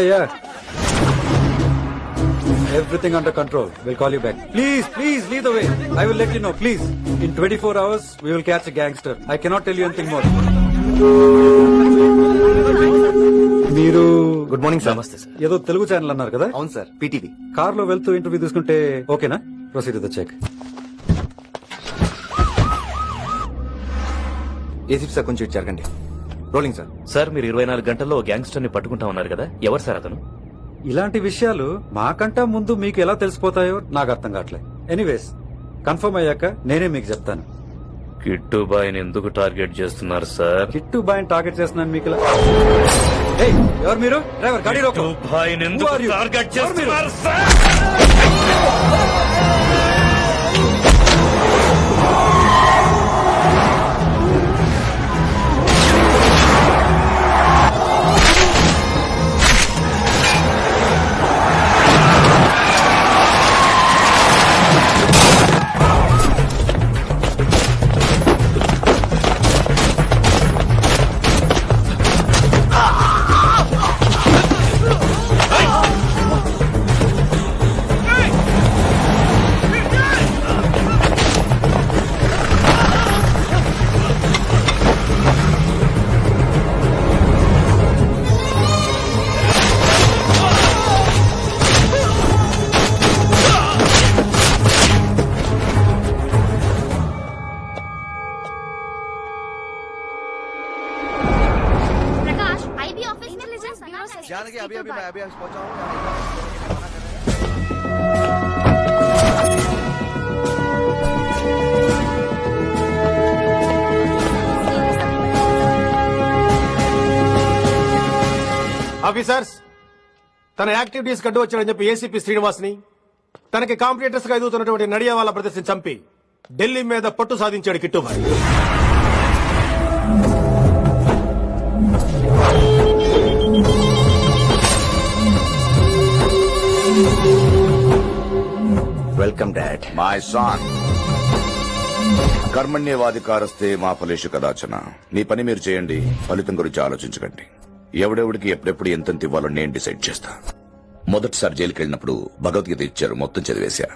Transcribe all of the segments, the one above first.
Yeah. Everything under control. We'll call you back. Please, lead the way. I will let you know, please. In 24 hours, we will catch a gangster. I cannot tell you anything more. మీరు good morning sir. నమస్తే sir. ఏదో Telugu channel అన్నారు కదా? అవును sir, PTV. Car లో వెళ్తూ interview తీసుకుంటే ఓకేనా? Proceed the check. ACP sir కొంచెం జరగండి. Rolling sir. సార్ మీరు 24 గంటల్లో గ్యాంగ్స్టర్ ని పట్టుకుంటా ఉన్నారు కదా, ఎవరు సార్ అతను? ఇలాంటి విషయాలు మాకంటా ముందు మీకు ఎలా తెలిసిపోతాయో నాకు అర్థం కావట్లేదు. ఎనీవేస్ కన్ఫర్మ్ అయ్యాక నేనే మీకు చెప్తాను. కిట్టు బాయ్ని ఎందుకు టార్గెట్ చేస్తున్నారు సార్? కిట్టు బాయ్ని టార్గెట్ చేస్తున్నాను మీకు ఇలా. ఏయ్, ఎవరు మీరు? డ్రైవర్ గాడి రోకో. కిట్టు బాయ్ని ఎందుకు Who are you? టార్గెట్ ఎవరు మీరు? చేస్తున్నారు సార్? जानकी अभी पहुंचा हूँ. ఆఫీసర్స్, తన యాక్టివిటీస్ కట్టు వచ్చాడని చెప్పి ఏసీపీ శ్రీనివాస్ ని తనకి కాంపిటేటర్స్ గా ఎదుగుతున్నటువంటి నడియా వాళ్ళ ప్రదర్శన చంపి ఢిల్లీ మీద పట్టు సాధించాడు Kittubhai. Welcome dad. My son, కర్మణ్యవాధికారస్తే మా ఫలేషు కదాచన. మీ పని మీరు చేయండి, ఫలితం గురించి ఆలోచించకండి. ఎవడెవడికి ఎప్పుడెప్పుడు ఎంతెంత ఇవ్వాలో నేను డిసైడ్ చేస్తా. మొదటిసారి జైలుకి వెళ్ళినప్పుడు భగవద్గీత ఇచ్చారు, మొత్తం చదివేశా.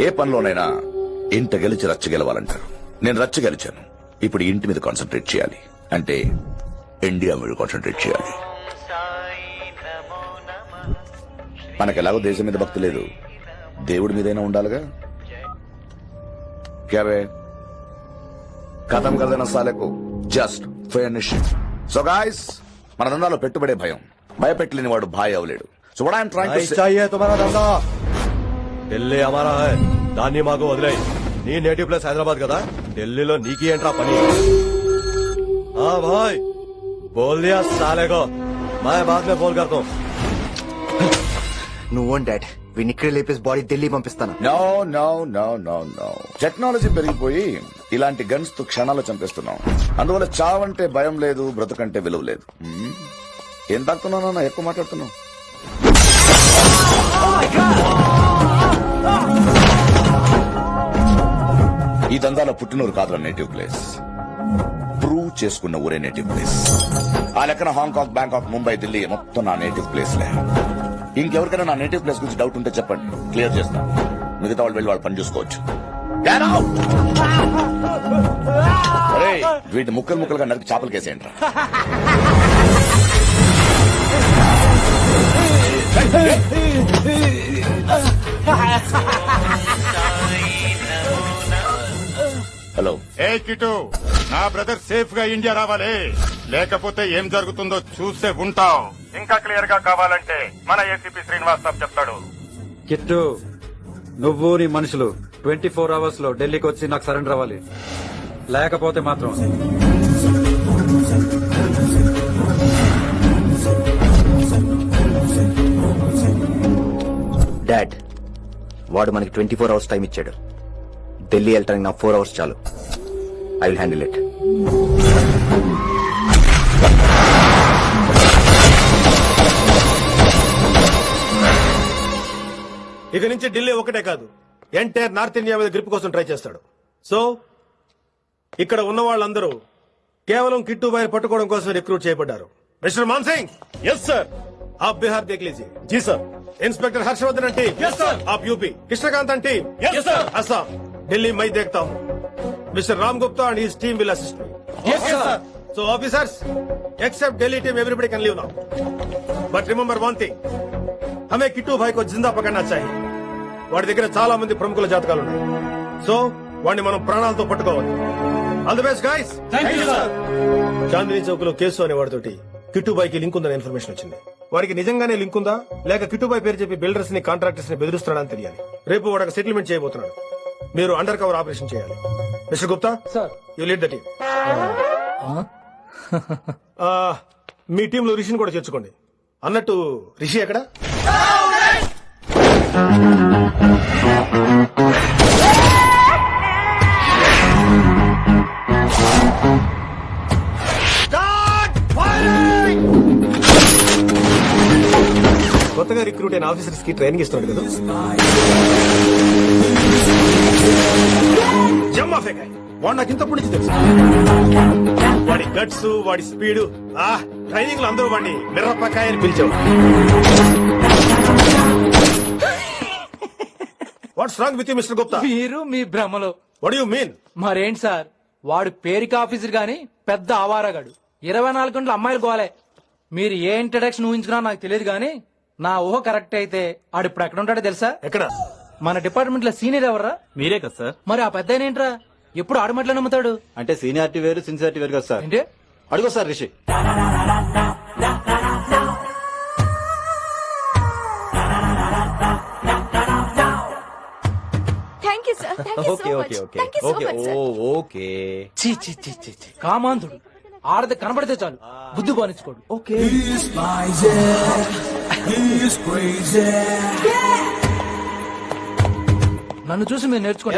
ఏ పనిలోనైనా ఇంట గెలిచి రచ్చ గెలవాలంటారు. నేను రచ్చ గెలిచాను. ఇప్పుడు ఇంటి మీద కాన్సన్ట్రేట్ చేయాలి, అంటే ఇండియా మీద కాన్సన్ట్రేట్ చేయాలి. మనకెలాగో దేశం మీద భక్తి లేదు, దేవుడి మీదైనా ఉండాలిగా. క్యాబే ఖతం కదన సాలకు జస్ట్ ఫినిష్. సో గాయ్స్, మన దందాలో పెట్టుబడే భయం. భయపెట్టలేని వాడు భాయ్ అవలేడు. So what I'm trying to say, चाहिए तुम्हारा धंधा, ఢిల్లీ हमारा है. దాన్ని మాకు వదిలేయ్. నీ నేటివ్ ప్లేస్ హైదరాబాద్ కదా, ఢిల్లీలో నీకి ఏంట్రా పని? हाँ भाई, बोल दिया साले को, मैं बाद में फोन करता हूँ. నువ్వు డాడ్, వీడిని ఇక్కడ లేపేసి బాడీ ఢిల్లీ పంపిస్తాను. No no no no no. Technology పెరిగిపోయి ఇలాంటి గన్స్ తో క్షణాలు చంపేస్తున్నాం. అందువల్ల చావంటే భయం లేదు, బ్రతుకంటే విలువ లేదు. ఏం తాకుతున్నావు? ఎక్కువ మాట్లాడుతున్నావు. ఈ దందాలో పుట్టినూరు కాదురా నేటివ్ ప్లేస్, ప్రూవ్ చేసుకున్న ఊరే నేటివ్ ప్లేస్. ఆ లెక్కన హాంకాంగ్, బ్యాంకాక్, ముంబై, ఢిల్లీ మొత్తం నా నేటివ్ ప్లేస్ లే. ఇంకెవరికైనా నా నేటివ్ ప్లేస్ గురించి డౌట్ ఉంటే చెప్పండి, క్లియర్ చేస్తాను. మిగతా వాళ్ళు వెళ్ళి వాళ్ళు పని చూసుకోవచ్చు. అరే, వీటి ముక్కలు ముక్కలుగా నరికి చేపలు కేసేయండి. హలో. ఏ కిటు, నా బ్రదర్ సేఫ్ గా ఇండియా రావాలి, లేకపోతే ఏం జరుగుతుందో చూసే ఉంటావు. ఇంకా క్లియర్ గా కావాలంటే మన ఏసీపీ శ్రీనివాస్ సాబ్ చెప్తాడు. కిట్టు, నువ్వు నీ మనుషులు 24 hours లో ఢిల్లీకి వచ్చి నాకు సరెండర్ అవ్వాలి. లేకపోతే మాత్రం డాడ్, వాడు మనకి 24 hours టైం ఇచ్చాడు. ఢిల్లీ వెళ్ళటానికి నాకు 4 hours చాలు. I will handle it. ఇక నుంచి ఢిల్లీ ఒకటే కాదు, ఎంటైర్ నార్త్ ఇండియా మీద గ్రిప్ కోసం ట్రై చేస్తాడు. సో ఇక్కడ ఉన్న వాళ్ళందరూ కేవలం కిట్టు బాయ్ పట్టుకోవడం కోసం రిక్రూట్ చేయబడ్డారు. Mister Maan Singh, yes sir, आप बिहार देख लीजिए. जी sir. Inspector Harshavardhan team, yes sir. आप UP. Krishnakant team, yes sir. Assam. Delhi मैं देखता हूँ. Mister Ram Gupta and his team will assist me. Yes sir. So officers, except Delhi team, everybody can leave now. But remember one thing, हमें किट्टू भाई को जिंदा पकड़ना चाहिए. వాడి దగ్గర చాలా మంది ప్రముఖుల జాతకాలు ఉన్నాయి. సో వాడిని మనం ప్రాణాలతో పట్టుకోవాలి. All the best guys. Thank you sir. Chandni Chowk లో కేసు అనే వాడితోటి కిట్టుబాయ్ కి లింక్ ఉందని ఇన్ఫర్మేషన్ వచ్చింది. వారికి నిజంగానే లింక్ ఉందా లేక కిట్టుబాయ్ పేరు చెప్పి బిల్డర్స్ ని కాంట్రాక్టర్స్ ని బెదిరిస్తున్నాడని తెలియాలి. రేపు వాడు సెటిల్మెంట్ చేయబోతున్నాడు. మీరు అండర్ కవర్ ఆపరేషన్ చేయాలి. Mister Gupta sir, you lead the team. Me team లో రిషిని కూడా చేర్చుకోండి. అన్నట్టు రిషి ఎక్కడ? కొత్తగా రిక్రూట్ అయిన ఆఫీసర్స్ కి ట్రైనింగ్ ఇస్తున్నాడు కదా. జమ్మా ఫేకాయ్ వాడు నాకు ఇంతప్పటి నుంచి తెలుసు. వాడి గట్స్, వాడి స్పీడ్, ట్రైనింగ్ లో అందరూ వాడిని మిర్రపకాయ అని పిలిచావు. What's wrong with you mister Gupta? మీరు మీ భ్రమలో. What you mean? మరేంటి సార్, వాడు పేరుకి ఆఫీసర్ గాని పెద్ద ఆవారగాడు. 24 గంటలు అమ్మాయిలు గోలే. మీరు ఏ ఇంట్రడక్షన్ ఊహించుకున్నా నాకు తెలియదు గానీ నా ఊహ కరెక్ట్ అయితే ఆడు ఇప్పుడు ఎక్కడ ఉంటాడో తెలుసా? ఎక్కడ? మన డిపార్ట్మెంట్ లో సీనియర్ ఎవర్రా? మీరే కదా సార్. మరి ఆ పెద్ద ఏంట్రా ఎప్పుడు ఆడమట్లో నమ్ముతాడు? అంటే సీనియారిటీ వేరు సిన్సియారిటీ వేరు కదా సార్. ఏంటి అడుగు sir Rishi. Thank you sir. Thank you so much. Thank you so much sir. Okay. చీ చీ చీ చీ చీ. కామాంధుడు. ఆడది కనబడితే చాలు బుద్ధి బానించుకోడు. ఓకే. నన్ను చూసి మీరు నేర్చుకోండి.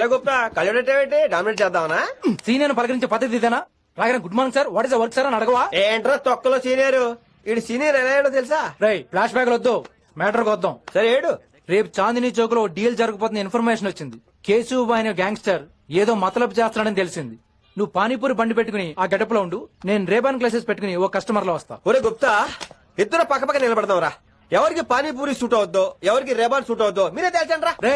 డామినేట్ చేద్దామనా? సీనియర్ పలకరించే పద్ధతి ఇదేనా? రాగానే good morning sir, what is work sir అని అడగవా? ఏంట్రా తొక్కలో సీనియర్? ఈడు సీనియర్ ఎలా ఏడో తెలుసా? రై ఫ్లాష్ బ్యాక్ వద్దు, మ్యాటర్ వద్దాం. సరే ఏడు. రేపు చాందినీ చౌక్ లో డీల్ జరగబోతున్న ఇన్ఫర్మేషన్ వచ్చింది. కేసు అనే గ్యాంగ్స్టర్ ఏదో మతలబు చేస్తున్నాడని తెలిసింది. నువ్వు పానీపూరి బండి పెట్టుకుని ఆ గడప లో ఉండు, నేను రేబాన్ క్లాసెస్ పెట్టుకుని ఓ కస్టమర్ లో వస్తా. ఒరే గుప్తా, ఇద్దరు పక్క పక్క నిలబడదాంరా. ఎవరికి పానీపూరి సూట్ అవుద్దో, ఎవరికి రేబాన్ సూట్ అవుద్దో మీరే తేల్చండి రా. రే,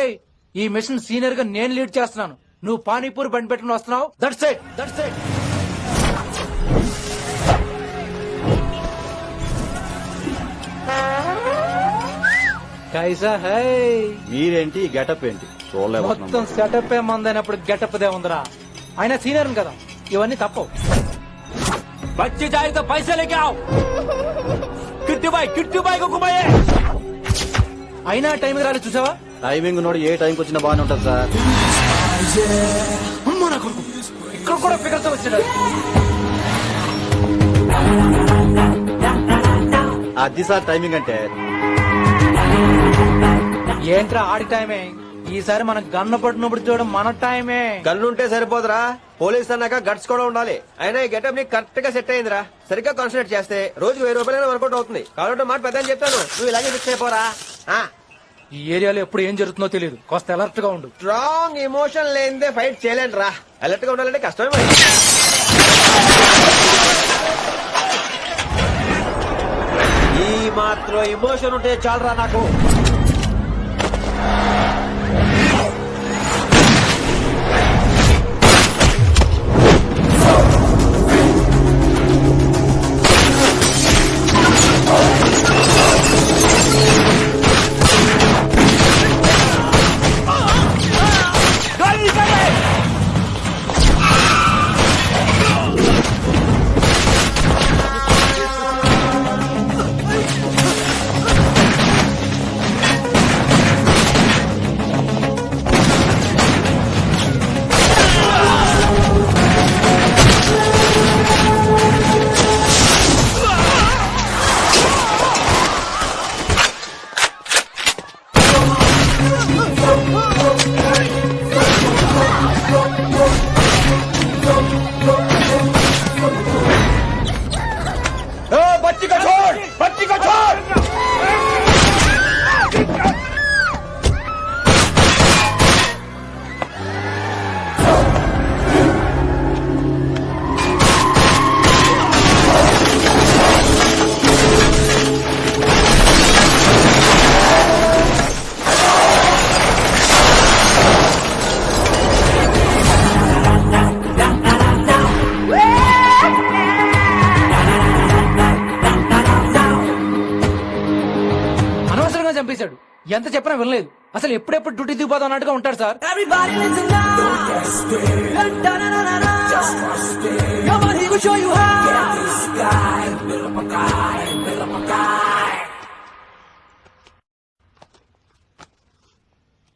ఈ మిషన్ సీనియర్ గా నేను లీడ్ చేస్తున్నాను. నువ్వు పానీపూరి బండి పెట్టుకుని వస్తున్నావు. That's it, that's it. కైసా హై? మీరేంటి గెటప్ ఏంటి? మొత్తం సెటప్ ఏ మందైనప్పుడు గెటప్ దే ఉందిరా. అయినా సీనియర్ కదా, ఇవన్నీ తప్పవు. బచ్చి జాయితో పైసలేకి ఆవు. కిట్టుబాయ్ కుమాయే. అయినా టైం రాలేదు చూసావా? టైమింగ్ నోడు ఏ టైంకి వచ్చినా బాగానే ఉంటుంది సార్. అమ్మా నా కొడుకు, ఇక్కడ కూడా ఫిగర్స్ వచ్చాడు. అది సార్ టైమింగ్ అంటే. ఏంట్రా ఆడి టైమే? ఈసారి మనం గన్ను పట్టినప్పుడు చూడడం మన టైమే. గన్నుంటే సరిపోదురా, పోలీస్ అన్నాక గట్స్ కూడా ఉండాలి. అయినా ఈ గెటప్ నీకు కరెక్ట్ గా సెట్ అయిందిరా. సరిగ్గా కాన్సన్ట్రేట్ చేస్తే రోజు 1000 రూపాయలైనా వర్కౌట్ అవుతుంది. కాబట్టి మాట పెద్ద చెప్తాను, నువ్వు ఇలాగే ఫిక్స్ అయిపోరా. ఈ ఏరియాలో ఎప్పుడు ఏం జరుగుతుందో తెలియదు, కాస్త అలర్ట్ గా ఉండు. స్ట్రాంగ్ ఎమోషన్ లేనిదే ఫైట్ చేయలేండి రా. అలర్ట్ గా ఉండాలంటే కష్టమే మరి. ఈ మాత్రం ఎమోషన్ ఉంటే చాలరా నాకు. చంపేశాడు. ఎంత చెప్పినా వినలేదు. అసలు ఎప్పుడెప్పుడు డ్యూటీ దిగిపోదాం అన్నట్టుగా ఉంటాడు సార్.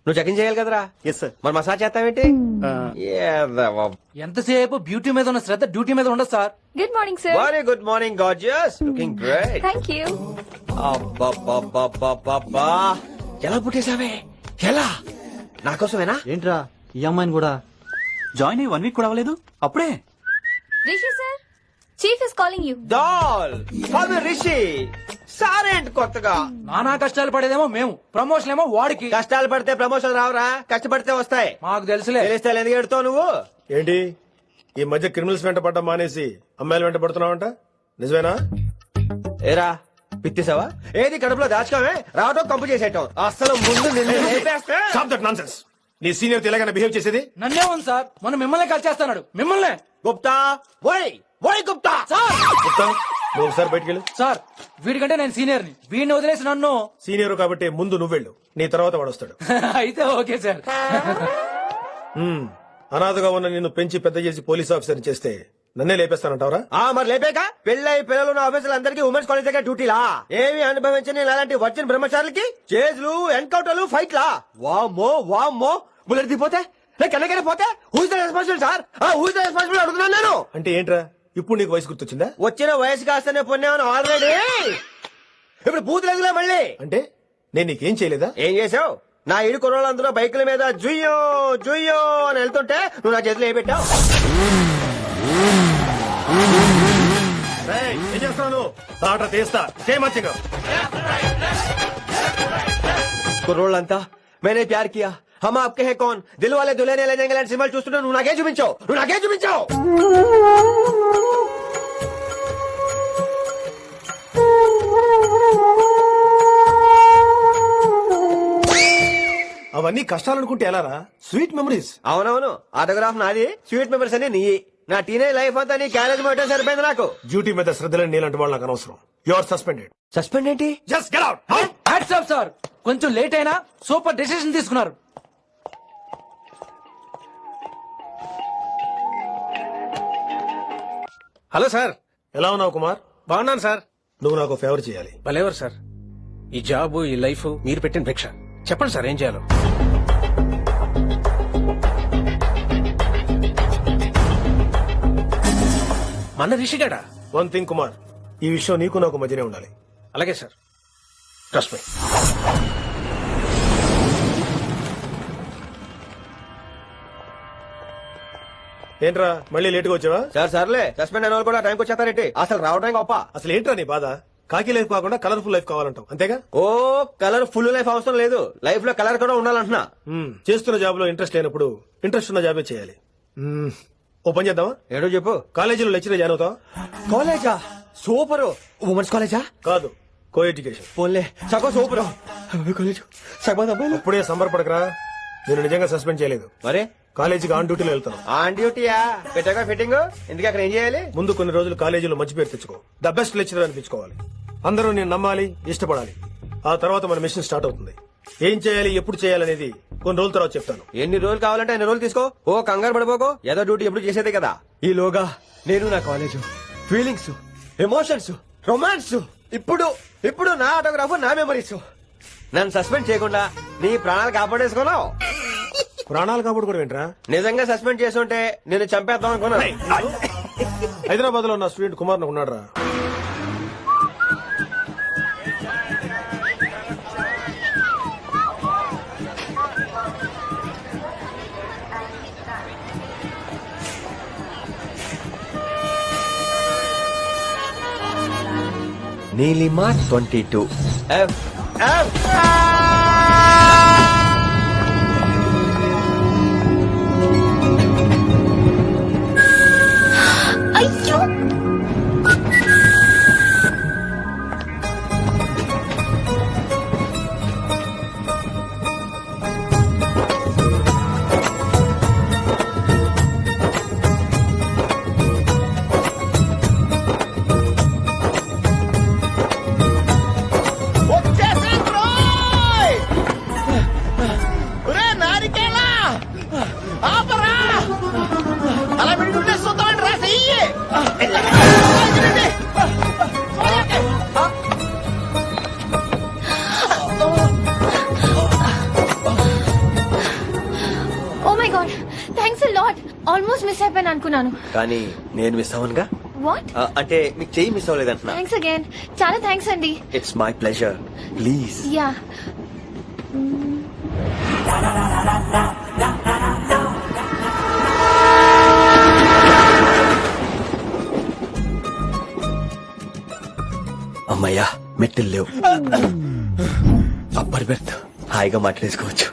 నువ్వు చెకింగ్ చేయాలి కదరా? Yes sir. మరి మసాజ్ చేస్తావేంటి? ఎంతసేపు బ్యూటీ మీద ఉన్న శ్రద్ధ డ్యూటీ మీద ఉండదు sir. Good morning sir. Very good morning gorgeous, looking great. Thank you. అబ్బబ్బబ్బబ్బబ్బా, ఎలా పుట్టేశావే? ఎలా? నా కోసమేనా? ఏంట్రా ఈ అమ్మాయిని కూడా జాయిన్ అయ్యి 1 వీక్ కూడా అవ్వలేదు అప్పుడే. Rishi sir, chief is calling you. డాల్ కాల్ మీ రిషి. సారేంటి కొత్తగా? నానా కష్టాలు పడేదేమో మేము, ప్రమోషన్ ఏమో వాడికి. కష్టాలు పడితే ప్రమోషన్ రావురా, కష్టపడితే వస్తాయి. మాకు తెలుసులే. తెలిస్తే ఎందుకు ఎడుతావు నువ్వు? ఏంటి ఈ మధ్య క్రిమినల్స్ వెంట పడ్డం మానేసి అమ్మాయిలు వెంట పడుతున్నావంట? నిజమేనా? ఏరా పిత్తిసావా? ఏది కడుపులో దాచుకోవే, రావటం కంపు చేసేయటం. అసలు ముందు నిన్ను లేపేస్తే. Stop that nonsense. నీ సీనియర్ ఇలాగైనా బిహేవ్ చేసేది? నన్నే ఉంది సార్, మనం మిమ్మల్ని కాల్ చేస్తున్నాడు. మిమ్మల్నే. గుప్తా ఓయ్ ఓయ్ గుప్తా. సార్ చెప్తా, నువ్వు ఒకసారి బయటికి వెళ్ళు. సార్, వీడికంటే నేను సీనియర్ ని, వీడిని వదిలేసి నన్ను. సీనియర్ కాబట్టి ముందు నువ్వు వెళ్ళు, నీ తర్వాత వాడు వస్తాడు. అయితే ఓకే సార్. అనాథగా ఉన్న నిన్ను పెంచి పెద్ద చేసి పోలీస్ ఆఫీసర్ చేస్తే నన్నే లేపేస్తానంటావరా? మరి లేపాక పెళ్ళై పిల్లలు ఉన్న ఆఫీసులు అందరికీ ఉమెన్స్ కాలేజ్ దగ్గర డ్యూటీలా? ఏమి అనుభవించని అలాంటి వచ్చిన బ్రహ్మచారులకి చేజ్లు, ఎన్కౌంటర్లు, ఫైట్లా? వామ్మో వామ్మో, బుల్లెట్ దిగిపోతే కన్నకనే పోతే who's the responsible sir? Who's the responsible అడుగుతున్నాను నేను. అంటే ఏంట్రా ఇప్పుడు నీకు వయసు గుర్తొచ్చిందా? వచ్చిన వయసు కాస్తనే పొన్నాను ఆల్రెడీ. ఇప్పుడు బూతులేదులే మళ్ళీ. అంటే నేను నీకేం చేయలేదా? ఏం చేసావు? నా ఇరు కుర్రోళ్ళందరూ బైకుల మీద జుయ్యో జుయ్యో అని వెళ్తుంటే నువ్వు నా చేతిలో ఏ పెట్టావు? ఏయ్, ఏం చేస్తున్నాను? తాట తీస్తా చేయమచ్చగా. కుర్రోళ్ళంతా మేనే ప్యార్ కియా, హమ్ ఆప్కే హై కౌన్, దిల్ వాలే దుల్హనియా లే జాయేంగే లాంటి సినిమాలు చూస్తుంటే నువ్వు నాకే చూపించావు. నువ్వు నాకే చూపించావు. అవన్నీ కష్టాలనుకుంటే ఎలారా? Sweet memories. అవునవును, ఆటోగ్రాఫ్ నాది, స్వీట్ మెమరీస్ అని నీ. నా టీనేజ్ లైఫ్ అంతా నీ క్యారేజ్ మొత్తం సరిపోయింది నాకు. డ్యూటీ మీద శ్రద్ధలేని నీలాంటి వాళ్ళు నాకు అనవసరం. You are suspended. సస్పెండ్ ఏంటి? Just get out. Hats off sir, కొంచెం లేట్ అయినా సూపర్ డెసిషన్ తీసుకున్నారు. Hello sir. ఎలా ఉన్నావు కుమార్? బాగున్నాను సార్. నువ్వు నాకు ఫేవర్ చేయాలి. భలేవారు సార్. ఈ జాబ్, ఈ లైఫ్ మీరు పెట్టిన భిక్ష. చెప్పండి సార్ ఏం చేయాలో. మన రిషిగాడా? వన్ థింగ్ కుమార్, ఈ విషయం నీకు నాకు మధ్యనే ఉండాలి. అలాగే సార్, ట్రస్ట్ మీ. ఏంట్రా మళ్ళీ లేటుగా వచ్చావా? సార్ సర్లే, సస్పెండ్ అయిన వాళ్ళు కూడా టైంకి వచ్చేస్తారేంటి? అసలు రావడానికి గొప్ప. అసలు ఏంట్రా నీ బాధ? కాకి లైఫ్ కాకుండా కలర్ఫుల్ లైఫ్ కావాలంటావు అంతేగా? ఓ కలర్ ఫుల్ లైఫ్ అవసరం లేదు, లైఫ్ లో కలర్ కూడా ఉండాలంటున్నా. చేస్తున్న జాబ్ లో ఇంట్రెస్ట్ లేనప్పుడు ఇంట్రెస్ట్ ఉన్న జాబే చేయాలి. ఓ పని చేద్దామా? ఏడో చెప్పు. కాలేజీలో లెక్చరర్ జాయిన్ అవుతావా? కాలేజా? సూపర్. ఉమెన్స్ కాలేజా? కాదు, కో ఎడ్యుకేషన్. పోన్లే, సగం సూపర్ కాలేజ్, సగం అబ్బాయిలు. అప్పుడే సంబరపడకరా, నేను నిజంగా సస్పెండ్ చేయలేదు. మరే కాలేజీకి ఆన్ డ్యూటీలో వెళ్తాను. ఆన్ డ్యూటీయా? పెట్టగా ఫిట్టింగ్. ఎందుకు అక్కడ ఏం చేయాలి? ముందు కొన్ని రోజులు కాలేజీలో మంచి పేరు తెచ్చుకో, ద బెస్ట్ లెక్చరర్ అనిపించుకోవాలి. అందరూ నేను నమ్మాలి, ఇష్టపడాలి. ఆ తర్వాత మన మిషన్ స్టార్ట్ అవుతుంది. ఏం చేయాలి, ఎప్పుడు చేయాలనేది కొన్ని రోజుల తర్వాత చెప్తాను. ఎన్ని రోజులు కావాలంటే అన్ని రోజులు తీసుకో. ఓ కంగారు పడిపోకో, ఏదో డ్యూటీ ఎప్పుడు చేసేదే కదా. ఈలోగా నేను నా కాలేజ్ ఫీలింగ్స్, ఎమోషన్స్, రొమాన్స్, ఇప్పుడు ఇప్పుడు నా ఆటోగ్రాఫ్, నా మెమరీస్. నన్ను సస్పెండ్ చేయకుండా నీ ప్రాణాలు కాపాడేసుకున్నావు. ప్రాణాలు కాబట్టి కూడా ఏంట్రా? నిజంగా సస్పెండ్ చేసుంటే నేను చంపేద్దాం అనుకున్నా. హైదరాబాద్ లో నా స్టూడెంట్ కుమార్ నాకు ఉన్నాడు రా. Neelima 22 F F. అయ్యో, ఆల్మోస్ట్ మిస్ అయిపోయాను అనుకున్నాను. కానీ నేను మిస్ అవ్వనుగా. వాట్? అంటే మీకు చెయ్యి మిస్ అవ్వలేదంటున్నా. Thanks again. చాలా థ్యాంక్స్ అండి. It's my pleasure. Please. Yeah. అమ్మయ్యా మెట్టెలు లేవు. అప్పర్ బెర్త్ హాయిగా మాట్లాడేసుకోవచ్చు.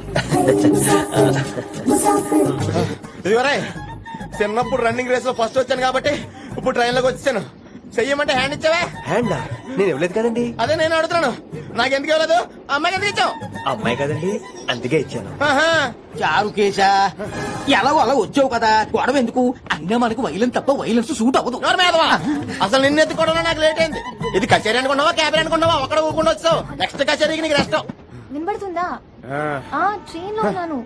ఇదిగోరే చిన్నప్పుడు రన్నింగ్ రేస్ లో ఫస్ట్ వచ్చాను కాబట్టి ఇప్పుడు ట్రైన్ లోకి వచ్చాను. చెయ్యమంటే హ్యాండ్ ఇచ్చావే. హ్యాండా? నేను ఇవ్వలేదు కదండి. అదే నేను అడుగుతున్నాను, నాకెందుకు ఇవ్వలేదు? అమ్మాయికి ఎందుకు ఇచ్చావు? అమ్మాయి కదండి, అందుకే ఇచ్చాను. ఆహా. చారు కేశా ఎలాగో అలా వచ్చావు కదా, గొడవ ఎందుకు? అయినా మనకు వైలెన్స్ తప్ప వైలెన్స్ సూట్ అవ్వదు. నోరు మీదవా? అసలు నిన్ను ఎత్తుకోవడం నాకు లేట్ అయింది. ఇది కచేరీ అనుకున్నావా క్యాబిన్ అనుకున్నావా? ఒక్కడ ఊకుండా వచ్చావు. నెక్స్ట్ కచేరీకి నీకు రెస్ట్. వినబడుతుందా? ట్రైన్ లో ఉన్నాను.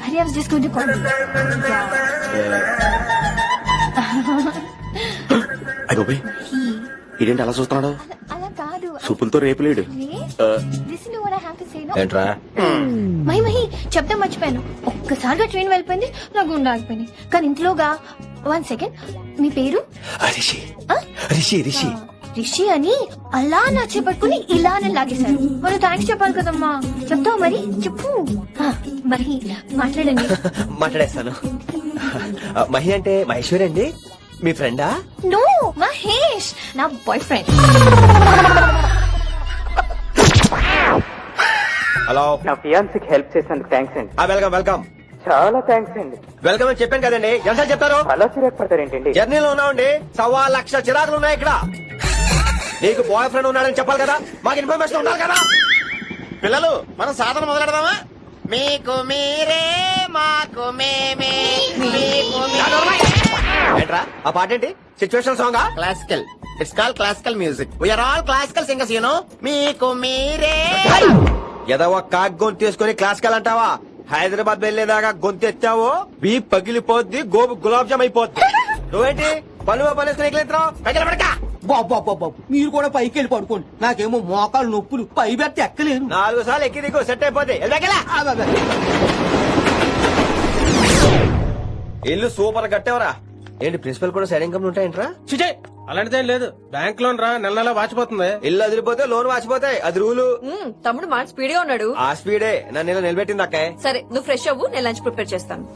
Hari, I was just going to call you. అయ్యోబే ఇదేంటి అలా చూస్తున్నాడు? అలా కాదు. సూపులతో రేపులేడు. Listen to what I have to say, no? ఏంట్రా? మహి చెప్తాం మర్చిపోయాను. ఒక్కసారిగా ట్రైన్ వెళ్ళిపోయింది, నా గుండె ఆగిపోయింది. కానీ ఇంట్లోగా 1 సెకండ్, మీ పేరు? రిషి. ఆ? రిషి రిషి రిషి అని అలా నా చేపట్టుకుని ఇలానే లాగేశారు. మరి థ్యాంక్స్ చెప్పాలి కదమ్మా. చెప్తావు మరి? చెప్పు. మరి మాట్లాడండి. మాట్లాడేస్తాను. మహి అంటే మహేశ్వరి అండి, మీ ఫ్రెండా? నో, మహేష్ నా బాయ్ ఫ్రెండ్. హలో. నా ఫియాన్సీకి హెల్ప్ చేసినందుకు థ్యాంక్స్ అండి. Welcome welcome. చాలా థ్యాంక్స్ అండి. వెల్కమ్ అని చెప్పాను కదండి, ఎంత చెప్తారు? అలా చిరాకు పడతారేంటండి? జర్నీలో ఉన్నామండి, 1,00,000 చిరాకులు ఉన్నాయి ఇక్కడ. నీకు బాయ్ ఫ్రెండ్ ఉన్నాడని చెప్పాలి కదా, మాకు ఇన్ఫర్మేషన్ ఉండాలి కదా. పిల్లలు మనం సాధన మొదలెడదామా? మీకు మీరే మాకు మేమే మీకు ఏంట్రా ఆ పాట ఏంటి? Situation song? Classical. It's call classical music. We're all classical singers you know. మీకు మీరే. ఏదో ఒక కాక్ గొంతు తీసుకుని క్లాసికల్ అంటావా? హైదరాబాద్ వెళ్లేదాకా గొంతు ఎత్తావో బీ పగిలిపోద్ది, గోబు గులాబ్ జామ్ అయిపోద్ది. నువ్వేంటి పనులు పనేసుకుని ఎక్కలేదురావు? పడక. బాబు మీరు కూడా పైకి వెళ్ళి పడుకోండి, నాకేమో మోకాలు నొప్పులు, పై బెర్త్ ఎక్కలేను. 4 సార్లు ఎక్కి దిగు, సెట్ అయిపోద్ది. ఇల్లు సూపర్ కట్టేవరా. ఏంటి ప్రిన్సిపల్ కూడా సైడ్ ఇన్కమ్ ఉంటాయంట్రా? చిచే అలాంటిదేం లేదు, బ్యాంక్ లోన్ రా నెల నెలా వాచిపోతుంది. ఇల్లు అదిరిపోతే లోన్ వాచిపోతాయి, అది రూలు. తమ్ముడు మాట స్పీడ్ గా ఉన్నాడు. ఆ స్పీడే నన్ను ఇలా నిలబెట్టింది అక్కాయ్. సరే నువ్వు ఫ్రెష్ అవ్వు, నేను లంచ్ ప్రిపేర్ చేస్తాను.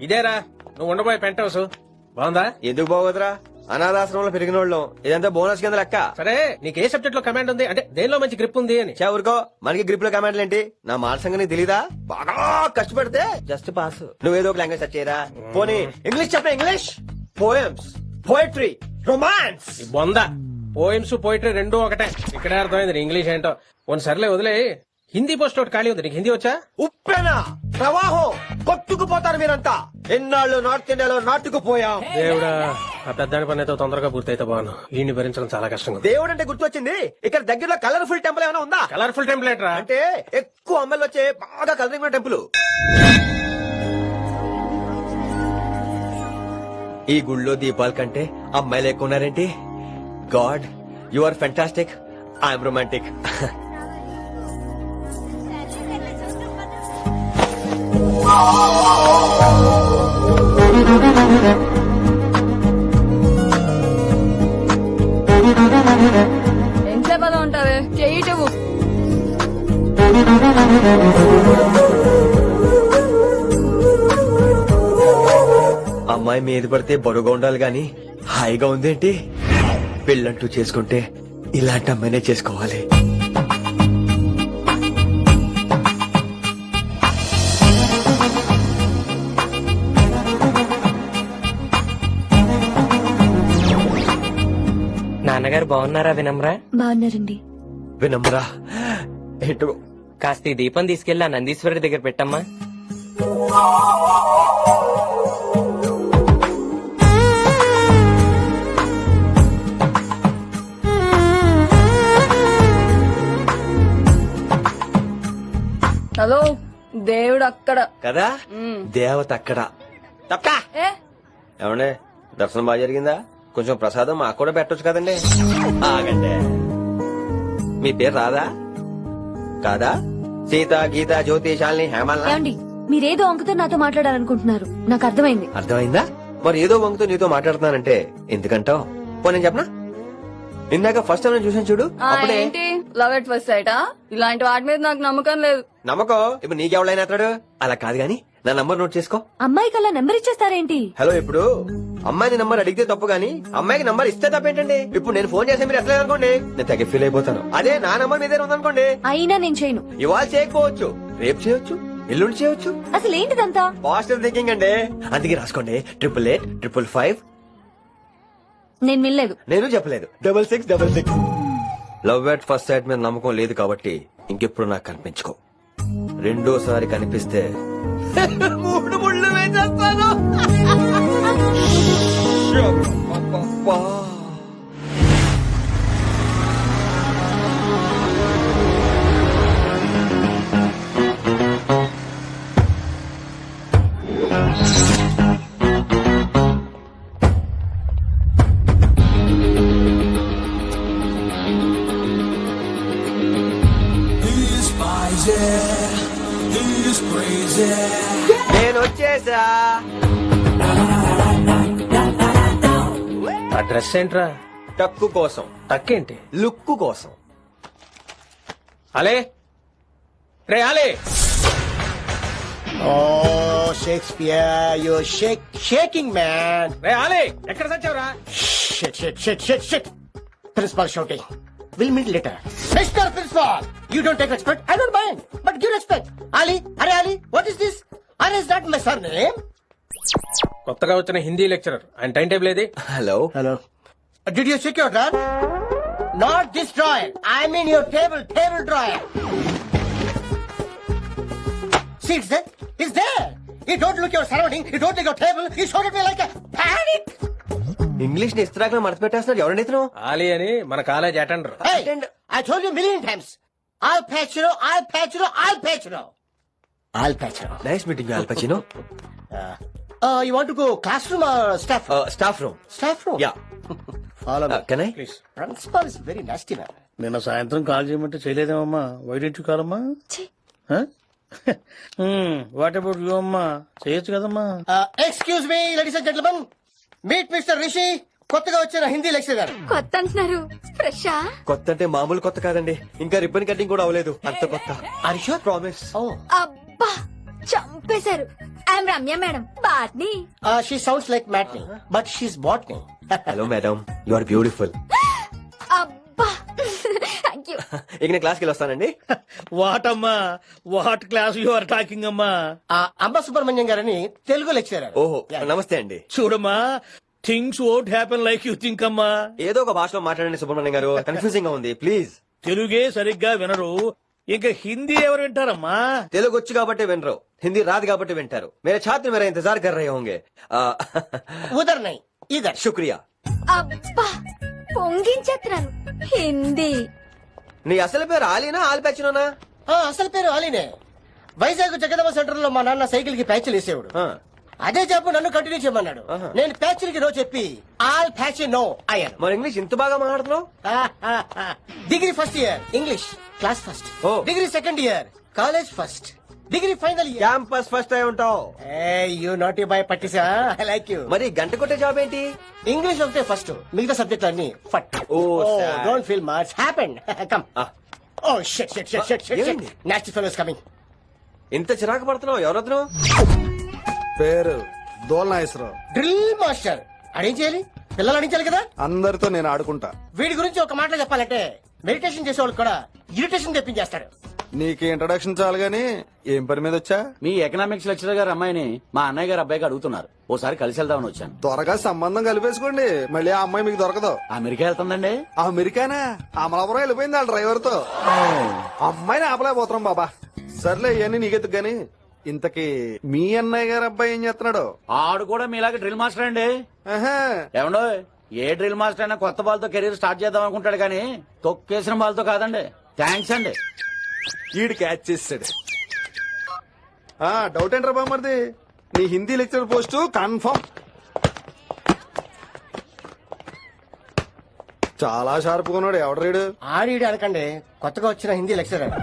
ఇదేరా నువ్వు ఉండబోయే పెంట్ హౌస్, బాగుందా? ఎందుకు బాగోదురా, అనాథాశ్రమంలో పెరిగిన వాళ్ళం, ఇదంతా బోనస్ కింద లెక్క. సరే నీకు ఏ సబ్జెక్ట్ లో కమాండ్ ఉంది, అంటే దేనిలో మంచి గ్రిప్ ఉంది అని. ఊరుకో, మనకి గ్రిప్ లో కమాండ్లు ఏంటి? నా మాట సంగతి తెలీదా? బాగా కష్టపడితే జస్ట్ పాస్. నువ్వేదో ఒక లాంగ్వేజ్ సెర్చ్ చేయరా. పోనీ ఇంగ్లీష్ చెప్ప. English poems, poetry, romance. ఈ బొంద పోయిమ్స్ పోయిటరీ రెండూ ఒకటే. ఇక్కడే అర్థమైంది ఇంగ్లీష్ ఏంటో. సర్లే వదిలే, హిందీ పోస్ట్ ఒకటి ఖాళీ ఉంది, నీకు హిందీ వచ్చా? ఉప్పెనా ప్రవాహం కొట్టుకుపోతారు మీరంతా. ఎన్నాళ్ళు నార్త్ ఇండియాలో నాటుకుపోయాం. దేవుడా, ఆ పెద్దాని పని అయితే తొందరగా పూర్తయితే బాను, వీడిని భరించడం చాలా కష్టంగా. దేవుడు అంటే గుర్తొచ్చింది, ఇక్కడ దగ్గరలో కలర్ఫుల్ టెంపుల్ ఏమైనా ఉందా? కలర్ఫుల్ టెంప్లెట్ రా, అంటే ఎక్కువ అమ్మాయిలు వచ్చే బాగా కలరింగ్ ఉన్న టెంపుల్. ఈ గుళ్ళో దీపాల కంటే అమ్మాయిలు ఎక్కువ ఉన్నారేంటి? God, you are fantastic, I'm romantic. ఎంత బాగా ఉంటావే, చెయ్యటవు. అమ్మాయి మీద పడితే బరువుగా ఉండాలి గాని హాయిగా ఉందేంటి? పెళ్ళంటూ చేసుకుంటే ఇలాంటి అమ్మాయినే చేసుకోవాలి. నాన్నగారు బాగున్నారా వినమ్రా? బాగున్నారండి. వినమ్రా ఏంటో. కాస్త ఈ దీపం తీసుకెళ్లి ఆ నందీశ్వరుడి దగ్గర పెట్టమ్మా. హలో, దేవుడు అక్కడ కదా, దేవత అక్కడ. తప్ప ఏమండే, దర్శనం బాగా జరిగిందా? కొంచెం ప్రసాదం మాకు కూడా పెట్టొచ్చు కదండి. ఆగండి, మీ పేరు రాదా? కాదా? సీత, గీత, జ్యోతి, శాలిని, హేమల్. ఏమండి మీరేదో అంకుతో నాతో మాట్లాడాలనుకుంటున్నారు నాకు అర్థమైంది. అర్థమైందా? మరి ఏదో వంగుతో నీతో మాట్లాడుతున్నానంటే ఎందుకంటావు? నేను చెప్పనా? ఇందాక ఫస్ట్ టైం చూసాను చూడు, అప్పుడే ఏంటి లవ్ ఎట్ ఫస్ట్ సైటా? ఇలాంటి వాటి మీద నాకు నమ్మకం లేదు. నమ్మకం ఇప్పుడు నీకెవడైనా అతడు అలా కాదు గాని నా నంబర్ నోట్ చేసుకో. అమ్మాయికి అలా నెంబర్ ఇచ్చేస్తారేంటి? హలో, ఇప్పుడు అమ్మాయిని నంబర్ అడిగితే తప్పు గానీ అమ్మాయికి నంబర్ ఇస్తే తప్పేంటండి? ఇప్పుడు నేను ఫోన్ చేస్తే మీరు ఎట్లా అనుకోండి, నేను తెగ ఫీల్ అయిపోతాను. అదే నా నంబర్ మీదే ఉందనుకోండి, అయినా నేను చేయను. ఇవాళ చేయకపోవచ్చు, రేపు చేయొచ్చు, ఎల్లుండి చేయొచ్చు. అసలు ఏంటిదంతా? పాజిటివ్ థింకింగ్ అండి. అందుకే రాసుకోండి 888 నేను వినలేదు. నేను చెప్పలేదు 6666. లవ్ ఎట్ ఫస్ట్ సైట్ మీద నమ్మకం లేదు కాబట్టి ఇంకెప్పుడు నాకు కనిపించుకో. రెండోసారి కనిపిస్తే 3 ముళ్ళు వేసేస్తాను. నేను వచ్చేసా. ఆ డ్రెస్ ఏంట్రా? టక్కు కోసం, టక్కేంటి? లుక్కు కోసం. అలే రే అలే. O Shakespeare you shaking man. రే అలే ఎక్కడ సచ్చావురా? Shit principal shouting. We'll meet later. Mr. Principal, you don't take respect. I don't mind, but give respect. Ali, Hare Ali, what is this? Ali is not my surname. కొత్తగా వచ్చిన Hindi lecturer, ఆయన time table ఏది? Hello Hello. Did you check your drawer? Not this drawer. I mean your table drawer. See, it's there. It's there. You don't look your surrounding. You don't look your table. You showed at me like a panic. English ని ఇస్త్రాకులో మడత పెట్టేస్తున్నాడు. ఎవరండి ఇతను? ఆలీ అని మన college attender. Hey, I told you a million times. I'll patch you. Nice meeting Al Pacino. You want to go classroom or staff room? Staff room. Staff room? Yeah. Follow me. Can I? Please. Principal is very nasty man. నిన్న సాయంత్రం కాల్ చేయమంటే చేయలేదేమమ్మా? Why didn't కాలమ్మా? What about you అమ్మా? చేయొచ్చు కదమ్మా? Excuse me, ladies and gentlemen. Meet Mr. Rishi. కొత్తగా వచ్చిన హిందీ లెక్చరర్. కొత్త అంటున్నారు, ఫ్రెషా? కొత్త అంటే మామూలు కొత్త కాదండి, ఇంకా రిబ్బన్ కటింగ్ కూడా అవ్వలేదు, అంత కొత్త. Are you sure? Promise. Oh. అబ్బా చంపేశారు. I'm Ramya madam, botany. She sounds like Matney, but she's botany. Hello madam, you are beautiful. అబ్బా థ్యాంక్ యూ. ఇక నేను క్లాస్కి వెళ్ళొస్తానండి. వాట్ అమ్మా? What class you are talking అమ్మా? అంబ సుబ్రహ్మణ్యం గారని తెలుగు లెక్చరర్. ఓహో, నమస్తే అండి. చూడమ్మా, things won't happen like you think అమ్మా. ఏదో ఒక భాషలో మాట్లాడండి సుబ్రహ్మణ్యం గారు, కన్ఫ్యూజింగ్ గా ఉంది ప్లీజ్. తెలుగే సరిగ్గా వినరు, ఇంకా హిందీ ఎవరు వింటారమ్మా? తెలుగు వచ్చు కాబట్టి వినరు, హిందీ రాదు కాబట్టి వింటారు. మేరే ఛాత్ర మేరా ఇంతజార్ కర్ రహే హోంగే. ఉదర్ నై ఇదర్. శుక్రియా. అబ్బా పొంగించేస్తున్నాను. హిందీ. నీ అసలు పేరు ఆలీనా ఆల్పచ్చినోనా? అసలు పేరు ఆలీనే. వైజాగ్ జగదమ్మ సెంటర్ లో మా నాన్న సైకిల్ కి ప్యాచ్లు వేసేవాడు. అదే చెప్పు నన్ను కంటిన్యూ చేయమన్నాడు. నేను ప్యాచ్లకి నో చెప్పి ఆల్ ప్యాచ్ నో అయ్యాను. మరి ఇంగ్లీష్ ఇంత బాగా మాట్లాడుతున్నావు? Degree first year English class first. Oh. Degree second year college first. Degree final year campus first అయి ఉంటావు. యూ నాటీ బాయ్ పట్టిసా. I like you. మరి గంట కొట్టే జాబ్ ఏంటి? ఇంగ్లీష్ ఒకటే ఫస్ట్, మిగతా సబ్జెక్ట్ అన్ని ఫట్. sad. Don't feel much happen. Come. O shit shit shit shit shit. ఏమైంది? Nasty fellows coming. ఇంత చిరాకు పడుతున్నావు, ఎవరొద్దు? పేరు దోల్నాగేశ్వరరావు. Drill master. అడేం చేయాలి? పిల్లలు అడించాలి కదా. అందరితో నేను ఆడుకుంటా. వీడి గురించి ఒక మాటలో చెప్పాలంటే మెడిటేషన్ చేసేవాళ్ళు కూడా ఇరిటేషన్ తెప్పించేస్తాడు. నీకు ఇంట్రడక్షన్ చాలు గానీ ఏం పని మీద వచ్చా? మీ ఎకనామిక్స్ లెక్చరర్ గారు అమ్మాయిని మా అన్నయ్య గారు అబ్బాయికి అడుగుతున్నారు, ఓసారి కలిసి వెళ్దామని వచ్చాను. త్వరగా సంబంధం కలిపేసుకోండి, మళ్ళీ ఆ అమ్మాయి మీకు దొరకదు. అమెరికా వెళ్తుందండి. అమెరికానా? అమలాపురం వెళ్ళిపోయింది వాళ్ళ డ్రైవర్ తో. అమ్మాయిని ఆపలేకపోతున్నాం బాబా. సర్లే ఇవన్నీ నీకెత్తుకు గాని, ఇంతకీ మీ అన్నయ్య గారు అబ్బాయి ఏం చేస్తున్నాడు? ఆడు కూడా మీలాగే డ్రిల్ మాస్టర్ అండి. ఏమండో, ఏ డ్రిల్ మాస్టర్ అయినా కొత్త బాల్తో కెరీర్ స్టార్ట్ చేద్దాం అనుకుంటాడు కానీ తొక్కేసిన బాల్తో కాదండి. థ్యాంక్స్ అండి. ఈడు క్యాచ్ చేస్తాడు. డౌట్ ఏంట్రా బామ్మర్ది, నీ హిందీ లెక్చర్ పోస్ట్ కన్ఫర్మ్. చాలా షార్ప్ కొన్నాడు. ఎవడు రీడు? ఆడీడు అనకండి, కొత్తగా వచ్చిన హిందీ లెక్చరర్.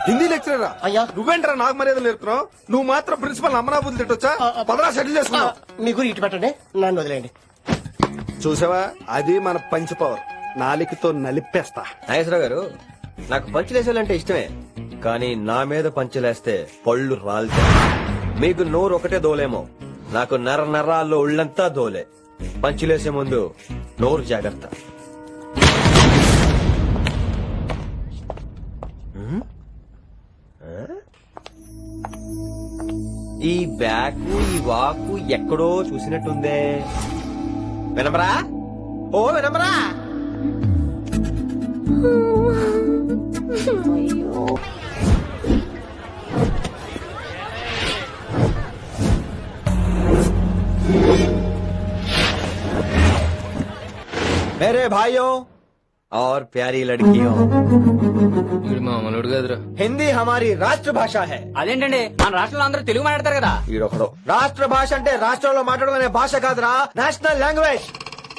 హిందీ లెక్చరరా అయ్యా. నువ్వేంట్రా నాకు మర్యాద నేర్పుతున్నావు? నువ్వు మాత్రం ప్రిన్సిపల్ అమ్మనాబుద్ధి తిట్టొచ్చా? పదరా సెటిల్ చేసుకున్నావు. మీకు ఇటు పెట్టండి నన్ను వదిలేయండి. చూసావా, అది మన పంచ్ పవర్. నాలికతో నలిపేస్తా. నాగేశ్వరరావు గారు, నాకు పంచులేసాలంటే ఇష్టమే, కానీ నా మీద పంచులేస్తే పళ్ళు రాలితే. మీకు నోరు ఒకటే దోలేమో, నాకు నరాల్లో ఉళ్ళంతా దోలే. పంచులేసే ముందు నోరు జాగ్రత్త. ఈ బ్యాకు ఈ వాకు ఎక్కడో చూసినట్టుందే. వినమరా? ఓ వినమరా? मेरे भाइयों और प्यारी लड़कियों, మామూలుడు కదరా. हिंदी हमारी राष्ट्र भाषा है. అదేంటండి మన రాష్ట్రంలో అందరూ తెలుగు మాట్లాడతారు కదా. ఈడొకడు రాష్ట్ర భాష అంటే రాష్ట్రంలో మాట్లాడుకునే భాష కాదురా, నేషనల్ లాంగ్వేజ్.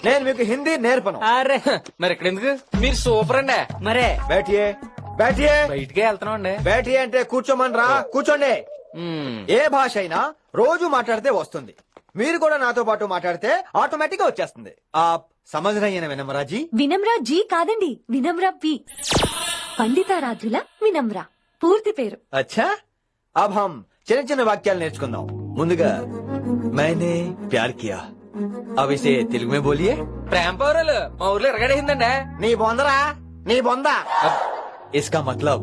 నేను మీకు హిందీ నేర్పను. అరే మరి ఇక్కడ ఎందుకు? మీరు సూపర్ అండి. మరే బేటియే బేటియే బయటికే వెళ్తున్నాం అండి. బేటియే అంటే కూర్చోమనరా, కూర్చోండి. ఏ భాష అయినా రోజు మాట్లాడితే వస్తుంది. మీరు కూడా నాతో పాటు మాట్లాడితే ఆటోమేటిక్ గా వచ్చేస్తుంది. ఆప్ సమझ रही है विनम्रा जी? వినమ్రా జీ కాదండి, వినమ్రా పి. పండితారాధ్యుల వినమ్రా పూర్తి పేరు. अच्छा, अब हम చిన్న చిన్న వాక్యాలు నేర్చుకుందాం. ముందుగా मैंने प्यार किया. अब इसे తెలుగు में बोलिए. ప్రేమ పౌరాలు మా ఊర్లో ఎరగడేసిందండి. నీ బొందరా, నీ బొంద. इसका मतलब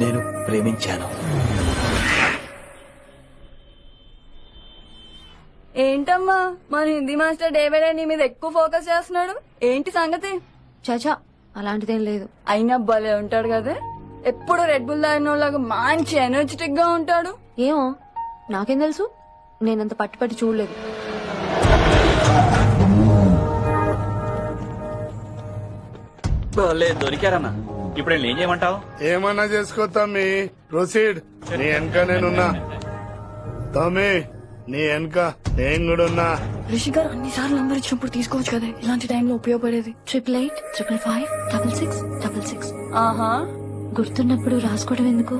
నేను ప్రేమించాను. ఏంటమ్మా మన Hindi master day by day నీ మీద ఎక్కువ ఫోకస్ చేస్తున్నాడు. ఏంటి సంగతి? చాచా అలాంటిదేం లేదు. అయినా భలే ఉంటాడు కదా, ఎప్పుడు రెడ్ బుల్ తాగినోళ్ళగా మంచి ఎనర్జెటిక్ గా ఉంటాడు. ఏమో నాకేం తెలుసు, నేనంత పట్టి చూడలేదు. దొరికారన్నా. ఇప్పుడు ఏం చేయమంటావు? ఏమన్నా చేసుకో తమ్మి, ప్రొసీడ్. నీ వెనక నేనున్నా తమ్మి, నీ వెనక నేను కూడా ఉన్నా. రిషి గారు అన్ని సార్లు నంబర్ ఇచ్చినప్పుడు తీసుకోవచ్చు కదా, ఇలాంటి టైంలో ఉపయోగపడేది. 88555666. ఆహా, గుర్తున్నప్పుడు రాసుకోవడం ఎందుకు?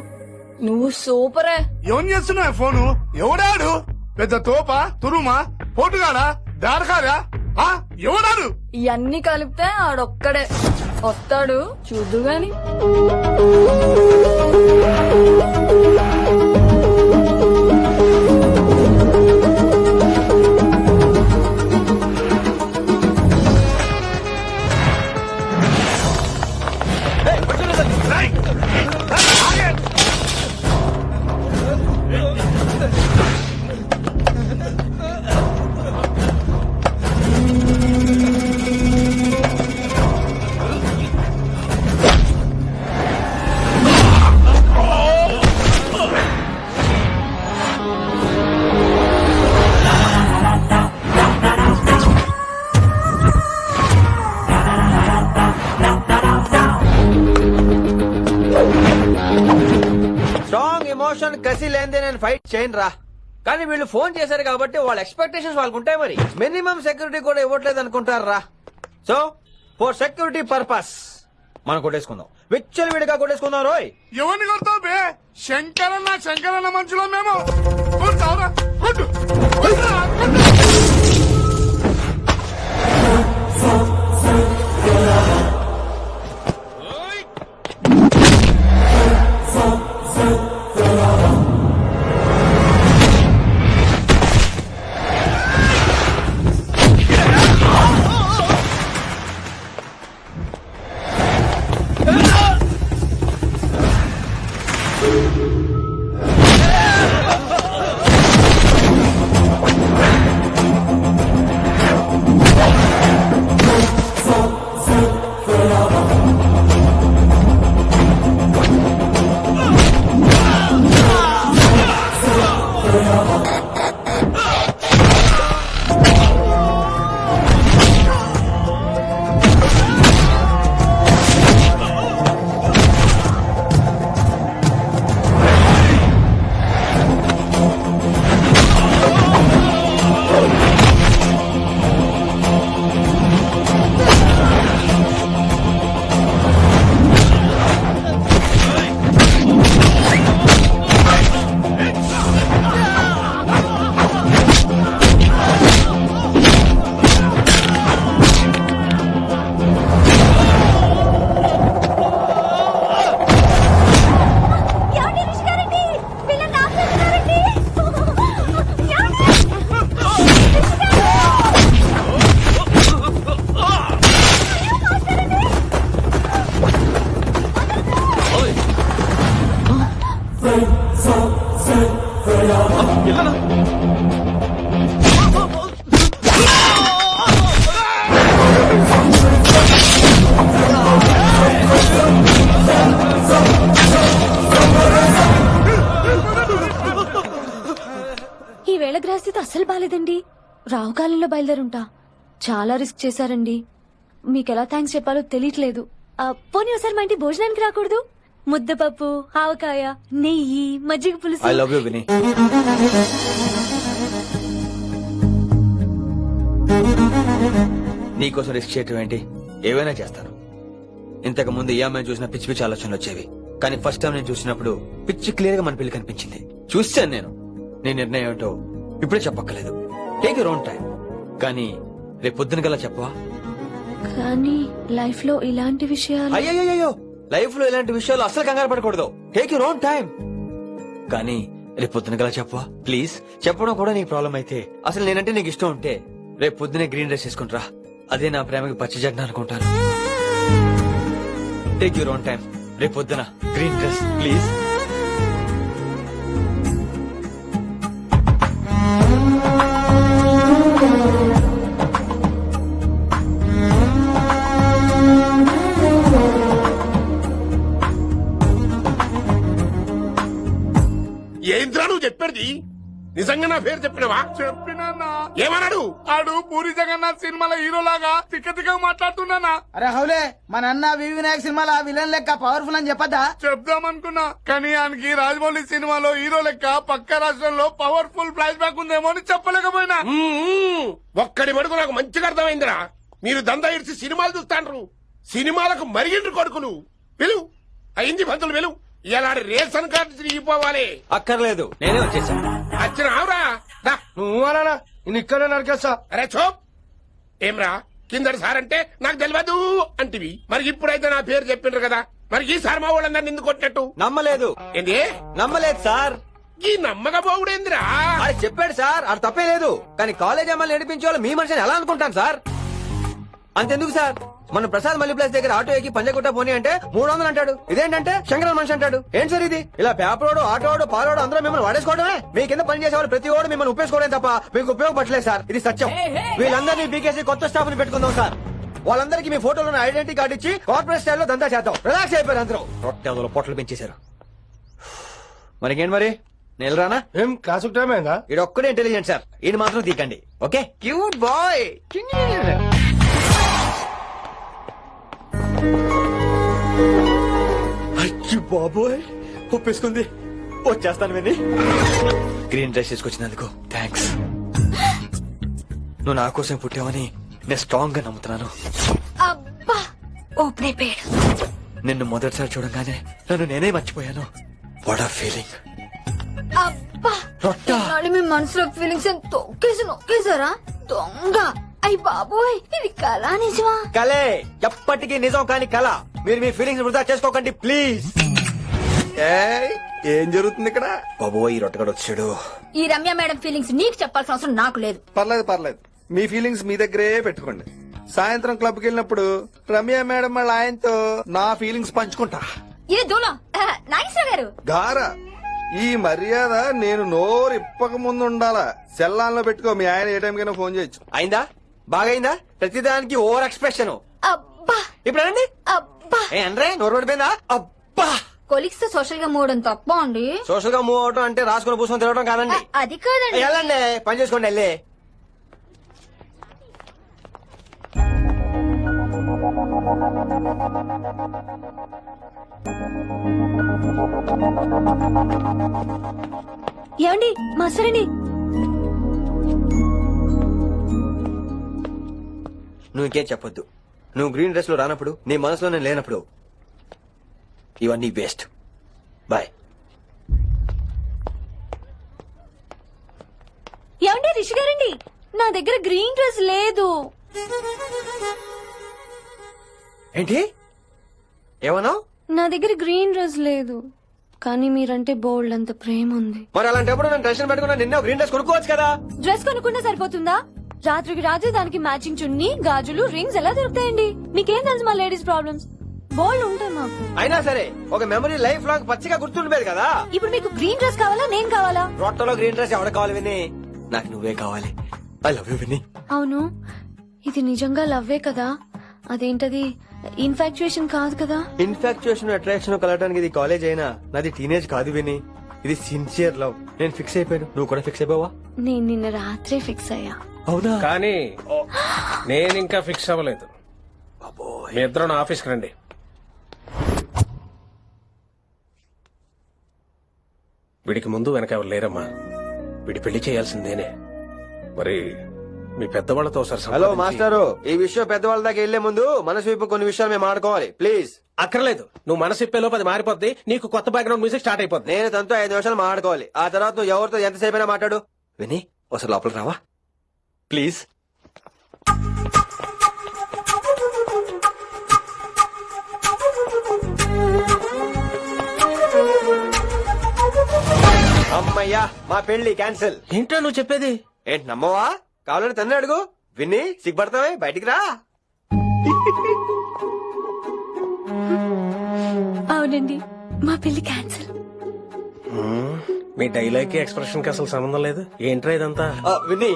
నువ్వు సూపరే. ఏం చేస్తున్నావు ఫోను? ఎవడాడు? పెద్ద తోపా, తురుమా, పోటుగాడా, దారకారా? ఎవడాడు? ఇవన్నీ కలిపితే ఆడొక్కడే వస్తాడు, చూద్దు గాని. స్ట్రాంగ్ ఎమోషన్ కసి లేనిదే నేను ఫైట్ చేయను రా. కానీ వీళ్ళు ఫోన్ చేశారు కాబట్టి వాళ్ళ ఎక్స్పెక్టేషన్స్ వాళ్ళకు ఉంటాయి. మరి మినిమం సెక్యూరిటీ కూడా ఇవ్వట్లేదు అనుకుంటారు రా. సో ఫర్ సెక్యూరిటీ పర్పస్ మనం కొట్టేసుకుందాం, విచ్చలు విడిగా కొట్టేసుకుందాం. రోయ్ ఎవరిని కొడతావు బే? శంకరన్న మనుషులో మేము. కొడతావురా? కొట్టు. కొట్టురా, కొట్టు. కాలంలో బయలుదేరుంటా. చాలా రిస్క్ చేశారండి. మీకెలా థ్యాంక్స్ చెప్పాలో తెలియట్లేదు. పోనీ ఒకసారి మా ఇంటి భోజనానికి రాకూడదు? ముద్దపప్పు, ఆవకాయ, నెయ్యి, మజ్జిగ ఐ పులుసు. లవ్ యూ విని. నీకోసం రిస్క్ చేయటం ఏంటి? ఏవైనా చేస్తాను. ఇంతకు ముందు ఏ అమ్మాయిని చూసినా పిచ్చి పిచ్చి ఆలోచనలు వచ్చేవి, కానీ ఫస్ట్ టైం నేను చూసినప్పుడు పిచ్చి క్లియర్ గా మన పెళ్లి కనిపించింది. చూశాను నేను. నీ నిర్ణయం ఏంటో ఇప్పుడే చెప్పక్కర్లేదు. Take your own time. కానీ రేపు పొద్దున గల చెప్పవా? కానీ లైఫ్ లో ఇలాంటి విషయాలు. అయ్యో, లైఫ్ లో ఇలాంటి విషయాలు అసలు కంగారు పడకూడదు. Take your own time. కానీ రేపు పొద్దున గల చెప్పవా ప్లీజ్? చెప్పడం కూడా నీకు ప్రాబ్లం అయితే, అసలు నేనంటే నీకు ఇష్టం ఉంటే రేపు పొద్దునే గ్రీన్ డ్రెస్ వేసుకుంటారా. అదే నా ప్రేమకి పచ్చి జెండా అనుకుంటాను. Take your own time. రేపు పొద్దున గ్రీన్ డ్రెస్ ప్లీజ్. ఏంద్రా నువ్వు చెప్పేది? నిజంగా నా పేరు చెప్పినవా? చెప్పినా ఏమన్నాడు? ఆడు పూరి జగన్నాథ్ సినిమాలో హీరో లాగా తిక్క మాట్లాడుతున్నానా? అరే హౌలే, మన అన్న వి వినాయక్ సినిమాలో విలన్ లెక్క పవర్ఫుల్ అని చెప్పద్దా? చెప్దామనుకున్నా, కానీ ఆయనకి రాజమౌళి సినిమాలో హీరో లెక్క పక్క రాష్ట్రంలో పవర్ఫుల్ ఫ్లాష్ బ్యాక్ ఉందేమో అని చెప్పలేకపోయినా. ఒక్కడి మడుగు నాకు మంచిగా అర్థమైందిరా. మీరు దందా ఇడిచి సినిమాలు చూస్తాండ్రు. సినిమాలకు మరిగిండ్రు కొడుకులు. పిలువు, అయింది పంతులు పిలువు. ఇలా రేషన్ కార్డు తిరిగిపోవాలి. అక్కర్లేదు, నేనే వచ్చేసాను. వచ్చినావురా? నువ్వు అనా నేను ఇక్కడే నరికేస్తా. అరే చోప్. ఏమ్రా కిందటి సార్ అంటే నాకు తెలియదు అంటివి. మరి ఇప్పుడైతే నా పేరు చెప్పిండ్రు కదా, మరి ఈ సార్ మా వాళ్ళందరినీ ఎందుకు కొట్టినట్టు? నమ్మలేదు. ఏంది? నమ్మలేదు సార్. ఈ నమ్మకపోవుడేందిరా? అది చెప్పాడు సార్, అది తప్పే లేదు. కానీ కాలేజ్ అమ్మాయిలు నడిపించే వాళ్ళు మీ మనిషిని ఎలా అనుకుంటాను సార్? అంతెందుకు సార్, మన ప్రసాద్ మల్లి ప్లేస్ దగ్గర ఆటో ఎక్కి పంజగుట్ట పోనీ అంటే 300 అంటాడు. ఇదేంటంటే శంకర మనిషి అంటాడు. ఏంటి సార్ ఇది? ఇలా పేపరోడు, ఆటోడు, పాలోడు అందరూ మిమ్మల్ని వాడేసుకోవడమే. మీ కింద పని చేసే వాళ్ళు ప్రతి ఓడు మిమ్మల్ని ఉపయోగించుకోవడం తప్ప మీకు ఉపయోగపడలేదు సార్. ఇది సత్యం. వీళ్ళందరినీ బీకేసి కొత్త స్టాఫ్ ని పెట్టుకుందాం సార్. వాళ్ళందరికీ మీ ఫోటోలను ఐడెంటిటీ కార్డు ఇచ్చి కార్పొరేట్ స్టైల్లో దందా చేద్దాం. రిలాక్స్ అయిపోయారు అందరూ. రొట్టెలో పొట్టలు పెంచేశారు. మరికేంటి మరి నేను రానా? ఏం క్లాస్ టైం అయిందా? ఇది ఒక్కడే ఇంటెలిజెంట్ సార్, ఇది మాత్రం తీకండి. Okay, cute boy. అయ్యో బాబోయ్, ఒప్పేసుకుంది. వచ్చేస్తాను విని. గ్రీన్ డ్రెస్ తీసుకొచ్చినందుకు థ్యాంక్స్. నువ్వు నా కోసం పుట్టావని నేను స్ట్రాంగ్ గా నమ్ముతున్నాను. అబ్బా ఓపెన్ అయిపోయాడు. నిన్ను మొదటిసారి చూడంగానే నన్ను నేనే మర్చిపోయాను. వాట్ ఆ ఫీలింగ్. అబ్బా రొట్టె. నాడు మీ మనసులో ఫీలింగ్స్ తొక్కేసి నొక్కేసారా దొంగ? అయ్యి బాబోయ్, ఇది కళా నిజమా? కలే, ఎప్పటికీ నిజం కాని కళ. మీరు మీ ఫీలింగ్స్ వృధా చేసుకోకండి ప్లీజ్. ఏం జరుగుతుంది ఇక్కడ? బాబోయ్, ఈ రొట్టెగాడు వచ్చాడు. ఈ రమ్య మేడం ఫీలింగ్స్ నీకు చెప్పాల్సిన అవసరం నాకు లేదు. పర్లేదు, మీ ఫీలింగ్స్ మీ దగ్గరే పెట్టుకోండి. సాయంత్రం క్లబ్కి వెళ్ళినప్పుడు రమ్య మేడం వాళ్ళ ఆయనతో నా ఫీలింగ్స్ పంచుకుంటా. ఇది దూలం నాగేశ్వర గారు. గారా, ఈ మర్యాద నేను నోరు ఇప్పక ముందు ఉండాలా. సెల్లాన్లో పెట్టుకో, మీ ఆయన ఏ టైంకైనా ఫోన్ చేయొచ్చు. అయిందా? బాగైందా? ప్రతిదానికి ఓవర్ ఎక్స్ప్రెషన్. అబ్బా ఇప్పుడు అనండి. అబ్బా ఏ అనరే, నోరు పడిపోయిందా? అబ్బా. కొలిక్స్ తో సోషల్ గా మూడని తప్ప అండి. సోషల్ గా మూవ్ అవటం అంటే రాసుకుని పూసుకొని తిరగడం కాదండి. అది కాదండి. వెళ్ళండి, పని చేసుకోండి. వెళ్ళే ఏమండి మాస్టరండి? నువ్వు ఇంకేం చెప్పొద్దు. నువ్వు గ్రీన్ డ్రెస్ లో రానప్పుడు, నీ మనసులో నేను లేనప్పుడు ఇవన్నీ వేస్ట్. బాయ్. ఏమండి రిషి గారండి, నా దగ్గర గ్రీన్ డ్రెస్ లేదు. ఏంటి ఏమన్నావు? నా దగ్గర గ్రీన్ డ్రెస్ లేదు, కానీ మీరంటే బోల్డ్ అంత ప్రేమ ఉంది. మరి అలాంటప్పుడు నేను టెన్షన్ పెట్టుకున్నా నిన్నే గ్రీన్ డ్రెస్ కొనుక్కోవచ్చు కదా. డ్రెస్ కొనుక్కుంటే సరిపోతుందా? రాత్రికి రాత్రి దానికి మ్యాచింగ్ చున్నీ, గాజులు, రింగ్స్ ఎలా దొరుకుతాయండి? మీకేం తెలుసు మా లేడీస్ ప్రాబ్లమ్స్? బోల్డ్ ఉంటాయి మాకు. అయినా సరే ఒక మెమరీ లైఫ్ లాంగ్ పచ్చిగా గుర్తుండిపోయేది కదా. ఇప్పుడు మీకు గ్రీన్ డ్రెస్ కావాలా, నేను కావాలా? రొట్టెలో గ్రీన్ డ్రెస్ ఎవడ కావాలి విని? నాకు నువ్వే కావాలి. ఐ లవ్ యూ విని. అవును, ఇది నిజంగా లవ్వే కదా? అదేంటది ఇన్ఫాక్చుయేషన్ కాదు కదా? ఇన్ఫాక్చుయేషన్ అట్రాక్షన్ కలగడానికి ఇది కాలేజ్ అయినా నాది టీనేజ్ కాదు విని. ఇది సిన్సియర్ లవ్. నేను ఫిక్స్ అయిపోయాను, నువ్వు కూడా ఫిక్స్ అయిపోవా? నేను నిన్న రాత్రే ఫిక్స్ అయ్యా. అవునా? కానీ నేను ఇంకా ఫిక్స్ అవ్వలేదు. మీ ఇద్దరు నా ఆఫీస్కి రండి. వీడికి ముందు వెనక ఎవరు లేరమ్మా. వీడి పెళ్లి చేయాల్సిందేనే. మరి మీ పెద్దవాళ్ళతో ఒకసారి హలో సంప్రదించి- మాస్టారు, ఈ విషయం పెద్దవాళ్ళ దాకా వెళ్లే ముందు మనసు వైపు కొన్ని విషయాలు మేము ఆడుకోవాలి ప్లీజ్. అక్కర్లేదు, నువ్వు మనసు ఇప్పేలోపు అది మారిపోద్ది. నీకు కొత్త బ్యాక్గ్రౌండ్ మ్యూజిక్ స్టార్ట్ అయిపోద్ది. నేను తనతో 5 నిమిషాలు మాట్లాడుకోవాలి. ఆ తర్వాత నువ్వు ఎవరితో ఎంతసేపు అయినా మాట్లాడు. విని ఒకసారి లోపలికి రావా ప్లీజ్. అమ్మయ్యా, మా పెళ్లి క్యాన్సిల్. ఏంటో నువ్వు చెప్పేది? ఏంటి నమ్మవా? కావాలని తన్నే అడుగు. విన్ని సిగ్గుపడతావే, బయటికి రా. అవునండి, మా పెళ్లి క్యాన్సిల్. మీ డైలాగ్ కి ఎక్స్ప్రెషన్ కి అసలు సంబంధం లేదు. ఏంట్రా ఇదంతా? విన్ని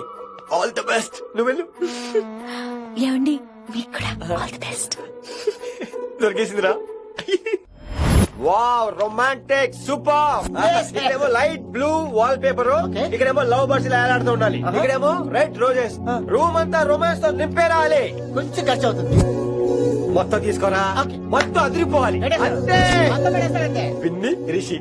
ఆల్ ది బెస్ట్. నువ్వు వెళ్ళు. ఏమండి, మీకు కూడా ఆల్ ది బెస్ట్. దొరికేసిందిరా. Wow, romantic, super. ఇక్కడేమో లైట్ బ్లూ వాల్ పేపర్, ఇక్కడేమో లవ్ బర్డ్స్ ఇలా ఏలాడుతూ ఉండాలి, ఇక్కడేమో రెడ్ రోజెస్. రూమ్ అంతా రొమాన్స్ తో నింపే రావాలి. కొంచెం ఖర్చు అవుతుంది. మొత్తం తీసుకోరా, మొత్తం అదిరిపోవాలి. అంతే. విన్ని రిషి.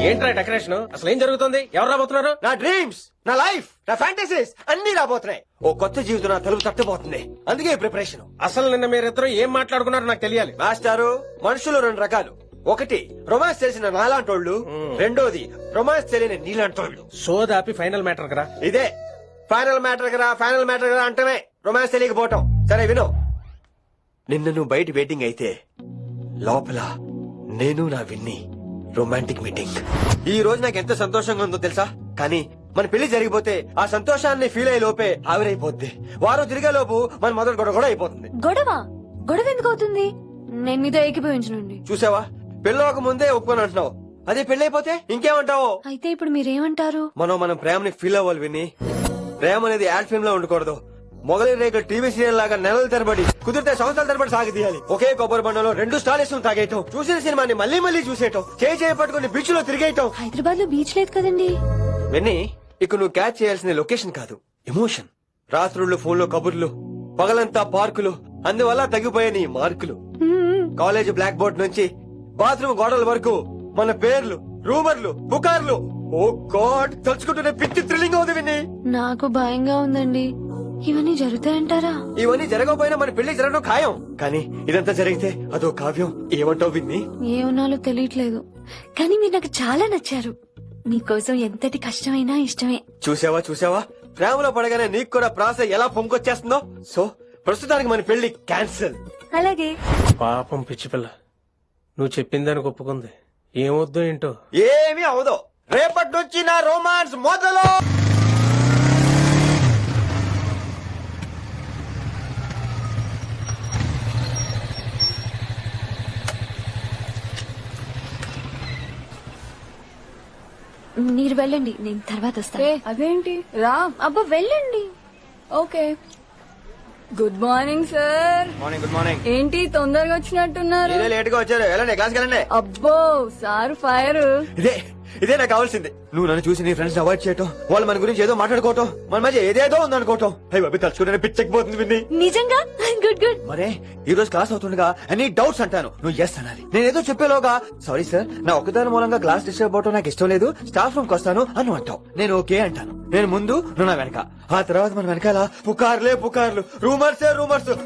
ఏంట్రా డెకరేషన్? అసలు ఏం జరుగుతుంది? ఎవరు రాబోతున్నారు? నా డ్రీమ్స్, నా లైఫ్, నా ఫ్యాంటసీస్ అన్ని రాబోతున్నాయి. ఓ కొత్త జీవితం నా తలుపు తట్టబోతుంది. అందుకే ప్రిపరేషన్. అసలు నిన్న మీరిద్దరు ఏం మాట్లాడుకున్నారో నాకు తెలియాలి. మాస్టారు, మనుషులు 2 రకాలు. ఒకటి రొమాన్స్ చేసిన నాలాంటోళ్ళు, రెండోది రొమాన్స్ తెలియని నీలాంటోళ్ళు. సోదాపి ఫైనల్ మ్యాటర్ కదా. ఇదే ఫైనల్ మ్యాటర్ కదా. ఫైనల్ మ్యాటర్ కదా అంటమే రొమాన్స్ తెలియకపోవటం. సరే విను, నిన్న నువ్వు బయట వెయిటింగ్ అయితే లోపల నేను నా విన్ని రొమాంటిక్ మీటింగ్. ఈ రోజు నాకు ఎంత సంతోషంగా ఉందో తెలుసా? కానీ మన పెళ్లి జరిగిపోతే ఆ సంతోషాన్ని ఫీల్ అయ్యే లోపే ఆవిరైపోద్ది. వారం తిరిగే లోపు మన మొదటి గొడవ కూడా అయిపోతుంది. గొడవ గొడవ ఎందుకు అవుతుంది? నేను మీతో ఏకీభవించనండి. చూసావా, పెళ్ళవక ముందే ఒప్పుకొని అంటున్నావు. అదే పెళ్ళైపోతే ఇంకేమంటావు? అయితే ఇప్పుడు మీరేమంటారు? మనం ప్రేమని ఫీల్ అవ్వాలి విని. ప్రేమ అనేది యాడ్ ఫిల్మ్ లో ఉండకూడదు. మొగలి రేకులు టీవీ సీరియల్ లాగా నెలల తరబడి, కుదిరితే సంవత్సరాల తరబడి సాగి తీయాలి. ఒకే కొబ్బరి బండలో 2 స్టాలిస్ తాగేయటం, చూసిన సినిమాని మళ్ళీ మళ్ళీ చూసేయటం, చేయి పట్టుకుని బీచ్ లో తిరిగేయటం. హైదరాబాద్ లో బీచ్ లేదు కదండి. విన్ని, ఇక నువ్వు క్యాచ్ చేయాల్సిన లొకేషన్ కాదు, ఎమోషన్. రాత్రుళ్ళు ఫోన్ లో కబుర్లు, పగలంతా పార్కులు, అందువల్ల తగ్గిపోయే నీ మార్కులు. కాలేజ్ బ్లాక్ బోర్డ్ నుంచి బాత్రూమ్ గోడల వరకు మన పేర్లు, రూమర్లు, పుకార్లు. ఓ గాడ్, తలుచుకుంటూనే పిచ్చి థ్రిల్లింగ్ అవుతుంది విన్ని. నాకు భయంగా ఉందండి. ఇవన్నీ జరుగుతాయంటారా? ఇవన్నీ జరగకపోయినా మన పెళ్లి జరగడం ఖాయం. కానీ ఇదంతా జరిగితే అదో కావ్యం. ఏమంటావు విన్ని? ఏమన్నాలో తెలియట్లేదు, కానీ మీరు నాకు చాలా నచ్చారు. మీకోసం ఎంతటి కష్టమైనా ఇష్టమే. చూసావా, ప్రేమలో పడగానే నీకు కూడా ప్రాస ఎలా పొంకొచ్చేస్తుందో. సో ప్రస్తుతానికి మన పెళ్లి క్యాన్సిల్. అలాగే. పాపం పిచ్చి పిల్ల, నువ్వు చెప్పిందానికి ఒప్పుకుంది. ఏమొద్దు ఏంటో. ఏమీ అవదో. రేపటి నుంచి నా రొమాన్స్ మొదలు. మీరు వెళ్ళండి, నేను తర్వాత వస్తాను. అదేంటి రా. అబ్బా వెళ్ళండి. Okay. Good morning sir. Morning. Good morning. ఏంటి తొందరగా వచ్చినట్టున్నారు? మీరే లేట్ గా వచ్చారు. వెళ్ళండి, క్లాస్కి వెళ్ళండి. అబ్బో సార్ ఫైర్. ఇదే నాకు కావాల్సింది. నువ్వు నన్ను చూసి నీ ఫ్రెండ్స్ అవాయిడ్ చేయటం, వాళ్ళు మన గురించి ఏదో మాట్లాడుకోవటం, మన మధ్య ఏదేదో ఉందనుకోవటం. అయ్యి బాబీ, తలుచుకుంటే పిచ్చెక్కిపోతుంది విన్ని. నిజంగా గుడ్ గుడ్. మరే ఈ రోజు క్లాస్ అవుతుండగా ఎనీ డౌట్స్ అంటాను, నువ్వు ఎస్ అనాలి. నేనేదో చెప్పేలోగా సారీ సార్, నా ఒక్కదాని మూలంగా క్లాస్ డిస్టర్బ్ అవటం నాకు ఇష్టం లేదు, స్టాఫ్ రూమ్ కి వస్తాను అని అంటావు. నేను ఓకే అంటాను. నేను ముందు, నువ్వు నా వెనక. ఆ తర్వాత మన వెనకాల పుకార్లు, రూమర్స్,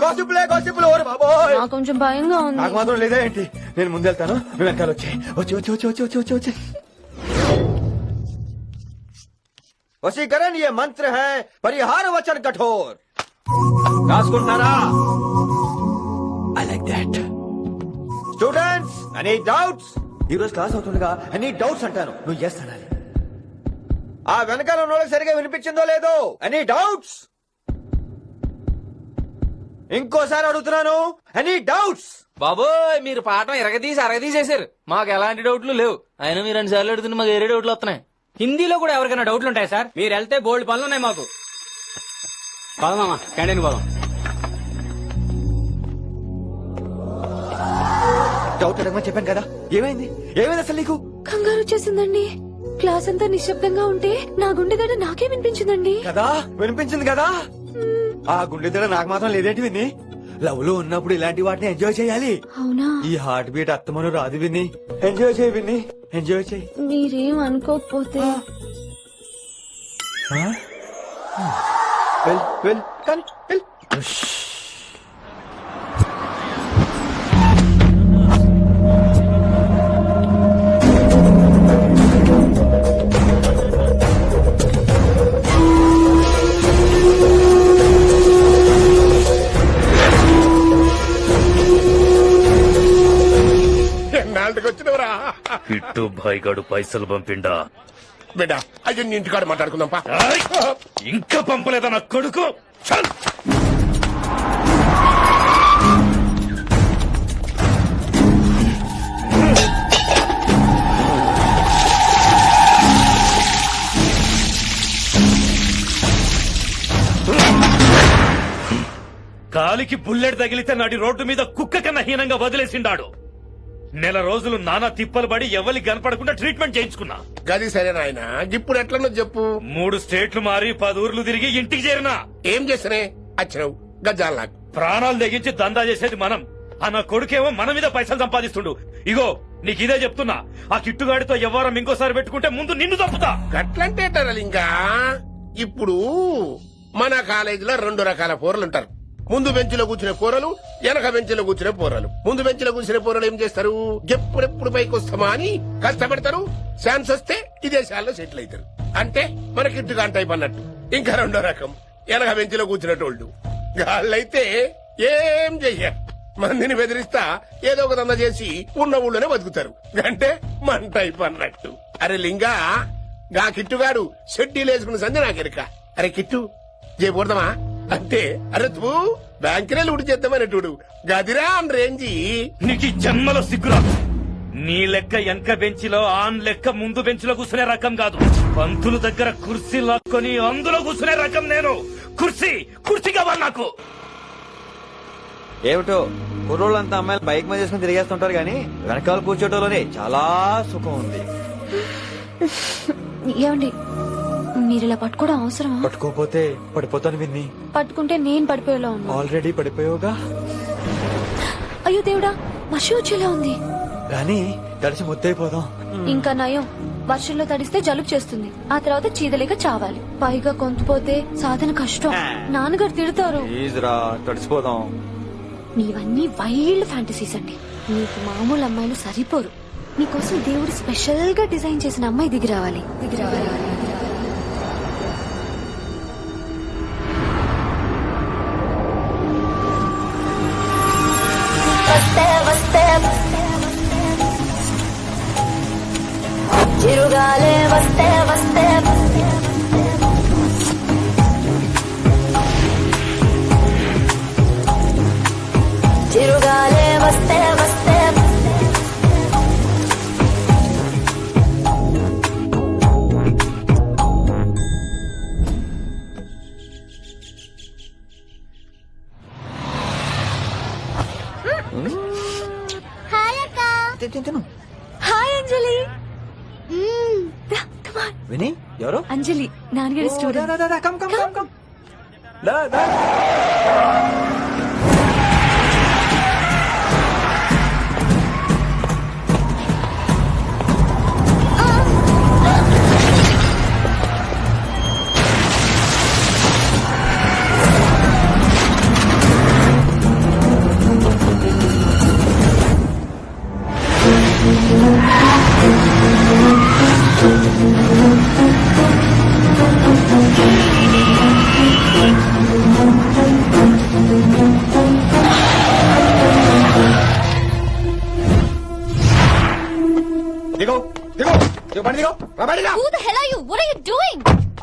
గాసిప్లే. ఓరే బాబోయ్, నాకు కొంచెం భయంగా ఉంది. నాకు మాత్రం లేదా ఏంటి? నేను ముందెళ్తాను, నువ్వు వెనకాల వచ్చి. वशीकरण ये मंत्र है, परिहार वचन कठोर. రాసుకుంటున్నారా? I like that. Students, any doubts? ఈ రోజు క్లాస్ అవుతుండగా ఎనీ డౌట్స్ అంటాను, నువ్వు ఎస్ అనాలి. ఆ వెనకాల ఉన్న వాళ్ళకి సరిగా వినిపించిందో లేదో? Any doubts? ఇంకోసారి అడుగుతున్నాను, ఎనీ డౌట్స్? బాబోయ్, మీరు పాఠం అరగదీసేశారు. మాకు ఎలాంటి డౌట్లు లేవు. అయినా మీరు 2 సార్లు అడుగుతున్న మాకు 7 డౌట్లు వస్తున్నాయి. హిందీలో కూడా ఎవరికైనా డౌట్లు ఉంటాయి సార్? మీరు వెళ్తే బోల్డ్ పనులు ఉన్నాయి మాకు. పోదామా, క్యాంటీన్ పోదాం. డౌట్ అడగమని చెప్పాను కదా, ఏమైంది అసలు నీకు? కంగారు వచ్చేసిందండి. క్లాస్ అంతా నిశ్శబ్దంగా ఉంటే నా గుండె దడ నాకే వినిపించిందండి. కదా వినిపించింది కదా. ఆ గుండె దడ నాకు మాత్రం లేదేంటి విని. లవ్ లో ఉన్నప్పుడు ఇలాంటి వాటిని ఎంజాయ్ చేయాలి. అవునా? ఈ హార్ట్ బీట్ అత్తమను రాదు విని. ఎంజాయ్ చేయి విని, ఎంజాయ్ చేయి. మీరేం అనుకోకపోతే వెల్ వెల్ కానీ వెల్. ఎన్నాళ్ళకి వచ్చినవరా కిట్టు భాయ్ గడు పైసలు పంపిండా. బిడ్డ అయ్యో నీ ఇంటికాడ మాట్లాడుకుందాం పా. ఇంకా పంపలేదా నా కొడుకు? చల్. కాలికి బుల్లెట్ తగిలితే నాటి రోడ్డు మీద కుక్క కన్నా హీనంగా వదిలేసిండాడు. నెల రోజులు నానా తిప్పలు పడి ఎవరికి కనపడకుండా ట్రీట్మెంట్ చేయించుకున్నా. గది సరే నాయన, ఇప్పుడు ఎట్లనో చెప్పు. 3 స్టేట్లు మారి 10 ఊర్లు తిరిగి ఇంటికి చేరినా. ఏం చేసినే వచ్చినావు గజ్జాలు నాకు. ప్రాణాలు తెగించి దందా చేసేది మనం. ఆ నా కొడుకేమో మన మీద పైసలు సంపాదిస్తుండు. ఇగో నీకు ఇదే చెప్తున్నా, ఆ కిట్టుగాడితో ఎవరం ఇంకోసారి పెట్టుకుంటే ముందు నిన్ను తప్పుతా. గట్లంటే ఇంకా ఇప్పుడు మన కాలేజీలో 2 రకాల పోరలుంటారు. ముందు బెంచ్లో కూర్చునే పోరలు, వెనక బెంచ్లో కూర్చునే పోరలు. ముందు బెంచ్లో కూర్చునే పోరలు ఏం చేస్తారు? ఎప్పుడెప్పుడు పైకి వస్తామా అని కష్టపడతారు. ఛాన్స్ వస్తే విదేశాల్లో సెటిల్ అవుతారు. అంటే మన కిట్టుగా టైప్ అన్నట్టు. ఇంకా 2వ రకం వెనక బెంచ్లో కూర్చునేటోళ్ళు. వాళ్ళైతే ఏం చెయ్యరు, మందిని బెదిరిస్తా ఏదో ఒక దంద చేసి ఉన్న ఊళ్ళోనే బతుకుతారు. అంటే మన టైప్ అన్నట్టు. అరే లింగా, గా కిట్టుగాడు షెడ్డీలు వేసుకున్న సంధి నాకెరక. అరే కిట్టు చేయకూడదమా అంటే, అరే తూ బ్యాంకునే లూటి చేద్దామనేటోడు గదిరా అని రేంజి. నీకు ఈ జన్మలో సిగ్గురాదు. నీ లెక్క వెనక బెంచిలో ఆన్ లెక్క ముందు బెంచ్లో కూర్చునే రకం కాదు. పంతుల దగ్గర కుర్చీ లాక్కొని అందులో కూర్చునే రకం నేను. కుర్చీ కావాలి నాకు. ఏమిటో కుర్రోళ్ళంతా అమ్మాయిలు బైక్ మీద చేసుకుని తిరిగేస్తుంటారు గానీ వెనకాల కూర్చోటంలోనే చాలా సుఖం ఉంది. ఏమండి, మీరు ఇలా పట్టుకోవడం అవసరమా? పట్టుకోపోతే పడిపోతాను విన్ని. పట్టుకుంటే నేను పడిపోయేలా ఉన్నా. ఆల్రెడీ పడిపోయావుగా. అయ్యో దేవుడా, వర్షం వచ్చేలా ఉంది. కానీ తడిసి ముద్దైపోదాం. ఇంకా నయం, వర్షంలో తడిస్తే జలుబు చేస్తుంది. ఆ తర్వాత చీదలేక చావాలి. పైగా కొంతపోతే సాధన కష్టం. నాన్నగారు తిడతారు. ప్లీజ్ రా, తడిసిపోదాం. నీవన్నీ వైల్డ్ ఫ్యాంటసీస్ అండి. నీకు మామూలు అమ్మాయిలు సరిపోరు. నీకోసం దేవుడు స్పెషల్ గా డిజైన్ చేసిన అమ్మాయి దిగి రావాలి. చిరుగాలే వస్తే వస్తే చిరుగాలే వస్తే వస్తే హాయ్ అంజలి. విని ఎవరు? అంజలి, నాన్నగారి స్టూడెంట్. కమ్.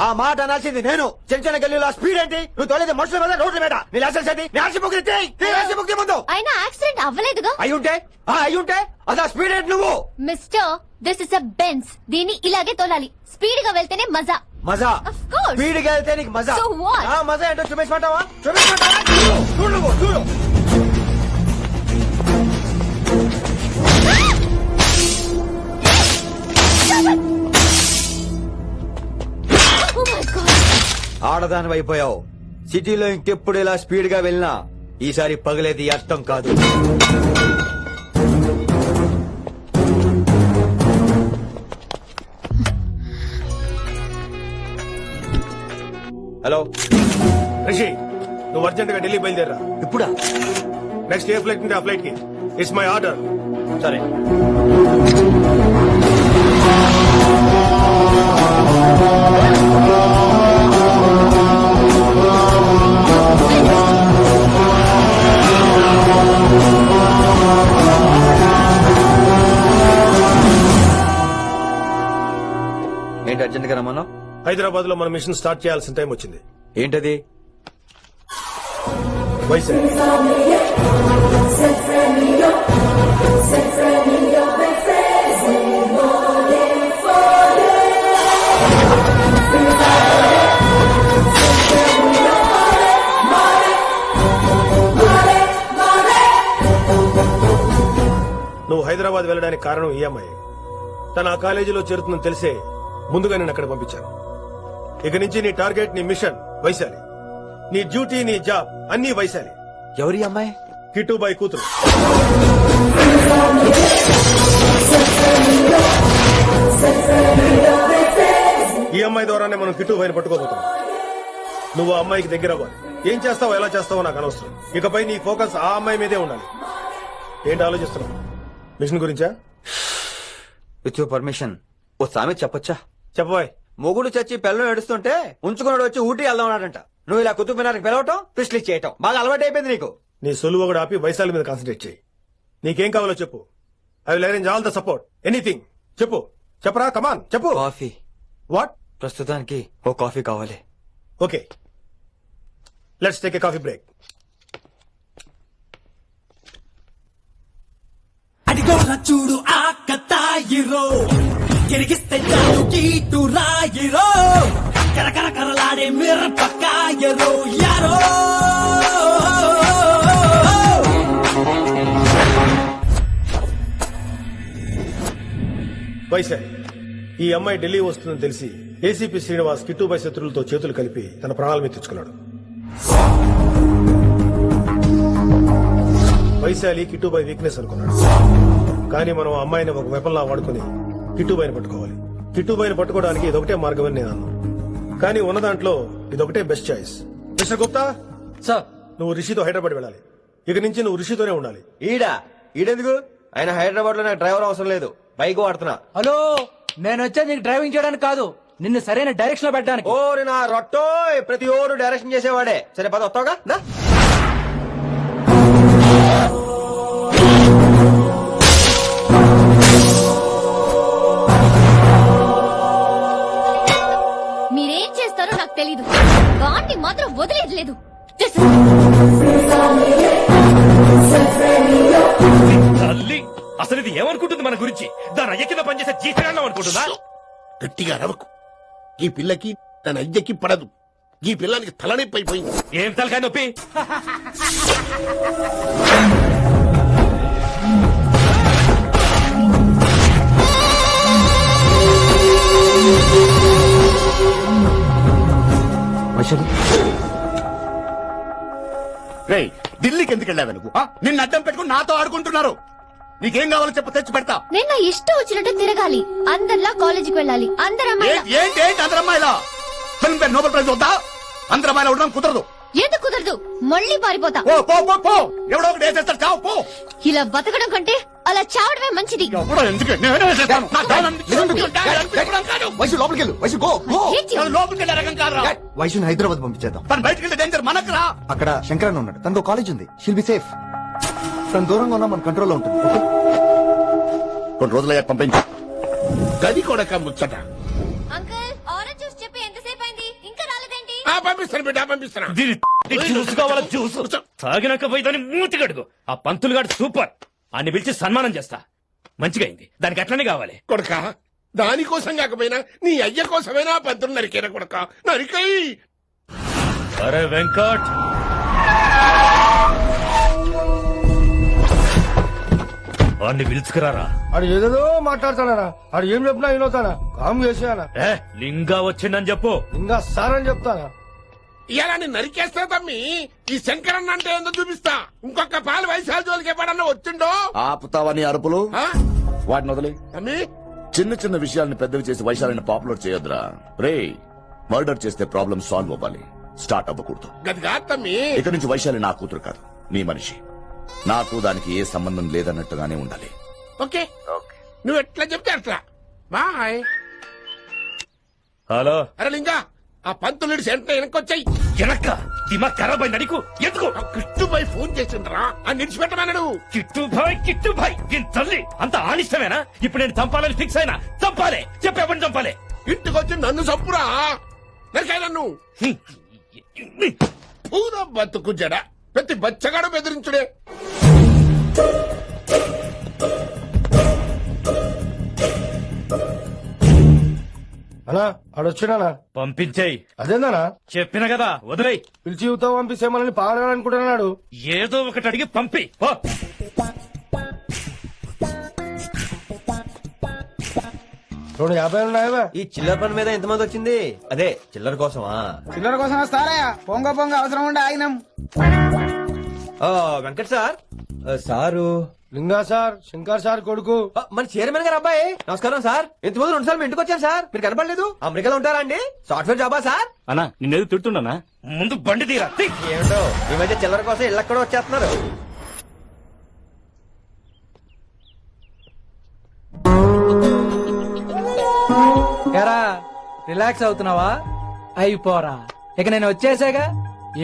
ఆ మాట అనాల్సింది నేను. చిన్న చిన్న గల్లీలో స్పీడ్ ఏంటి? నువ్వు తోలేది మనుషుల మీద, రోడ్ల మీద. నీ లైసెన్స్ ఏంటి? నీ ఆర్సీ బుక్ ముందు. అయినా యాక్సిడెంట్ అవ్వలేదుగా. అయ్యుంటే అదా స్పీడ్ ఏంటి నువ్వు? Mister, this is a Benz. దీన్ని ఇలాగే తోలాలి. స్పీడ్ గా వెళ్తేనే మజా. మజా? Of course. స్పీడ్ గా వెళ్తే నీకు మజా? So what? ఆ మజా ఏంటో చూపించమంటావా? చూడు. ఆడదాని అయిపోయావు. సిటీలో ఇంకెప్పుడు ఇలా స్పీడ్ గా వెళ్ళినా ఈసారి పగలేది అర్థం కాదు. హలో రిషి, నువ్వు అర్జెంట్ గా ఢిల్లీ బయలుదేరా. ఇప్పుడా? నెక్స్ట్ ఏ ఫ్లైట్ నుండి ఆ ఫ్లైట్ కి. It's my order. సరే. ఏంటి అర్జెంట్ గా రమ్మన్నా? హైదరాబాద్ లో మన మిషన్ స్టార్ట్ చేయాల్సిన టైం వచ్చింది. ఏంటది? వైజాగ్. నువ్వు హైదరాబాద్ వెళ్ళడానికి కారణం ఈ అమ్మాయి. తన ఆ కాలేజీలో చేరుతుందని తెలిసే ముందుగా నేను అక్కడ పంపించాను. ఇక నుంచి నీ టార్గెట్, నీ మిషన్ వైశాలి. నీ డ్యూటీ, నీ జాబ్ అన్ని వైశాలి. ఎవరి అమ్మాయి? కిట్టుబాయి కూతురు. ఈ అమ్మాయి ద్వారానే మనం కిట్టుబాయిని పట్టుకోబోతున్నాం. నువ్వు ఆ అమ్మాయికి దగ్గర అవ్వాలి. ఏం చేస్తావో ఎలా చేస్తావో నాకు అనవసరం. ఇకపై నీ ఫోకస్ ఆ అమ్మాయి మీదే ఉండాలి. ఏంటి ఆలోచిస్తున్నావు? మిషన్ గురించా? విత్ యువర్ పర్మిషన్ ఓ సామెత చెప్పొచ్చా? చెప్పబాయ్. మొగుడు చచ్చి పిల్లలు ఏడుస్తుంటే ఉంచుకున్నాడు వచ్చి ఊటీ వెళ్దామన్నాడంట. నువ్వు ఇలా కుతుబ్ మినార్కి పిలవటం, ట్విస్ట్లు చేయటం బాగా అలవాటు అయిపోయింది నీకు. నీ సొలువు కూడా ఆపి వైశాలి మీద కాన్సన్ట్రేట్ చేయి. నీకేం కావాలో చెప్పు. I will arrange all the support. Anything చెప్పు. చెప్పరా, కమాన్ చెప్పు. కాఫీ. వాట్? ప్రస్తుతానికి ఓ కాఫీ కావాలి. Okay, let's take a coffee break. అడిగోరా చూడు ఆ కతాయిరో, గిరిగిస్తే చాలు కీటు రాయిరో, కరకర కరలాడే మిరపకాయరో యారో. వైశాలి, ఈ అమ్మాయి ఢిల్లీ వస్తుందని తెలిసి ఏసీపీ శ్రీనివాస్ కిట్టుబాయి శత్రులతో చేతులు కలిపి తన ప్రాణాల మీద తెచ్చుకున్నాడు. వైశాలి కిట్టుబాయి వీక్నెస్ అనుకున్నాడు. కానీ మనం ఆ అమ్మాయిని ఒక వెపన్లా వాడుకుని కిట్టుబాయిని పట్టుకోవాలి. కిట్టుబాయిని పట్టుకోవడానికి ఇదొకటే మార్గమని నేను అన్నాను. కానీ ఉన్న దాంట్లో ఇదొకటే best choice. Mister Gupta sir, నువ్వు రిషితో హైదరాబాద్ వెళ్ళాలి. ఇక నుంచి నువ్వు రిషితోనే ఉండాలి. ఈడెందుకు? ఆయన హైదరాబాద్ లో నాకు డ్రైవర్ అవసరం లేదు, బైక్ వాడుతున్నా. హలో, నేను వచ్చేది నీకు డ్రైవింగ్ చేయడానికి కాదు, నిన్ను సరైన డైరెక్షన్ లో పెట్టడానికి. ఓ నా రొట్టో, ప్రతి ఓడు డైరెక్షన్ చేసేవాడే. సరే పద, వస్తావుగా? మీరేం చేస్తారో నాకు తెలీదు. వాటిని మాత్రం వదిలేదు. తల్లి, అసలు ఇది ఏమనుకుంటుంది మన గురించి? దాని అయ్య కింద పనిచేసే జీతగాళ్ళం అనుకుంటుందా? గట్టిగా రవకు. ఈ పిల్లకి తన అయ్యకి పడదు. ఈ పిల్లానికి తలనొప్పి అయిపోయింది. ఏం తలకాయ నొప్పి? ఢిల్లీకి ఎందుకు వెళ్ళావు నువ్వు? నిన్ను అడ్డం పెట్టుకుని నాతో ఆడుకుంటున్నారు. నీకేం కావాలో చెప్పు, తెచ్చి పెడతా. నేను నా ఇష్టం వచ్చినట్టు తిరగాలి. అందరిలా కాలేజీకి వెళ్ళాలి. ఏంటి అందరమ్మాయిలా? ఫిల్మ్ పేరు నోబెల్ ప్రైజ్ వద్దా? అందరమ్మాయిలా ఉండడం కుదరదు. ఎందుకు కుదరదు? మళ్ళీ పారిపోతా. ఎవడో ఒకటి వేసేస్తాడు, చావు పో. ఇలా బతకడం కంటే అలా చావడమే మంచిది. వైశుని హైదరాబాద్ పంపించేద్దాం. తను బయటకు వెళ్తే డేంజర్ మనకు రా. అక్కడ శంకరన్న ఉన్నాడు, తనకు కాలేజ్ ఉంది. She'll be safe. తను దూరంగా ఉన్నా మన కంట్రోల్లో ఉంటుంది. ఓకే, కొన్ని రోజులయ్యా పంపించు. గది కొడక ముచ్చట. అంకుల్, ఆరెంజ్ జ్యూస్ చెప్పి ఎంతసేపు అయింది? ఇంకా రాలేదేంటి? పంపిస్తాను బిడ్డ, పంపిస్తాను. జ్యూస్ కావాలా? జ్యూస్ తాగినాక పోయి దాన్ని మూతి కడుగు. ఆ పంతులు గాడు సూపర్, అన్ని పిలిచి సన్మానం చేస్తా. మంచిగా అయింది, దానికి అట్లనే కావాలి. కొడక, దానికోసం కాకపోయినా నీ అయ్య కోసమైనా పంతులు నరికేనా కొడక? నరికై. అరే వెంకట్, వాడిని పిలుచుకురారా. అది ఏదేదో మాట్లాడతానా? అది ఏం చెప్పినా వినవుతానా? కామ్ చేసానా? లింగా వచ్చిందని చెప్పు. ఇంకా సార్ అని చెప్తానా? ఇలా నేను నరికేస్తా తమ్మి. ఈ శంకరన్న అంటే ఏందో చూపిస్తా. ఇంకొక పాలు వయసాల జోలికి ఎప్పుడన్నా వచ్చిండో ఆపుతావని అరుపులు ఆ? వాటిని వదిలే. తమ్మి చిన్న చిన్న విషయాల్ని పెద్దవి చేసి వైశాలని పాపులర్ చేయొద్దురా. రే మర్డర్ చేస్తే ప్రాబ్లం సాల్వ్ అవ్వాలి, స్టార్ట్ అవ్వకూడదు. గది కాదు తమ్మి. ఇక నుంచి వైశాలి నా కూతురు కాదు, నీ మనిషి. నాకు దానికి ఏ సంబంధం లేదన్నట్టుగానే ఉండాలి. ఓకే నువ్వు ఎట్లా చెప్తే అట్లా. బాయ్. హలో అరే లింగా ఆ పంతులుడి సెంటర్ వెనకొచ్చాయి. ఎనక్క దిమాగ్ ఖరాబ్ అయింది అడిగు ఎందుకు కృష్ణుబాయ్ ఫోన్ చేసిండ్రా అని నిడిచిపెట్టమన్నాడు. కిట్టుభాయ్ దీని తల్లి అంత ఆనిష్టమేనా? ఇప్పుడు నేను చంపాలని ఫిక్స్ అయినా. చంపాలే, చెప్పేపని చంపాలే. ఇంటికొచ్చి నన్ను చంపురా. నరికాయ నన్ను. పూర బతుకు జడ ప్రతి బచ్చగాడు బెదిరించుడే. అనా ఆడొచ్చినా పంపించేయి. అదేందనా చెప్పిన కదా వదిలేయ్. పిలిచి యువత పంపిస్తే మనల్ని పాడాలనుకుంటున్నాడు. ఏదో ఒకటి అడిగి పంపి పో. రెండు 50 ఉన్నాయా? ఈ చిల్లర పని మీద ఎంతమంది వచ్చింది? అదే చిల్లర కోసమా? చిల్లర కోసం వస్తారా? పొంగ అవసరం ఉండే ఆగినాం. వెంకట్ సార్. సారు లింగా సార్, శంకర్ సార్ కొడుకు. మన చైర్మన్ గారు అబ్బాయి. నమస్కారం సార్. ఇంతకుముందు 2 సార్లు మీ ఇంటికి వచ్చాను సార్, మీరు కనపడలేదు. అమెరికాలో ఉంటారా అండి? సాఫ్ట్వేర్ జాబా సార్? అన్నా నిన్నేది తిడుతున్నానా? ముందు బండి తీరా. ఏమిటో ఈ మధ్య చిల్లర కోసం ఇళ్ళక్కడ వచ్చేస్తున్నారు. ఎరా రిలాక్స్ అవుతున్నావా? అయిపోరా, ఇక నేను వచ్చేసాగా.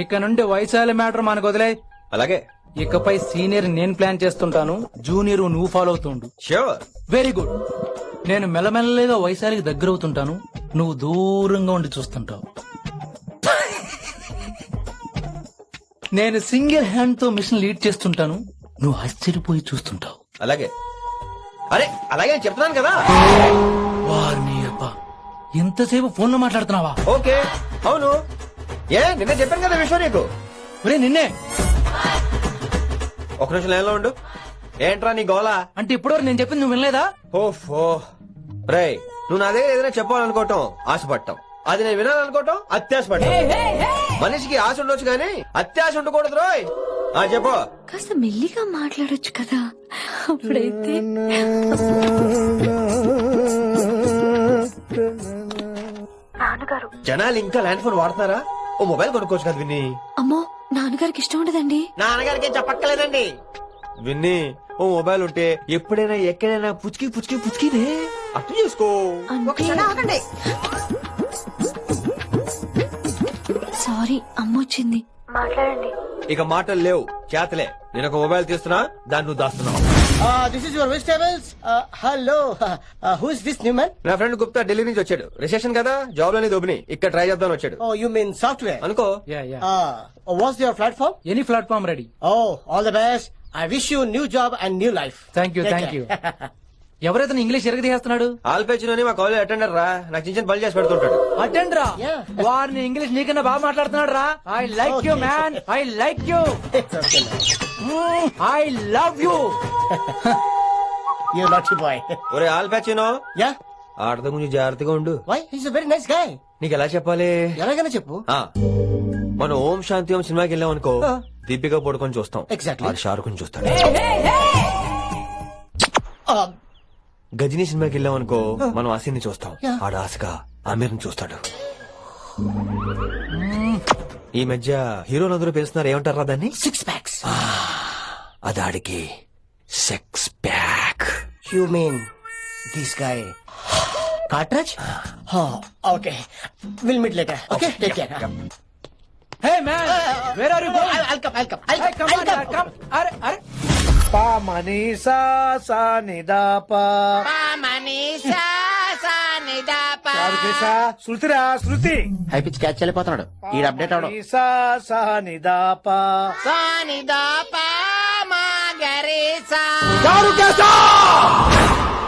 ఇక నుండి వైశాలి మ్యాటర్ మనకు వదిలే. అలాగే. ఇకపై సీనియర్ నేను ప్లాన్ చేస్తుంటాను, జూనియర్ నువ్వు ఫాలో అవుతుండు. ష్యూర్. Very good. నేను మెల్లమెల్లగా వైశాలికి దగ్గర అవుతుంటాను, నువ్వు దూరంగా ఉండి చూస్తుంటావు. నేను సింగిల్ హ్యాండ్ తో మిషన్ లీడ్ చేస్తుంటాను, నువ్వు ఆశ్చర్యపోయి చూస్తుంటావు. అలాగే. అరే అలాగే నేను చెప్తున్నాను కదా. వారిని అబ్బా, ఎంతసేపు ఫోన్ లో మాట్లాడుతున్నావా? ఓకే అవును. నిన్నే చెప్పాను కదా విషయం నీకు. ఒరే నిన్నే. ఒక నిమిషం లైన్లో ఉండు. ఏంట్రా నీ గోలా? అంటే ఇప్పటివరకు నేను చెప్పింది నువ్వు వినలేదా? ఓఫో రే, నువ్వు నా దగ్గర ఏదైనా చెప్పాలనుకోవటం ఆశపడటం, అది నేను వినాలనుకోవటం అత్యాశపడటం. మనిషికి ఆశ ఉండొచ్చు కానీ అత్యాశ ఉండకూడదు రోయ్. చెప్పు. కాస్త మెల్లిగా మాట్లాడొచ్చు కదా, అప్పుడైతే. నాన్నగారు, జనాలు ఇంకా ల్యాండ్ ఫోన్ వాడుతున్నారా? ఓ మొబైల్ కొనుక్కోవచ్చు కదా విన్ని. అమ్మో నాన్నగారికి ఇష్టం ఉండదండి. నాన్నగారికి ఏం చెప్పక్కలేదండి. విన్ని ఓ మొబైల్ ఉంటే ఎప్పుడైనా ఎక్కడైనా పుచ్చుకినే అర్థం చేసుకో. సారీ, అమ్మ వచ్చింది. మాట్లాడండి. ఇక మాటలు లేవు, చేతలే. నేను ఒక మొబైల్ తీస్తున్నా, దాన్ని నువ్వు దాస్తున్నావు. This is your vegetables. Hello, who is this new man? నా ఫ్రెండ్ గుప్తా ఢిల్లీ నుంచి వచ్చాడు. రిసెషన్ కదా, జాబ్ లోని దొబ్బిని ఇక్కడ ట్రై చేద్దామని వచ్చాడు. ఓ యు మీన్ సాఫ్ట్వేర్ అనుకో. What's your platform? Any platform ready. Oh all the best. I wish you new job and new life. Thank you. ఎవరైతే ఇంగ్లీష్ ఎరగదీస్తున్నాడు? ఆల్పేచినోని మా కాలేజ్ అటెండర్ రా, నాకు చిన్న పని చేసి పెడుతుంటాడు. అటెండరా? వారిని ఇంగ్లీష్ నీకన్నా బాగా మాట్లాడుతున్నాడు రా. I like you man, I like you, I love you. You lucky boy. ఒరే ఆల్పేచినో, యా ఆడత కొంచెం జాగ్రత్తగా ఉండు. Why? He is a very nice guy. నీకు ఎలా చెప్పాలి? ఎలాగైనా చెప్పు. మనం ఓం శాంతి ఓం సినిమాకి వెళ్ళాం అనుకో, దీపిక పడుకొని చూస్తాం. Exactly. ఆడు షారుఖ్ చూస్తాడు. గజనీ సినిమాకి వెళ్ళాం అనుకో, మనం ఆసిని చూస్తాం. ఆడు ఆశగా ఆమీర్ చూస్తాడు. ఈ మధ్య హీరోలందరూ పిలుస్తున్నారు, ఏమంటారా దాన్ని? 6 packs. అది ఆడికి sex pack. You mean this guy? Cartridge? Okay. We'll meet later. Okay? Take care. Hey man, where are you going? I'll come. Hey, come on, come. Are. Pa manisa sa ni da pa. Pa manisa sa ni da pa. Shruti high pitch catch చేయలేకపోతున్నాడు. ఈ update అవడం. సా ని దా పా మా గరేసా.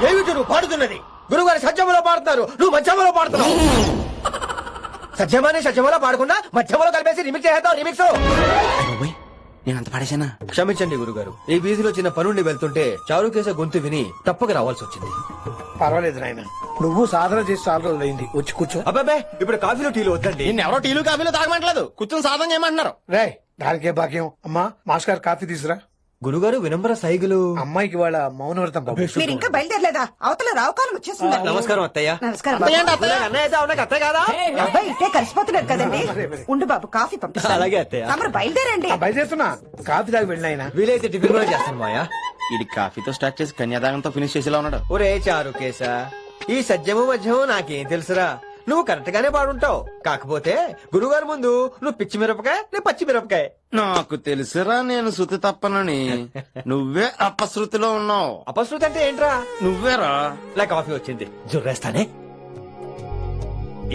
ఏమిటి నువ్వు పాడుతున్నది? గురుగారు సత్యములో పాడుతున్నారు, నువ్వు మధ్యమలో పాడుతున్నావు. సత్యమలో పాడకుండా మధ్యమలో కలిపేసి రిమిక్స్ చేద్దాం. రిమిక్స్ నేను అంత పాడేశానా? క్షమించండి గురుగారు, ఈ వీధిలో చిన్న పనుండి వెళ్తుంటే చారుకేస గొంతు విని తప్పక రావాల్సి వచ్చింది. పర్వాలేదు నాయన. నువ్వు సాధన చేసి చాలా రోజులైంది వచ్చి కూర్చో. అబ్బాబే ఇప్పుడు కాఫీలో టీలు వద్దండి. ఎవరో టీలు కాఫీలో తాగమంటలేదు, కూర్చొని సాధన చేయమంటున్నారు. రే దానికే భాగ్యం. అమ్మా మాస్టర్ గారు కాఫీ తీసురా. గురుగారు వినమ్ర సైగులు. అమ్మాయికి వాళ్ళ మౌనవ్రతం బాబు. మీరు ఇంకా బయలుదేరలేదా? అవతల రావుకాలం వచ్చేస్తుంది. నమస్కారం అత్తయ్య. నమస్కారం అత్తయ్య బాబు. అంటే అత్తయ్య, అన్నయ్య అయితే అవునా అత్తయ్య కాదా? అబ్బాయి ఇట్టే కలిసిపోతున్నాడు కదండి. ఉండు బాబు కాఫీ పంపిస్తాను. అలాగే అత్తయ్య. తమరు బయలుదేరండి. బయలుదేరుతున్నా, కాఫీ తాగి వెళ్ళినాయన. వీలైతే టిఫిన్ కూడా చేస్తాను మాయా. ఇది కాఫీతో స్టార్ట్ చేసి కన్యాదానంతో ఫినిష్ చేసేలా ఉన్నాడు. ఒరే చారు కేసా, ఈ సత్యము మధ్యము నాకేం తెలుసురా. నువ్వు కరెక్ట్ గానే పాడుంటావు, కాకపోతే గురుగారు ముందు నువ్వు పిచ్చి మిరపకాయ, నేను పచ్చి మిరపకాయ. నాకు తెలుసురా నేను శృతి తప్పనని. నువ్వే అపశృతిలో ఉన్నావు. అపశృతి అంటే ఏంట్రా? నువ్వేరా. నా కాఫీ వచ్చింది, జుర్రేస్తానే.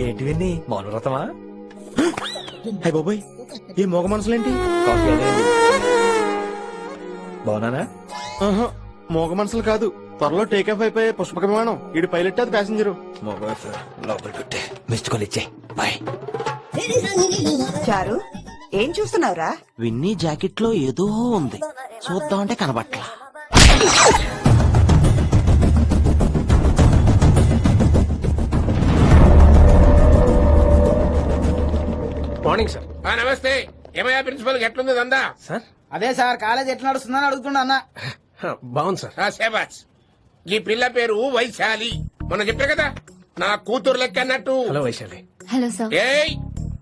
ఏంటి విన్ని మౌనవ్రతమా? హై బాబోయ్, ఈ మోగ మనసులేంటి? కాఫీ అదే బాగున్నానా? మోగ మనసులు కాదు, త్వరలో టేకాఫ్ అయిపోయే పుష్పక విమానం. ఇటు పైలట్ అది ప్యాసింజరు. లోపల పెట్టే మిస్డ్ కాల్ ఇచ్చే. బాయ్. చారు ఏం చూస్తున్నావురా? విన్నీ జాకెట్ లో ఏదో ఉంది, చూద్దామంటే కనబట్లా. Morning sir. నమస్తే. ఏమయ్యా ప్రిన్సిపల్ ఎట్లుంది దందా? సార్ అదే సార్ కాలేజ్ ఎట్లా నడుస్తుందని అడుగుతున్నా అన్న. బాగుంది సార్. శేబాస్. ఈ పిల్ల పేరు వైశాలి. మొన్న చెప్పా కదా నా కూతురు లెక్క అన్నట్టు. హలో వైశాలి. Hello sir. ఏయ్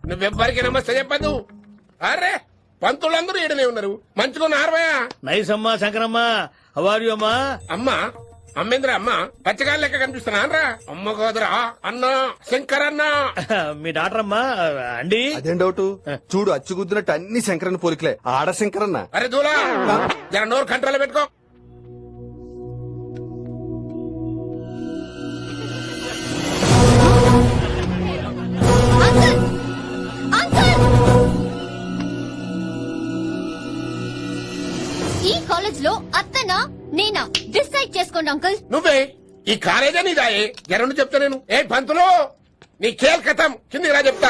నువ్వెవ్వరికి నమస్తే చెప్పదు. అరే పంతులందరూ ఈడనే ఉన్నారు, మంచిగా నారవయా. నైస్ అమ్మా శంకరమ్మ. హవారు అమ్మా. అమ్మా అమ్మేంద్ర అమ్మ పచ్చగాళ్ళ లెక్క కనిపిస్తున్నా రా. అమ్మ కాదురా అన్న శంకర్ అన్న. మీ డాక్టర్ అమ్మా అండి. అదేం డౌట్, చూడు అచ్చుగుద్దినట్టు అన్ని శంకరన్న పోలికలే. ఆడ శంకరన్న. అరే దూలా జర నోరు కంట్రోల్ పెట్టుకో. అంకుల్ అంకుల్, ఈ కాలేజ్ లో అత్తనా నేనా డిసైడ్ చేసుకోండి అంకుల్. నువ్వే ఈ కాలేజా నీదాయే జరండు చెప్తా నేను. ఏ పంతులు నీ ఖేల్ కథం, కింది రా చెప్తా.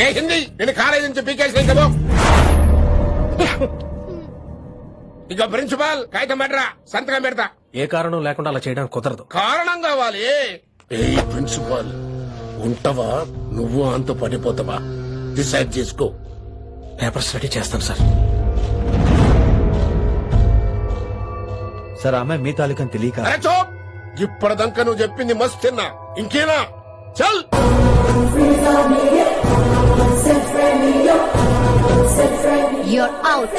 ఏ హిందీ నేను కాలేజీ నుంచి పీకేసిన కదా. ఇక ప్రిన్సిపాల్ కాగితం పెట్టరా, సంతకం పెడతా. ఏ కారణం లేకుండా అలా చేయడానికి కుదరదు. కారణం కావాలి. ఏ ప్రిన్సిపాల్ ఉంటావా నువ్వు అంత పడిపోతావా? డిసైడ్ చేసుకో. పేపర్స్ రెడీ చేస్తాను సార్. సార్ ఆమె మీ తాలూకని తెలియక. అరే చోప్, ఇప్పటిదాకా నువ్వు చెప్పింది మస్తు తిన్నా, ఇంకేనా? చల్. You're out.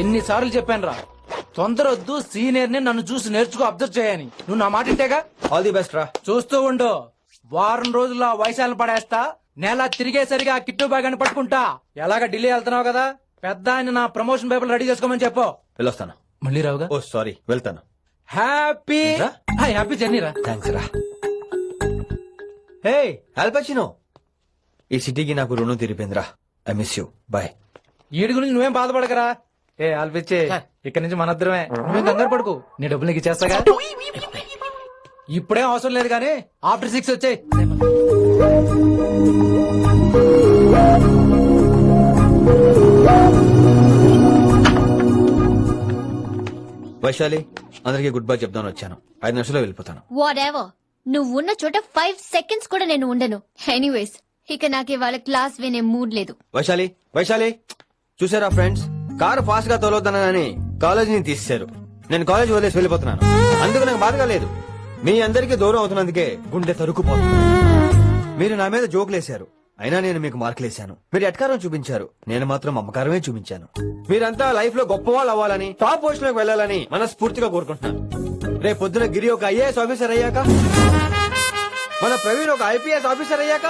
ఎన్నిసార్లు చెప్పాను రా, తొందరొద్దు, సీనియర్ ని నన్ను చూసి నేర్చుకో, అబ్జర్వ్ చేయని. నువ్వు నా మాట ఇంటేగా. ఆల్ ది బెస్ట్ రా. చూస్తూ ఉండు, వారం రోజుల్లో ఆ వైశాలను పడేస్తా. నెల తిరిగేసరిగా ఆ కిట్టు బ్యాగాన్ని పట్టుకుంటా. ఎలాగ ఢిల్లీ వెళ్తున్నావు కదా, పెద్ద ఆయన నా ప్రమోషన్ పేపర్ రెడీ చేసుకోమని చెప్పు. వెళ్ళొస్తాను. మళ్ళీ రావుగా. ఓ సారీ, వెళ్తాను. హ్యాపీ హ్యాపీ జర్నీ రా. థ్యాంక్స్ రా. హే ఆల్పచినో, ఈ సిటీకి నాకు రుణం తీరిపోయిందిరా. I miss you. బాయ్. వీడి గురించి నువ్వేం బాధపడకరా. ఏ ఆల్పిచ్చే, ఇక్కడి నుంచి మనద్దరమే. నువ్వేం కంగారు పడుకు, నీ డబ్బులు నీకు ఇచ్చేస్తాగా. ఇప్పుడేం అవసరం లేదు కానీ ఆఫ్టర్ 6 వచ్చాయి. వైశాలి, అందరికి గుడ్ బై చెప్దామని వచ్చాను. 5 నిమిషాల్లో వెళ్ళిపోతాను. వాట్ ఎవర్, నువ్వు ఉన్న చోట 5 సెకండ్స్ కూడా నేను ఉండను. ఎనీవేస్, ఇక నాకు ఇవాళ క్లాస్ వినే మూడ్ లేదు. వైశాలి, వైశాలి, చూసారా ఫ్రెండ్స్, కారు ఫాస్ట్ గా తోలొద్దనని కాలేజీని తీసేశారు. నేను కాలేజ్ వదిలేసి వెళ్ళిపోతున్నాను. అందుకు నాకు బాధగా లేదు. మీ అందరికీ దూరం అవుతున్నందుకే గుండె తరుక్కుపోతుంది. మీరు నా మీద జోకులేశారు, అయినా నేను మీకు మార్కులేశాను. మీరు ఎట్కారం చూపించారు, నేను మాత్రం అమ్మకారమే చూపించాను. మీరంతా లైఫ్ లో గొప్ప వాళ్ళు అవ్వాలని, టాప్ పొజిషన్ లోకి వెళ్ళాలని మనస్ఫూర్తిగా కోరుకుంటున్నాను. రేపు పొద్దున గిరి ఒక ఐఏఎస్ ఆఫీసర్ అయ్యాక, మన ప్రవీణ్ ఒక ఐపీఎస్ ఆఫీసర్ అయ్యాక,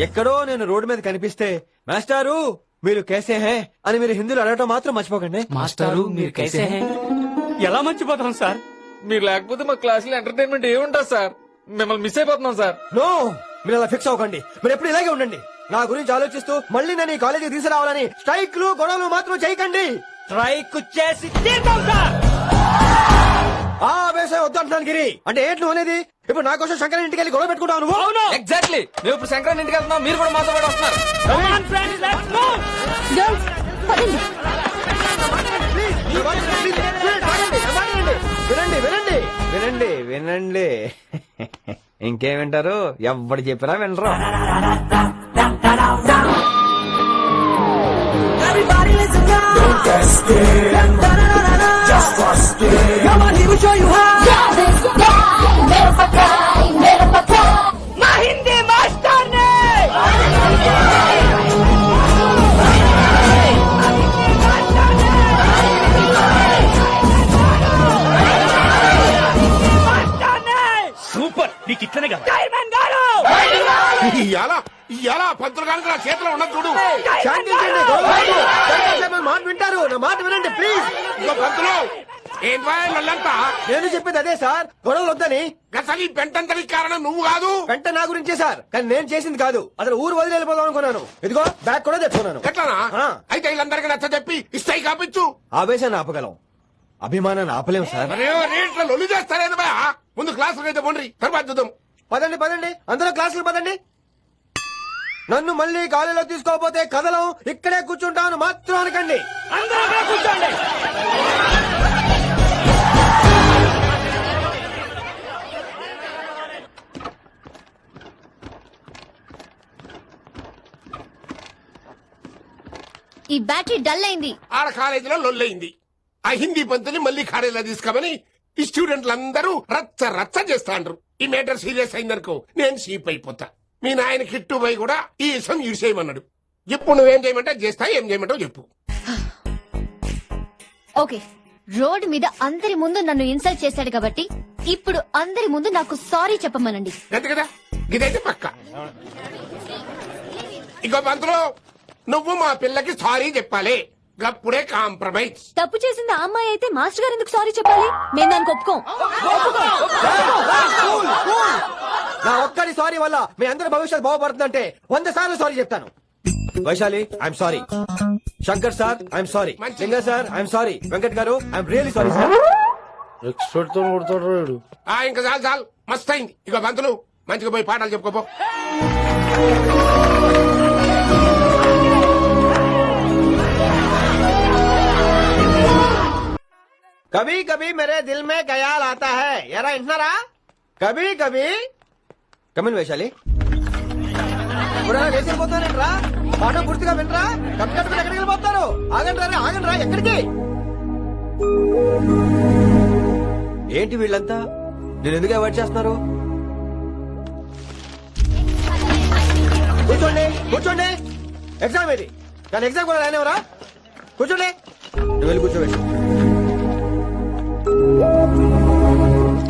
ఎక్కడో నేను రోడ్డు మీద కనిపిస్తే మాస్టారు మీరు కేసే హే అని మీరు హిందీలో అడగటం మాత్రం మర్చిపోకండి. మాస్టారు మీరు కైసే హై? ఎలా మర్చిపోతాం సార్, మీరు లేకపోతే మా క్లాస్ లో ఎంటర్టైన్మెంట్ ఏముంటుంది సార్. మిమ్మల్ని మిస్ అయిపోతున్నాం సార్. నో, మీరు అలా ఫిక్స్ అవ్వకండి. మీరు ఎప్పుడు ఇలాగే ఉండండి. నా గురించి ఆలోచిస్తూ మళ్ళీ నేను ఈ కాలేజీకి తీసుకురావాలని స్ట్రైక్లు గొడవలు మాత్రం చేయకండి. స్ట్రైక్ చేసి తీద్దాం సార్. ఆ ఆవేశం వద్దంటున్నాను గిరి. అంటే ఏంటి నువ్వు అనేది? ఇప్పుడు నా కోసం శంకర్ ఇంటికి వెళ్ళి గొడవ పెట్టుకుంటావు నువ్వు? ఎగ్జాక్ట్లీ. మేము ఇప్పుడు శంకరన్ ఇంటికి వెళ్తున్నాం, మీరు కూడా మాతో పాటు వస్తున్నారు. గర్ల్స్ పదండి. వినండి వినండి వినండి వినండి. ఇంకేం వింటారు? ఎవడు చెప్పినా వినరు. Everybody listen now. Don't test it. Just trust it. Come on, he will show you how. మా హిందీ మాస్టర్ నే సూపర్, నీకు ఇట్లనే కదా. ఇవాళ పంతులు గారికి నా చేతిలో ఉన్నది చూడు. శాంతించండి, గొడవ వద్దు. శంకర్ సార్ నా మాట వింటారు. నా మాట వినండి ప్లీజ్. ఇగో పంతులు, ఏంటంతా? నేను చెప్పేది అదే సార్, గొడవలు వద్దని. అసలు ఈ పెంటంతరికి కారణం నువ్వు కాదు. వెంట నా గురించే సార్, కానీ నేను చేసింది కాదు. అసలు ఊరు వదిలి వెళ్ళిపోదాం అనుకున్నాను. ఇదిగో బ్యాగ్ కూడా తెచ్చుకున్నాను. ఎట్లానా? ఆ. అయితే వీళ్ళందరికీ నచ్చ చెప్పి ఇస్తాయి కాపించు. ఆవేశాన్ని ఆపగలం, అభిమానాన్ని ఆపలేం సార్. అరే రేట్ల లొల్లి చేస్తారేది బా. ముందు క్లాసులకు అయితే పోండి, తర్వాత చూద్దాం. పదండి పదండి, అందరూ క్లాసులు పదండి. నన్ను మళ్ళీ కాలేజీలో తీసుకోకపోతే కథలం ఇక్కడే కూర్చుంటాను మాత్రం అనకండి. అందరూ అక్కడే కూర్చోండి. ఈ బ్యాటరీ డల్ అయింది. ఆడ కాలేజీలో లొల్లయింది. ఆ హిందీ పంతుని మళ్ళీ కాలేజీలో తీసుకోమని ఈ స్టూడెంట్లందరూ రచ్చ రచ్చ చేస్తాండ్రు. ఈ మేటర్ సీరియస్ అయిందనుకో నేను షీప్ అయిపోతా. మీ నాయన కిట్టు పోయి కూడా ఈ విషయం ఇడిసేయమన్నాడు. ఇప్పుడు నువ్వేం చేయమంటే చేస్తా, ఏం చేయమంటావు చెప్పు. ఓకే, రోడ్ మీద అందరి ముందు నన్ను ఇన్సల్ట్ చేశాడు కాబట్టి ఇప్పుడు అందరి ముందు నాకు సారీ చెప్పమనండి. అంతే కదా, ఇదైతే పక్క. ఇంకో పంతులు, నువ్వు మా పిల్లకి సారీ చెప్పాలి. గప్పుడే కాంప్రమైజ్. తప్పు చేసింది ఆ అమ్మాయి అయితే మాస్టర్ గారు ఎందుకు సారీ చెప్పాలి? మేము దానికి ఒప్పుకోం. నా ఒక్కడి సారీ వల్ల మీ అందరి భవిష్యత్ బాగుపడుతుందంటే 100 సార్లు సారీ చెప్తాను. Vaishali, I'm sorry. Shankar sir, I'm sorry. Singer sir, I'm sorry. Venkat గారు, I'm really sorry sir. Expert తో కొడతాడు. ఇంకా చాలు చాలు, మస్త్ అయింది. ఇక పంతులు మంచిగా పోయి పాఠాలు చెప్పుకోపో. कभी कभी मेरे दिल में ख्याल आता है. यारा इंटनारा कभी कभी కమిన్ వైశాలి. వేసిపోతానంట్రా, పాఠం పూర్తిగా వినరా? కట్టుకట్టుకుని ఎక్కడికి వెళ్ళిపోతారు? ఆగండి ఆగండి రా. ఎక్కడికి? ఏంటి వీళ్ళంతా నేను ఎందుకు అవాయిడ్ చేస్తున్నారు? కూర్చోండి కూర్చోండి. ఎగ్జామ్ ఇది, కానీ ఎగ్జామ్ కూడా రానివరా? కూర్చోండి. నువ్వు వెళ్ళి కూర్చోబెట్టి.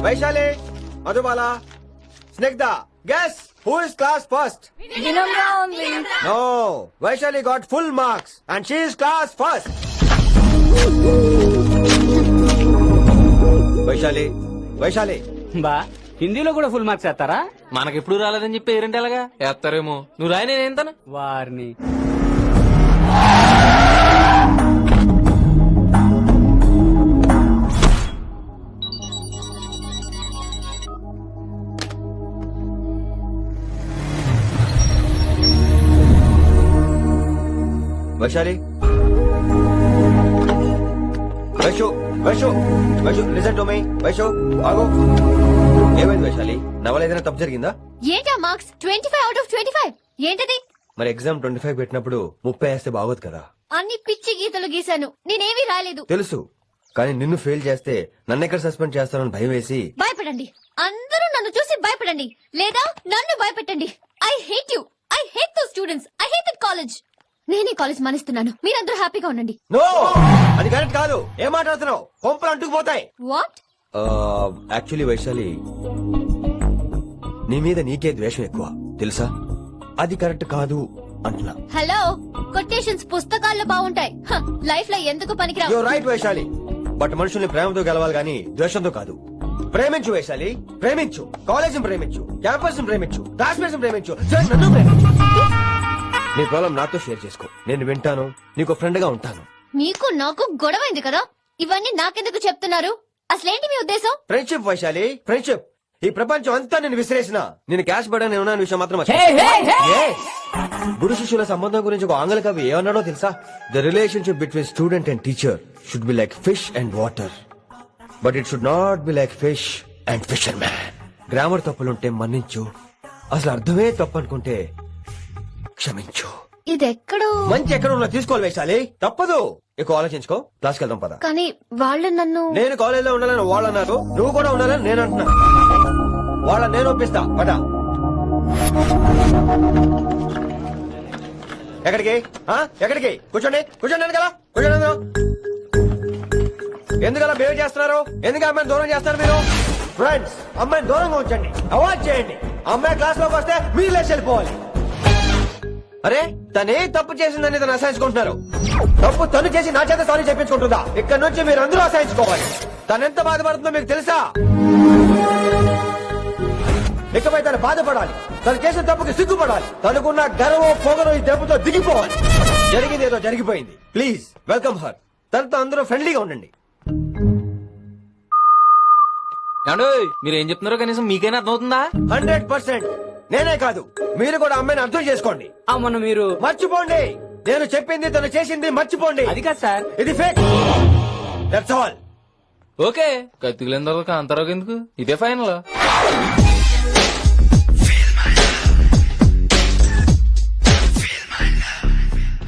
Vaishali, Madhubala, Snigdha, guess who is class first? No, Vaishali got full marks and she is class first. Vaishali బా, హిందీలో కూడా ఫుల్ మార్క్స్ వేస్తారా? మనకెప్పుడు రాలేదని చెప్పి ఏరంటే ఎలాగా వేస్తారేమో. నువ్వు రాయి, నేను ఏంతాను వారిని. Vaishali, listen to me. Vaishu ఆగు. ఏమైంది వైశాలి? నా వల్ల ఏదైనా తప్పు జరిగిందా? ఏంటా మార్క్స్? 25 out of 25 ఏంటది? మరి ఎగ్జామ్ 25 పెట్టినప్పుడు 30 వేస్తే బాగోదు కదా? అన్ని పిచ్చి గీతలు గీశాను, నేనేమీ రాలేదు. తెలుసు, కానీ నిన్ను ఫెయిల్ చేస్తే నన్నెక్కడ సస్పెండ్ చేస్తానని భయం వేసి. భయపడండి, అందరూ నన్ను చూసి భయపడండి, లేదా నన్ను భయపెట్టండి. I hate you, I hate those students, I hate that college. నేనే కాలేజ్ మానేస్తున్నాను, మీరందరూ హ్యాపీగా ఉండండి. నో, అది కరెక్ట్ కాదు. ఏం మాట్లాడుతున్నావు? కొంపలు అంటుకుపోతాయి. వాట్? యాక్చువల్లీ వైశాలి, నీ మీద నీకే ద్వేషం ఎక్కువ తెలుసా? అది కరెక్ట్ కాదు అంటున్నా. హలో, కొటేషన్స్ పుస్తకాల్లో బాగుంటాయి, లైఫ్ లో ఎందుకు పనికిరావు. యు రైట్ వైశాలి, బట్ మనుషుల్ని ప్రేమతో గెలవాలి గాని ద్వేషంతో కాదు. ప్రేమించు వైశాలి, ప్రేమించు. కాలేజ్ ప్రేమించు, క్యాంపస్ ప్రేమించు, క్లాస్మేట్స్ ప్రేమించు, నన్ను ప్రేమించు. నీ ప్రాబ్లం నాతో షేర్ చేసుకో, నేను వింటాను, నీకు ఫ్రెండ్ గా ఉంటాను. మీకు నాకు గొడవైంది కదా, ఇవన్నీ నాకెందుకు చెప్తున్నారు? అసలేంటి మీ ఉద్దేశం? Friendship Vaishali, friendship. ఈ ప్రపంచం అంతా నేను విసిరేసిన నేను క్యాష్ పడని ఉన్నాను విషయం మాత్రం మర్చిపో. Yes. గురు శిష్యుల సంబంధం గురించి ఒక ఆంగ్ల కవి ఏమన్నాడో తెలుసా? The relationship between student and teacher should be like fish and water, but it should not be like fish and fisherman. Grammar తప్పులుంటే మన్నించు, అసలు అర్థమే తప్పు అనుకుంటే క్షమించు. ఇది ఎక్కడో మంచి ఎక్కడ ఉన్నా తీసుకోవాలి వైశాలి, తప్పదు. ఎక్కువ ఆలోచించుకో, క్లాస్కి వెళ్దాం పద. కానీ వాళ్ళు నన్ను నేను కాలేజ్ లో ఉండాలని వాళ్ళు అన్నారు, నువ్వు కూడా ఉండాలని నేను అంటున్నా. వాళ్ళని నేను ఒప్పిస్తా పద. ఎక్కడికి ఎక్కడికి? కూర్చోండి కూర్చోండి కదా, కూర్చోండి అందరూ. ఎందుకలా బిహేవ్ చేస్తున్నారు? ఎందుకు అమ్మాయిని దూరం చేస్తారు మీరు? ఫ్రెండ్స్, అమ్మాయిని దూరంగా ఉంచండి, అవాయిడ్ చేయండి. అమ్మాయి క్లాస్ లోకి వస్తే మీరు లేచి వెళ్ళిపోవాలి. అరే తనే తప్పు చేసిందని తను అసహించుకుంటున్నారు. తప్పు తను చేసి నా చేత సారీ చెప్పించుకుంటుందా? ఇక్కడ నుంచి మీరు అందరూ అసహించుకోవాలి. తనెంత బాధపడుతుందో మీకు తెలుసా? ఇకపై తను బాధపడాలి, తను చేసిన తప్పుకి సిగ్గుపడాలి. తనకున్న గర్వం పొగరు ఈ దెబ్బతో దిగిపోవాలి. జరిగింది ఏదో జరిగిపోయింది. Please welcome her. తనతో అందరూ ఫ్రెండ్లీగా ఉండండి. మీరు ఏం చెప్తున్నారో కనీసం మీకైనా అర్థమవుతుందా? 100%. నేనే కాదు, మీరు కూడా అమ్మాయిని అర్థం చేసుకోండి. మొన్న మీరు మర్చిపోండి, నేను చెప్పింది తను చేసింది మర్చిపోండి. అది కాదు సార్, ఇది ఫేక్. That's all. ఓకే, కత్తిలేని తర్వాత అంతరావు ఎందుకు? ఇదే ఫైనల్.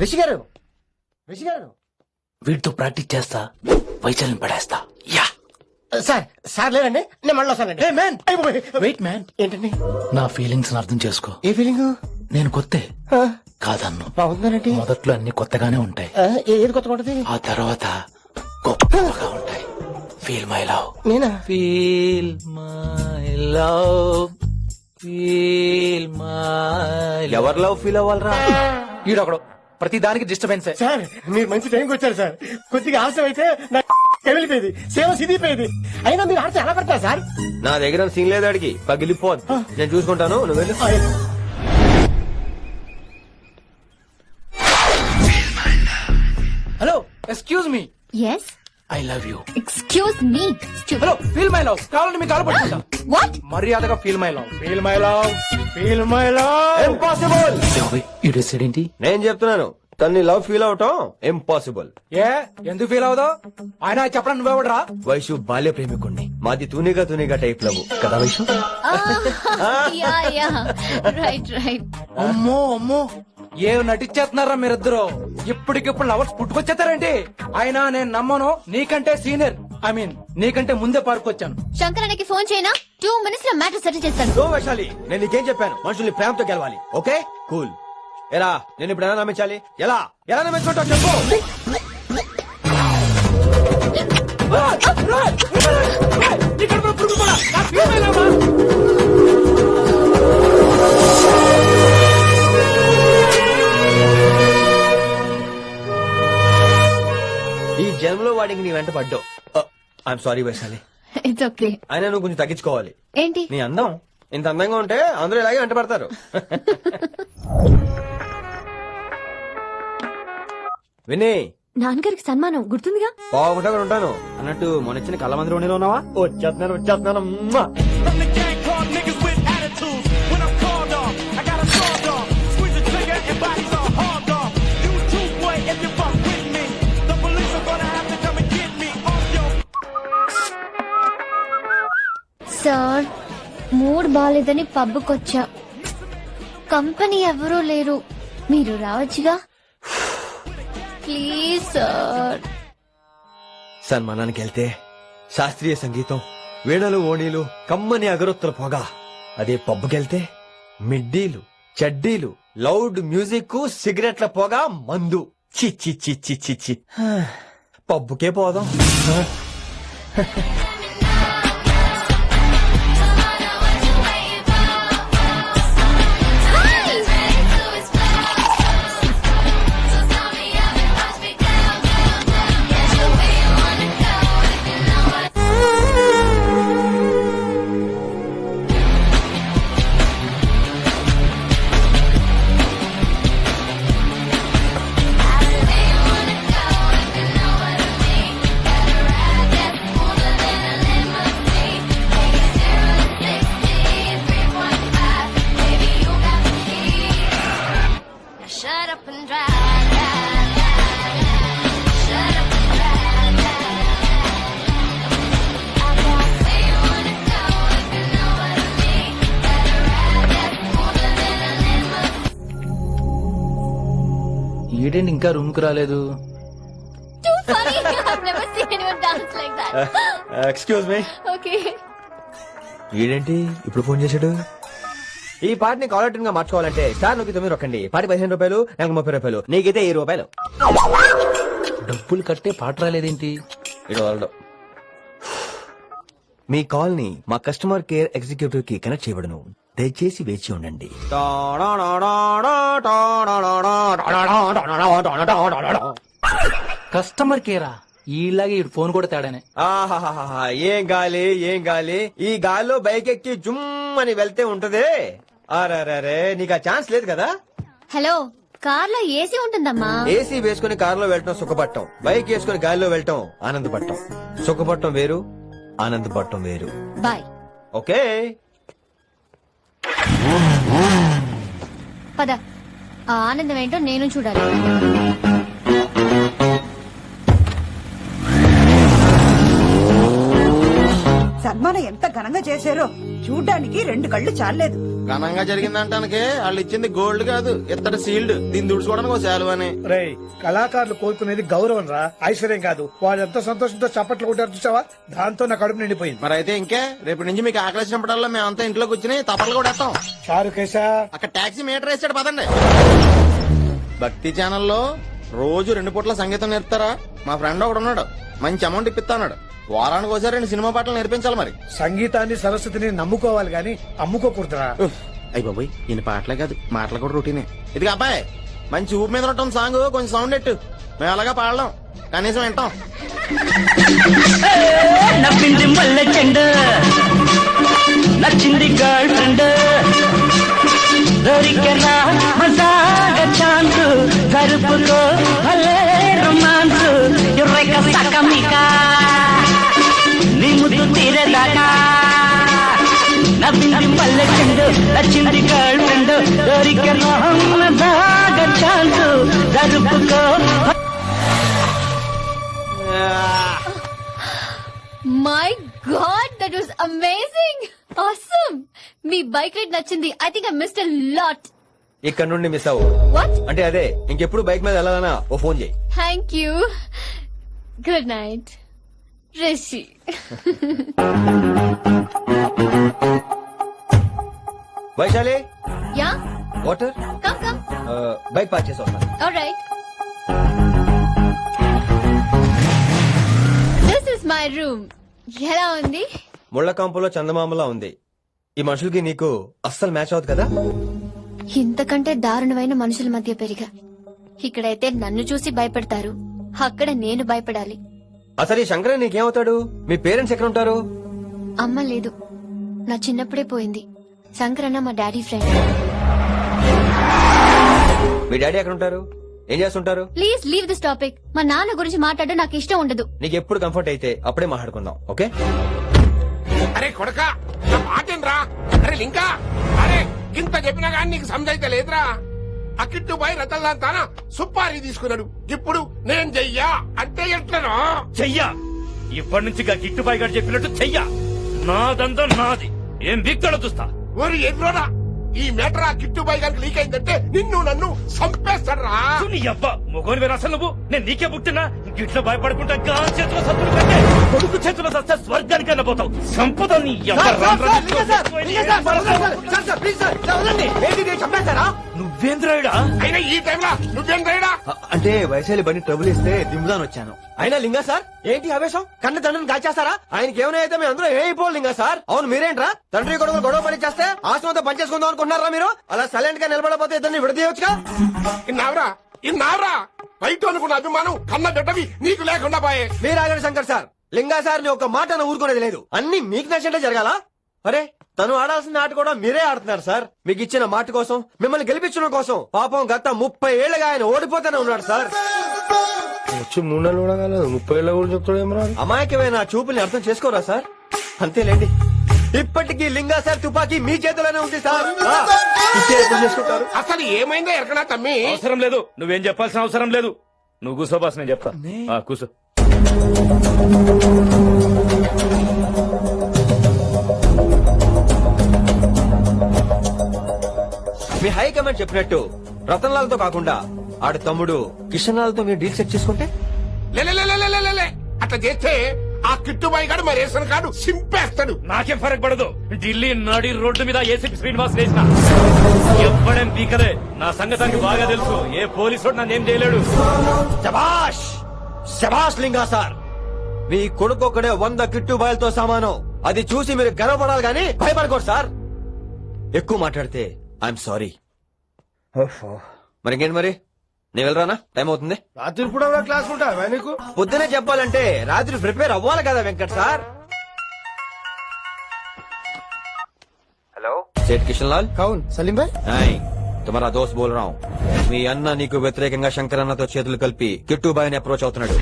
రిషి గారు, రిషి గారు, వీటితో ప్రాక్టీస్ చేస్తా, వైశాల్యం పడేస్తా. యా సార్ సార్ లేదండి, నేను మళ్ళీ వస్తానండి. వెయిట్ మ్యాన్, ఏంటండి? నా ఫీలింగ్స్ అర్థం చేసుకో. ఏ ఫీలింగ్? నేను కొత్తే కాదన్ను. బాగుందనండి. మొదట్లో అన్ని కొత్తగానే ఉంటాయి, ఏది కొత్తగా ఉంటది? ఆ తర్వాత గొప్పగా ఉంటాయి. Feel my love. నేనా? Feel my love, feel my. ఎవరు లవ్ ఫీల్ అవ్వాలరా? ఈడొకడు ప్రతి దానికి డిస్టర్బెన్స్. సార్ మీరు మంచి టైంకి వచ్చారు సార్. కొద్దిగా ఆలస్యం అయితే కమిలిపోయేది, సేవ సిదిపోయేది. అయినా మీరు ఆడితే ఎలా పడతారు సార్? నా దగ్గర సీన్ లేదు, అడిగి పగిలిపోదు. నేను చూసుకుంటాను, నువ్వు వెళ్ళు. Hello, excuse me. Yes, I love you. Excuse me. Hello, feel my love. కావాలంటే మీకు కాలు పట్టుకుంటా. వాట్? మర్యాదగా feel my love, feel my love, feel my love. Impossible. ఇటు సైడ్ ఏంటి? నేను చెప్తున్నాను, తన్ని లవ్ ఫీల్ అవటం ఇంపాసిబుల్. ఏ ఎందుకు ఫీల్ అవుదావు? ఆయన చెప్పడం నువ్వెవడరా? వైషు బాల్య ప్రేమికుణ్ణి, మాది తూనిగా తూనిగా టైప్ లవ్ కదా Vaishu? Yeah yeah, right right. అమ్మో అమ్మో, ఏం నటించేస్తున్నారా మీరిద్దరు? ఇప్పటికిప్పుడు లవర్స్ పుట్టుకొచ్చేస్తారేంటి? అయినా నేను నమ్మను, నీకంటే సీనియర్, ఐ మీన్ నీకంటే ముందే పార్క్ వచ్చాను. శంకరన్నకి ఫోన్ చేయనా? 2 minutes లో మ్యాటర్ సెటిల్ చేస్తాను. నో వైశాలి, నేను నీకేం చెప్పాను? మనుషుల్ని ప్రేమతో గెలవాలి. Okay cool. ఎలా నేను ఇప్పుడు ఎలా నమ్మించాలి? ఎలా ఎలా నమ్మించుకుంటావు చెప్పు. ఈ జన్మలో వాడికి నీ వెంట పడ్డావు. I'm sorry Vaishali. It's okay. అయినా నువ్వు కొంచెం తగ్గించుకోవాలి. ఏంటి? నీ అందం ఇంత అందంగా ఉంటే అందరూ ఇలాగే వెంట పడతారు. విని నాన్నగారికి సన్మానం గుర్తుందిగా? బాగుంటా ఉంటాను అన్నట్టు మొన్నొచ్చిన కళ్ళ మంది రోణిలో ఉన్నావా? వచ్చేస్తున్నాను వచ్చేస్తున్నాను. మ్మా. సార్, మూడ్ బాలేదని పబ్కొచ్చా. కంపెనీ ఎవరూ లేరు, మీరు రావచ్చుగా. Please sir. సన్మానానికి వెళ్తే శాస్త్రీయ సంగీతం, వీణలు ఓణీలు, కమ్మని అగరొత్తుల పొగ. అదే పబ్బుకెళ్తే మిడ్డీలు, చెడ్డీలు, లౌడ్ మ్యూజిక్, సిగరెట్ల పొగ, మందు. చి చి చి చి చి చి. పబ్బుకే పోదాం. ఏంటి ఇంకా రూమ్ కు రాలేదు? Too funny. I've never seen anyone dance like that. Excuse me. Okay. ఏంటి ఇప్పుడు ఫోన్ చేశాడు? ఈ పాటని కాలర్ ట్యూన్ గా మార్చుకోవాలంటే స్టార్ నొక్కి 9 రొక్కండి. పాటి 15 రూపాయలు, నాకు 30 రూపాయలు, నీకైతే 7 రూపాయలు. డబ్బులు కట్టే పాట రాలేదేంటి? ఇటు వాళ్ళడు. మీ కాల్ ని మా కస్టమర్ కేర్ ఎగ్జిక్యూటివ్ కి కనెక్ట్ చేయబడును. దయచేసి వేచి ఉండండి. కస్టమర్ కేరా? ఈలాగే ఇటు ఫోన్ కూడా తేడానే. ఆహాహాహా, ఏం గాలి ఏం గాలి. ఈ గాల్లో బైక్ ఎక్కి జుమ్ అని వెళ్తే ఉంటదే. అరే నీకు ఆ ఛాన్స్ లేదు కదా. హలో, కార్ లో ఏసీ ఉంటుందమ్మా. ఏసీ వేసుకుని కారులో వెళ్ళటం సుఖపట్టం, బైక్ వేసుకుని గాలిలో వెళ్ళటం ఆనందపట్టం. సుఖపట్టం వేరు, ఆనందపట్టం వేరు. బాయ్. ఓకే పద, ఆ ఆనందం ఏంటో నేను చూడాలి. సన్మానం ఎంత ఘనంగా చేశారో చూడ్డానికి 2 కళ్ళు చాలలేదు. ఘనంగా జరిగిందంటానికి వాళ్ళు ఇచ్చింది గోల్డ్ కాదు, ఇత్తడి సీల్డ్. దీన్ని దుడుచుకోవడానికి ఒక శాలువ అని. రేయ్, కళాకారులు కోరుకునేది గౌరవం రా, ఐశ్వర్యం కాదు. వాళ్ళు ఎంత సంతోషంతో చప్పట్లు కొట్టారు చూసావా, దాంతో నా కడుపు నిండిపోయింది. మరి అయితే ఇంకే, రేపటి నుంచి మీకు ఆకలి వచ్చినప్పుడల్లా మేమంతా ఇంట్లో కూర్చుని తప్పలు కూడా వేస్తాం. చారు కేశా, అక్కడ టాక్సీ మీటర్ వేసాడు పదండి. భక్తి ఛానల్లో రోజు 2 పూట్ల సంగీతం నేర్పుతారా? మా ఫ్రెండ్ ఒకడు ఉన్నాడు, మంచి అమౌంట్ ఇప్పిస్తా అన్నాడు. వారానికి ఒకసారి 2 సినిమా పాటలు నేర్పించాలి. మరి సంగీతాన్ని సరస్వతిని నమ్ముకోవాలి గాని అమ్ముకోకూడదురా. అయ్యి బాబోయ్, ఈయన పాటలే కాదు మాటలు కూడా రొటీనే. ఇది అబ్బాయి, మంచి ఊపు మీద ఉండటం సాంగ్ కొంచెం సౌండ్ ఎట్టు. మేము అలాగా పాడలేం, కనీసం వింటాం. నవ్వింది మల్లె చెండు, నచ్చింది గర్ల్ ఫ్రెండ్, దొరికెనా మజాగా ఛాన్స్, జరుపుకో భలే రొమాన్స్, యుర్రెక సకమికా నీ ముద్దు తీరేదాకా. నవ్వింది మల్లె చెండు, నచ్చింది గర్ల్ ఫ్రెండ్, దొరికెనా మజాగా ఛాన్స్, జరుపుకో. My god, that was amazing, awesome. మీ బైక్ రైడ్ నచ్చింది. I think I missed a lot. ఇక్కడ నుండి మిస్ అవ్వు. వాట్? అంటే అదే, ఇంకెప్పుడు బైక్ మీద వెళ్ళాలన్నా ఓ ఫోన్ చేయి. Thank you. Good night Rishi. Vaishali, yeah, water. Come come. Bike park చేసి వస్తాను. Alright. This is my room. ఎలా ఉంది? ముళ్ళ కాంపులో చందమామలా ఉంది. ఈ మనుషులకి నీకు అస్సలు మ్యాచ్ అవుతుంది కదా. ఇంతకంటే దారుణమైన మనుషుల మధ్య పెరిగా. ఇక్కడైతే నన్ను చూసి భయపడతారు, అక్కడ నేను భయపడాలి. అసలు ఈ శంకరన్ నీకేమవుతాడు? మీ పేరెంట్స్ ఎక్కడ ఉంటారు? అమ్మ లేదు, నా చిన్నప్పుడే పోయింది. శంకరన్న మా డాడీ ఫ్రెండ్. మీ డాడీ ఎక్కడ ఉంటారు? ఏం చేస్తుంటారు? Please leave this topic. మా నాన్న గురించి మాట్లాడడం నాకు ఇష్టం ఉండదు. నీకు ఎప్పుడు కంఫర్ట్ అయితే అప్పుడే మాట్లాడుకుందాం, ఓకే? అరే కొడక, నా మాటేంద్రా? అరే లింకా, అరే ఇంత చెప్పినా కానీ నీకు సమజైతే లేదురా. ఆ కిట్టుబాయి రతల్లాంతానా సుపారీ తీసుకున్నాడు. ఇప్పుడు నేను చెయ్యా అంటే ఎట్లనో చెయ్యా. ఇప్పటి నుంచి గిట్టుబాయి గారు చెప్పినట్టు చెయ్యా. నాదంతా నాది. ఏం బిగ్తడో చూస్తా. ఓరి ఎదురోడా, ఈ మేటర్ ఆ కిట్టుబాయి గారికి లీక్ అయిందంటే నిన్ను నన్ను చంపేస్తాడ్రా. నీ అబ్బా మొగోని వేరు అసలు నువ్వు. నేను నీకే పుట్టినా గిట్ల భయపడుకుంటా గా చేతిలో సత్తులు కంటే కొడుకు చేతిలో సస్తే స్వర్గానికి వెళ్ళబోతావు. సంపద నీ నువ్వేంద్రాయుడా? అయినా ఈ టైంలో నువ్వేం రైడా? అంటే వైశాలి బండి ట్రబుల్ ఇస్తే దింపుదాని వచ్చాను. అయినా లింగా సార్, ఏంటి ఆవేశం? కన్న తండ్రిని కాల్చేస్తారా? ఆయనకి ఏమైనా అయితే మేము అందరూ ఏమైపోవాలి లింగా సార్. అవును మీరేంట్రా, తండ్రి కొడుకులు గొడవ పని చేస్తే ఆశ్రమంతో పనిచేసుకుందాం అనుకుంటున్నారా మీరు? అలా సైలెంట్ గా నిలబడపోతే ఇద్దరిని విడదీయొచ్చుగా. ఇన్నావరా బయట అనుకున్న అభిమానం కన్న బిడ్డవి నీకు లేకుండా పోయే. మీరు ఆగండి శంకర్ సార్. లింగా సార్ ని ఒక మాట ఊరుకునేది లేదు. అన్ని మీకు నచ్చినట్టే జరగాల. అరే తను ఆడాల్సిన ఆట కూడా మీరే ఆడుతున్నారు సార్. మీకు ఇచ్చిన మాట కోసం, మిమ్మల్ని గెలిపించడం కోసం పాపం గత 30 ఏళ్లుగా ఆయన ఓడిపోతూనే ఉన్నాడు సార్. వచ్చి 3 నెలలు కూడా 30 ఏళ్ళ కూడా చెప్తాడేమరా. అమాయకమైన చూపుల్ని అర్థం చేసుకోరా సార్? అంతేలేండి, ఇప్పటికీ లింగా సార్ తుపాకీ మీ చేతిలోనే ఉంది సార్. చేసుకుంటారు. అసలు ఏమైందో ఎరకనా తమ్మి? అవసరం లేదు, నువ్వేం చెప్పాల్సిన అవసరం లేదు. నువ్వు కూసో బాస్, నేను చెప్తా. కూసో. మీ హైకమాండ్ చెప్పినట్టు రతన్లాల్తో కాకుండా ఆడి తమ్ముడు కిషన్ లాల్తో మీరు డీల్ సెట్ చేసుకుంటే లే అట్లా చేస్తే ఆ కిట్టుబాయి గారు మా రేషన్ కార్డు సింపేస్తాడు. నాకేం ఫరక్ పడదు. ఢిల్లీ నడి రోడ్డు మీద ఏసీపీ శ్రీనివాస్ వేసిన ఎవ్వడేం పీకలే. నా సంగతానికి బాగా తెలుసు. ఏ పోలీసు నన్నేం చేయలేడు. శబాష్ శబాష్ లింగా సార్, మీ కొడుకు ఒక్కడే 100 కిట్టు బాయలతో సమానం. అది చూసి మీరు గర్వపడాలి కానీ భయపడకూడదు సార్. ఎక్కువ మాట్లాడితే ఐఎమ్ సారీ. మరి ఇంకేంటి మరి, నేను వెళ్ళరానా? టైం అవుతుంది. రాత్రి కూడా క్లాస్ ఉంటా నీకు? పొద్దునే చెప్పాలంటే రాత్రి ప్రిపేర్ అవ్వాలి కదా వెంకట్ సార్. హలో సేठ కిషన్ లాల్. కౌన్ సలీం భాయ్? హాయ్, తుమారా దోస్త్ బోల్ రहा हूं. మీ అన్న నీకు వ్యతిరేకంగా శంకరన్నతో చేతులు కలిపి కిట్టుబాయిని అప్రోచ్ అవుతున్నాడు.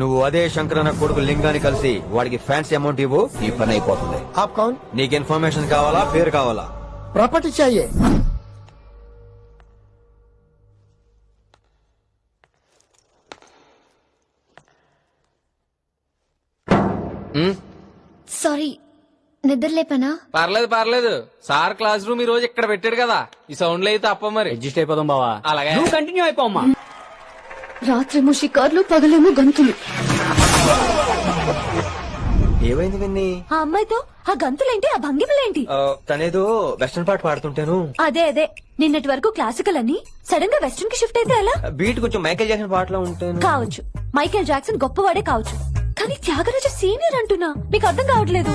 నువ్వు అదే శంకరన్న కొడుకు లింగాన్ని కలిసి వాడికి ఫ్యాన్సీ అమౌంట్ ఇవ్వు, ఈ పని అయిపోతుంది. ఆప్ కౌన్? నీకు ఇన్ఫర్మేషన్ కావాలా, పేరు కావాలా? ప్రాపర్టీ చాయే. సారీ, నిద్ర లేపనా? పర్లేదు. సార్ క్లాస్ రూమ్ ఈ రోజు ఇక్కడ పెట్టాడు కదా, ఈ సౌండ్ లో అయితే అప్ప మరి అడ్జస్ట్ అయిపోదాం బావా. అలాగే నువ్వు కంటిన్యూ అయిపోమ్మా. రాత్రేమో షికార్లు, పగలేమో గంతులు. ఏమైంది విన్ని? ఆ అమ్మాయితో ఆ గంతులేంటి, ఆ భంగిమలేంటి? తనేదో వెస్టర్న్ పాట పాడుతుంటాను. అదే నిన్నటి వరకు క్లాసికల్ అని సడన్ గా వెస్టర్న్ కి షిఫ్ట్ అయితే ఎలా? బీట్ కొంచెం మైకేల్ జాక్సన్ పాటలో ఉంటాను. కావచ్చు, మైకేల్ జాక్సన్ గొప్పవాడే కావచ్చు, కానీ త్యాగరాజ సీనియర్ అంటున్నా. మీకు అర్థం కావట్లేదు.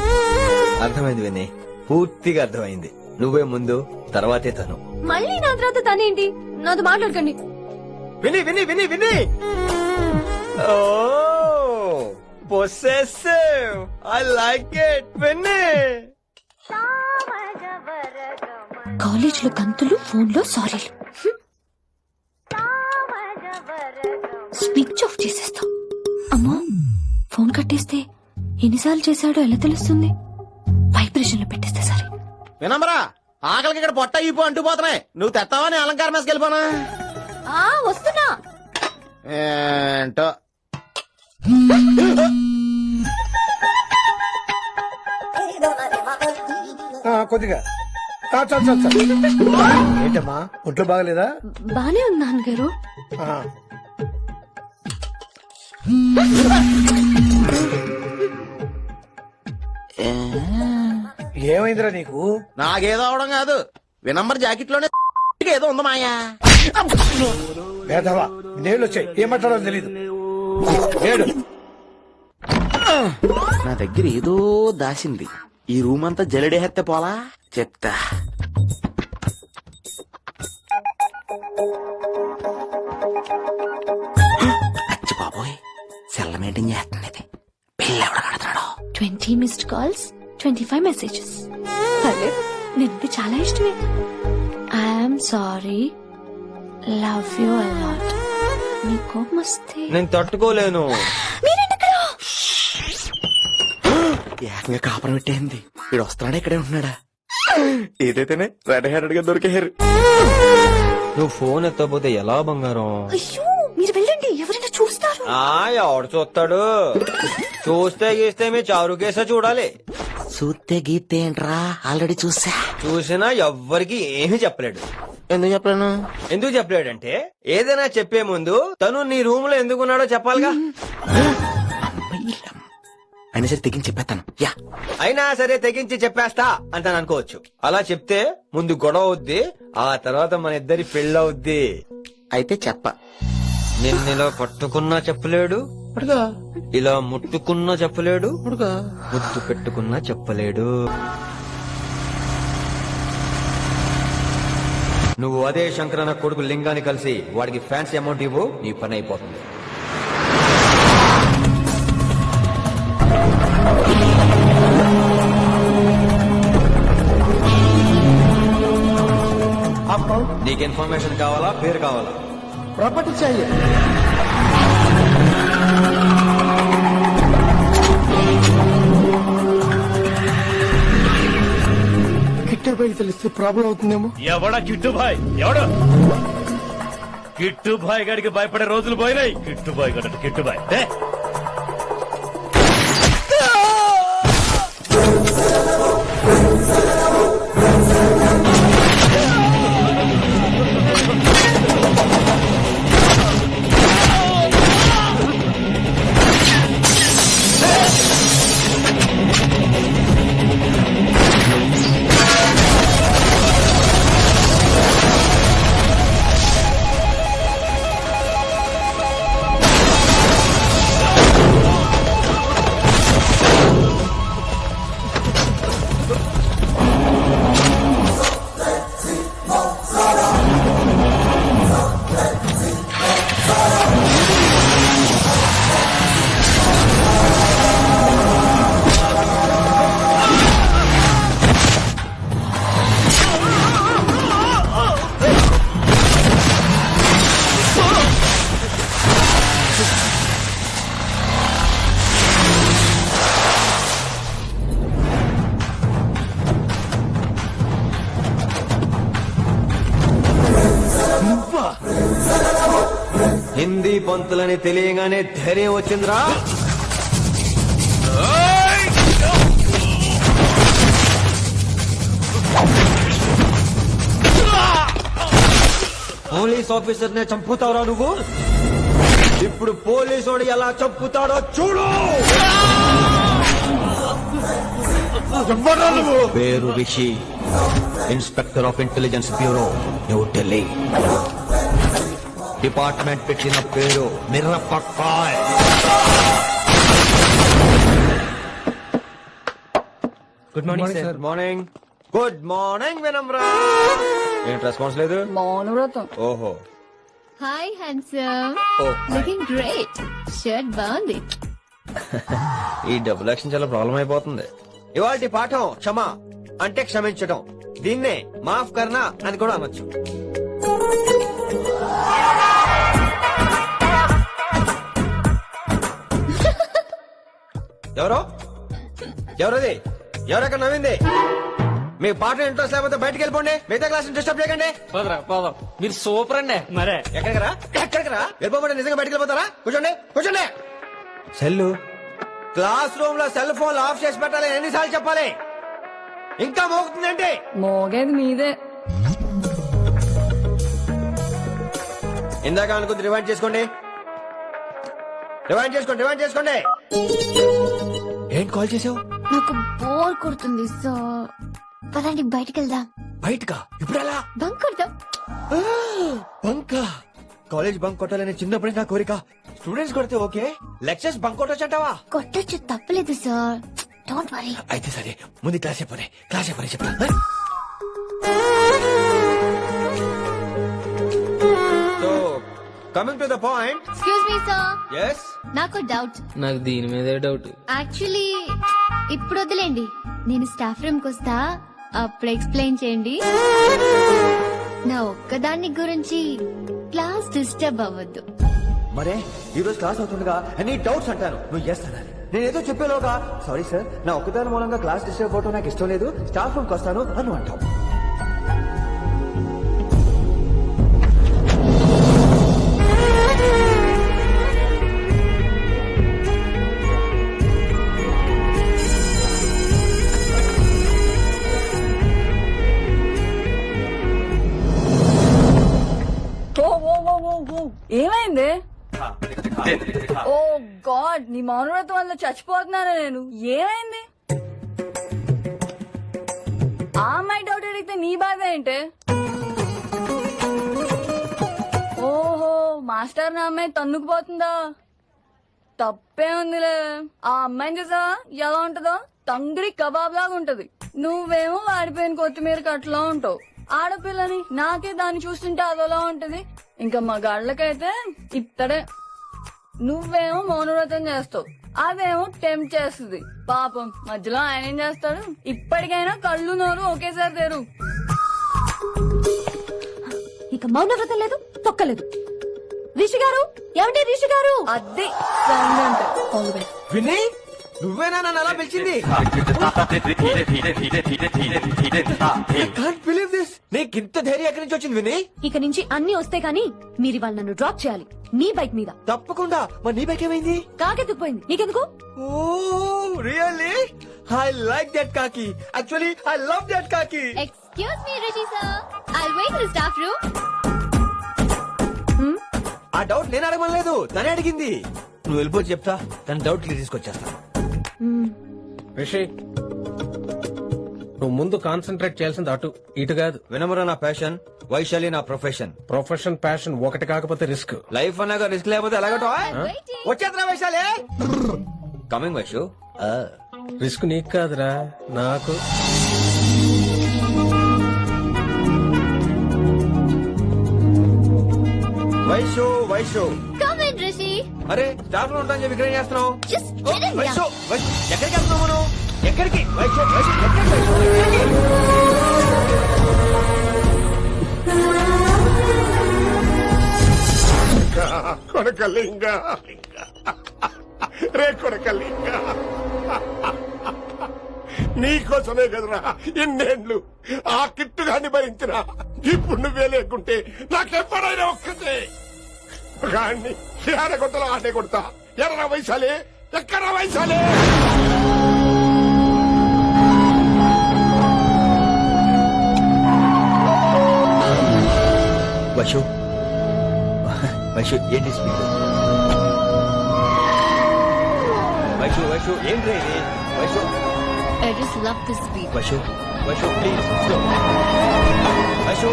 అర్థమైంది విని, పూర్తిగా అర్థమైంది. నువ్వే ముందు, తర్వాతే తను. మళ్ళీ నా తర్వాత తనేంటి? నాతో మాట్లాడకండి. విని విని విని విని ఓ పొసెసివ్, ఐ లైక్ ఇట్. విని కాలేజ్ లో గంతులు, ఫోన్ లో సారీలు. స్విచ్ ఆఫ్ చేసేస్తా. అమ్మో, ఫోన్ కట్టేస్తే ఎన్నిసార్లు చేశాడో ఎలా తెలుస్తుంది? వైబ్రేషన్ లో పెట్టేస్తే సరే. వినమ్రా, ఆకలికి ఇక్కడ పొట్ట ఇప్పు అంటుపోతున్నాయి. నువ్వు తెస్తావా, నేను అలంకారం వేసుకెళ్ళిపోనా? వస్తున్నా. ఏంటో కొద్దిగా చాలు. ఏంటమ్మా, ఒంట్లో బాగలేదా? బానే ఉంది నాన్నగారు. ఏమైందిరా నీకు? నాకేదో అవడం కాదు, వినంబర్ జాకెట్ లోనే ఏదో ఉంది మాయా. వేదవా, నేళ్ళు వచ్చాయి, ఏం మాట్లాడాలో తెలీదు. ఏడు, నా దగ్గర ఏదో దాసింది. ఈ రూమ్ అంతా జలడేహెత్తే పోలా, చెప్తా. అచ్చి బాబోయ్, సెల్ల మెయింటైన్ చేస్తుంది ఇది. పిల్ల ఎవడ కడుతున్నాడు? 20 మిస్డ్ కాల్స్, 25 మెసేజెస్. పర్లేదు, నిన్ను చాలా ఇష్టమే. I'm sorry, love you a lot. నీ కోపం వస్తే నేను తట్టుకోలేను. ఏకంగా కాపురం పెట్టేంది. వీడు వస్తున్నాడా, ఇక్కడే ఉంటున్నాడా? ఏదైతేనే రెడ్ హ్యాండెడ్ గా దొరికారు. నువ్వు ఫోన్ ఎత్తపోతే ఎలా బంగారం? అయ్యో, మీరు వెళ్ళండి, ఎవరైనా చూస్తారు. ఎవడు చూస్తాడు? చూస్తే గీస్తే మీ చారు కేసే చూడాలి. చూస్తే గీతే ఏంట్రా, ఆల్రెడీ చూసినా ఎవ్వరికి ఏమీ చెప్పలేడు. ఎందుకు చెప్పలేను? ఎందుకు చెప్పలేడంటే, ఏదైనా చెప్పే ముందు తను నీ రూమ్ లో ఎందుకున్నాడో చెప్పాలిగా. అయినా సరే తెగించి చెప్పేస్తాను. యా, అయినా సరే తెగించి చెప్పేస్తా అంటాను అనుకోవచ్చు. అలా చెప్తే ముందు గొడవ అవుద్ది, ఆ తర్వాత మన ఇద్దరి పెళ్ళవుద్ది. అయితే చెప్ప. నిన్ను ఇలా పట్టుకున్నా చెప్పలేడు, ఇలా ముట్టుకున్నా చెప్పలేడు, ముద్దు పెట్టుకున్నా చెప్పలేడు. నువ్వు అదే శంకరన్న కొడుకు లింగాన్ని కలిసి వాడికి ఫ్యాన్సీ అమౌంట్ ఇవ్వు, నీ పని అయిపోతుంది. నీకు ఇన్ఫర్మేషన్ కావాలా, పేరు కావాలా? ప్రాపర్టీ చాయే. కిట్టుబాయి తెలిస్తే ప్రాబ్లం అవుతుందేమో. ఎవడా కిట్టుబాయ్? ఎవడు కిట్టుబాయ్ గారికి భయపడే రోజులు పోయినాయి. కిట్టుబాయ్ గడ కిట్టుబాయ్ పంతులని తెలియగానే ధైర్యం వచ్చిందిరా. పోలీస్ ఆఫీసర్ నే చంపుతావురా నువ్వు. ఇప్పుడు పోలీసోడు ఎలా చంపుతాడో చూడు. పేరు Rishi, inspector of intelligence bureau, new Delhi. Department పెట్టిన పేరు మిర్రపక్కాయ్. Good morning sir. Morning. Good morning Vinamra. ఏంటి రెస్పాన్స్ లేదు? మౌనవ్రతం. ఓహో. Hi handsome, Oh. Looking great. Shirt బాగుంది. ఈ డబుల్ యాక్షన్ చాలా ప్రాబ్లం అయిపోతుంది. ఇవాళ పాఠం క్షమ అంటే క్షమించడం. దీన్నే మాఫ్ కర్నా అని కూడా అనొచ్చు. ఎవరో ఎవరది? ఎవరెక్కడ నవ్వింది? మీ పాట ఇంట్రెస్ట్ లేకపోతే బయటకు వెళ్ళిపోండి. మిగతా క్లాస్ డిస్టర్బ్ చేయకండి. పోదాం. మీరు సూపర్ అండి. మరే ఎక్కడికరా వెళ్ళిపోమంటే నిజంగా బయటకు వెళ్ళిపోతారా? కూర్చోండి కూర్చోండి. సెల్లు క్లాస్ రూమ్ లో సెల్ ఫోన్ ఆఫ్ చేసి పెట్టాలి. ఎన్నిసార్లు చెప్పాలి? ఇంకా మోగుతుందంటే మోగేది మీదే. ఇందాక అనుకుంది రివైండ్ చేసుకోండి. ఏంటి కాల్ చేసావు? నాకు బోర్ కొడుతుంది, సో పదండి బయటికి వెళ్దాం. బయటకా? ఇప్పుడు ఎలా? బంక్ కొడదాం. బంకా? కాలేజ్ బంక్ కొట్టాలని చిన్నప్పుడే నా కోరిక. స్టూడెంట్స్ కొడితే ఓకే, లెక్చర్స్ బంక్ కొట్టొచ్చంటావా? కొట్టొచ్చు, తప్పలేదు సార్. Don't worry. అయితే సరే, ముందు క్లాస్ చెప్పని చెప్పా. So coming to the point. Excuse me sir. yes నాకు డౌట్. నాకు దీని మీదే డౌట్. యాక్చువల్లీ ఇప్పుడు వదిలేండి, నేను స్టాఫ్ రూమ్ కి వస్తా, అప్పుడు ఎక్స్ప్లెయిన్ చేయండి. నా ఒక్కదాన్ని గురించి క్లాస్ డిస్టర్బ్ అవ్వద్దు. మరే ఈ రోజు క్లాస్ అవుతుండగా ఎనీ డౌట్స్ అంటాను, నువ్వు ఎస్ అనాలి. నేనేదో చెప్పేలోగా సారీ సార్, నా ఒక్కదాని మూలంగా క్లాస్ డిస్టర్బ్ అవటం నాకు ఇష్టం లేదు, స్టాఫ్ రూమ్ కి వస్తాను అని అంటావు. ఏమైంది? ఓ గాడ్, నీ మౌనవ్రతం వల్ల చచ్చిపోతున్నాను నేను. ఏమైంది? ఆ అమ్మాయి డౌట్ అడిగితే నీ బాధ ఏంటి? ఓహో, మాస్టర్ నా అమ్మాయి తన్నుకుపోతుందా? తప్పే ఉందిలే. ఆ అమ్మాయిని చూసావా ఎలా ఉంటదో? తంగిడి కబాబ్ లాగా ఉంటది. నువ్వేమో వాడిపోయిన కొత్తిమీర కట్లా ఉంటావు. ఆడపిల్లని నాకే దాన్ని చూస్తుంటే అదోలా ఉంటది. ఇంకా మగాళ్ళకైతే ఇత్తడే. నువ్వేమో మౌనవ్రతం చేస్తావు, అదేమో టెంప్ట్ చేస్తుంది. పాపం మధ్యలో ఆయన ఏం చేస్తాడు? ఇప్పటికైనా కళ్ళు నోరు ఒకేసారి తెరు. ఇక మౌనవ్రతం లేదు, తొక్కలేదు. రిషి గారు, ఏమంటే రిషి గారు? అదే సౌండ్ అంటే. విని నువ్వేనా నన్ను అలా పిలిచింది? నీకింత ధైర్యం ఎక్కడి నుంచి వచ్చింది విని? ఇక నుంచి అన్ని వస్తే గానీ మీరు ఇవాళ నన్ను డ్రాప్ చేయాలి, నీ బైక్ మీద. తప్పకుండా. మరి నీ బైక్ ఏమైంది? కాకెత్తుకుపోయింది. నీకెందుకు? Oh really? I like that కాకి. యాక్చువల్లీ ఐ లవ్ దట్ కాకి. Excuse me Rishi sir, I wait in the staff room. ఆ డౌట్ నేను అడగలేదు, తనే అడిగింది. నువ్వు వెళ్ళిపోయి చెప్తా, తన డౌట్ క్లియర్ తీసుకొచ్చేస్తా. రిషి, నువ్వు ముందు కాన్సన్ట్రేట్ చేయాల్సింది అటు ఇటు కాదు. వినమ్ర నా ప్యాషన్, వైశాలి నా ప్రొఫెషన్. ప్రొఫెషన్ ప్యాషన్ ఒకటి కాకపోతే రిస్క్. లైఫ్ అన్నాక రిస్క్ లేకపోతే ఎలాగటో? వచ్చేద్రా వైశాలి. కమింగ్ వైషు. రిస్క్ నీకు కాదురా, నాకు. Vaishu come in Rishi. అరే స్టాఫ్ లో ఉంటాను చెప్పి ఇక్కడ ఏం చేస్తున్నావు? Just get in Vaishu here. ఎక్కడికి వెళ్తున్నావు మనం? ఎక్కడికి? వైషు ఎక్కడికి? కొడకలింగా రే కొడకలింగా, నీకోసమే కదరా ఇన్నేళ్లు ఆ కిట్టుగాన్ని భరించినా. ఇప్పుడు నువ్వే లేకుంటే నాకెప్పుడైనా ఒక్కటే. గాన్ని ఆడే కొడతా ఆడే కొడతా. ఎర్ర వైశాలి, ఎక్కడ వైశాలి? వైషు వైషు ఏంటి స్పీడ్? వైషు వైషు ఏంటి ఇది? Vaishu I just love this beat. Vaishu Vaishu please slow. Vaishu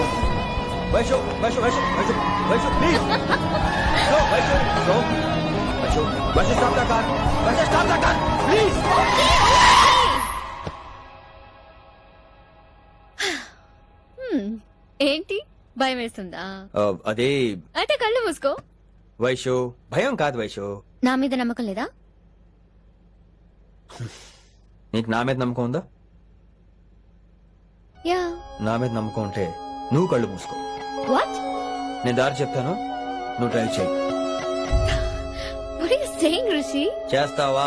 Vaishu Vaishu Vaishu Vaishu Vaishu please slow. Vaishu slow. Vaishu Vaishu stop the car. Vaishu stop the car please. ఏంటి భయం వేస్తుందా? అదే అయితే కళ్ళు మూసుకో. వైషు భయం కాదు వైషు. నా మీద నమ్మకం లేదా? నీకు నా మీద నమ్మకం ఉందా? యా. నా మీద నమ్మకం ఉంటే నువ్వు కళ్ళు మూసుకో. వాట్? నేను దారి చెప్తాను, నువ్వు ట్రై చేయి. What are you saying, Rishi? చేస్తావా?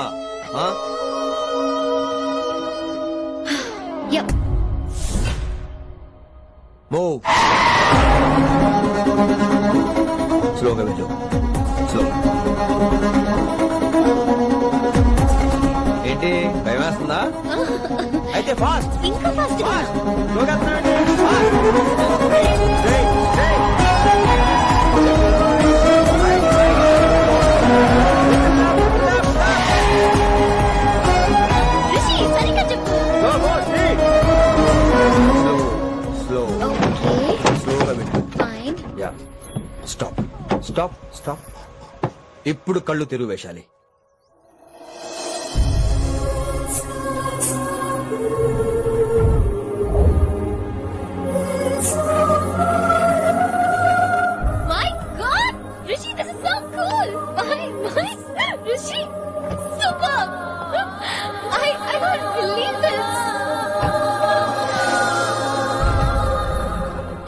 Yep. మూవ్. స్లోగా వెళ్ళు. స్లో. ఏంటి భయం వేస్తుందా? అయితే ఫాస్ట్. ఇంకా ఫాస్ట్. స్లోగా రిషి సరిగ్గా చెప్పు. స్లో. ఓకే. స్లోగా వెళ్ళు. Fine. Yeah. Stop stop stop. ఇప్పుడు కళ్ళు తెరువు వేశాలి. My God, Rishi, this is so cool. My, Rishi, super. I don't believe this.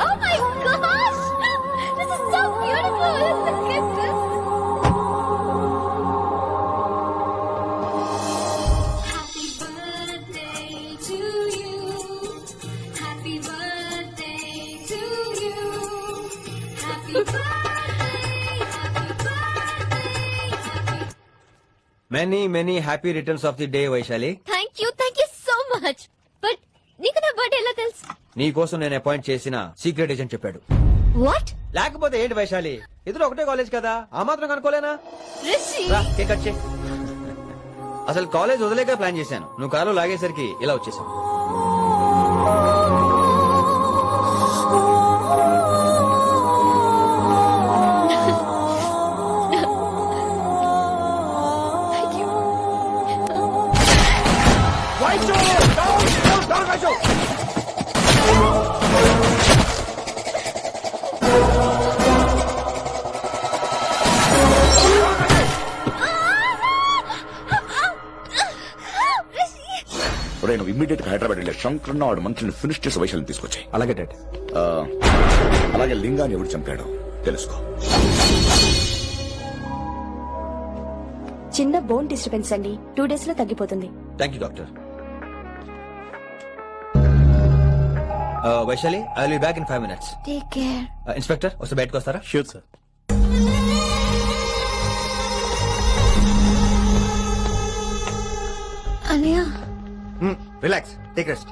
Oh my gosh, this is so beautiful. Look at this. Happy birthday to you. Happy birthday to you. Happy many many happy returns of the day Vaishali. Thank you so much. But నీకు నా birthday ఎలా తెలుసు? నీ కోసం నేను appoint చేసిన secret agent చెప్పాడు. What? లేకపోతే ఏంటి వైశాలి, ఇద్దరు ఒకటే కాలేజ్ కదా, ఆ మాత్రం కనుకోలేనా? రిషి, రా, కేక్ కట్ చేయి. అసలు కాలేజ్ వదిలేక ప్లాన్ చేశాను, నువ్వు కారు లాగేసరికి ఇలా వచ్చేసావు. thank you. నువ్వు ఇమ్మీడియట్ గా హైదరాబాద్ వెళ్ళే శంకరన్న వాడు మంత్రిని ఫినిష్ చేసి వైశాలిని తీసుకొచ్చాయి. అలాగే డాడ్. అలాగే లింగాన్ని ఎవరు చంపాడో తెలుసుకో. చిన్న బోన్ డిస్టర్బెన్స్ అండి, 2 days లో తగ్గిపోతుంది. Thank you doctor. Vaishali, I will be back in 5 minutes. Take care. Inspector వస్తే బయటకు వస్తారా? Sure sir. అన్నయ్య, రిలాక్స్, టేక్ రెస్ట్.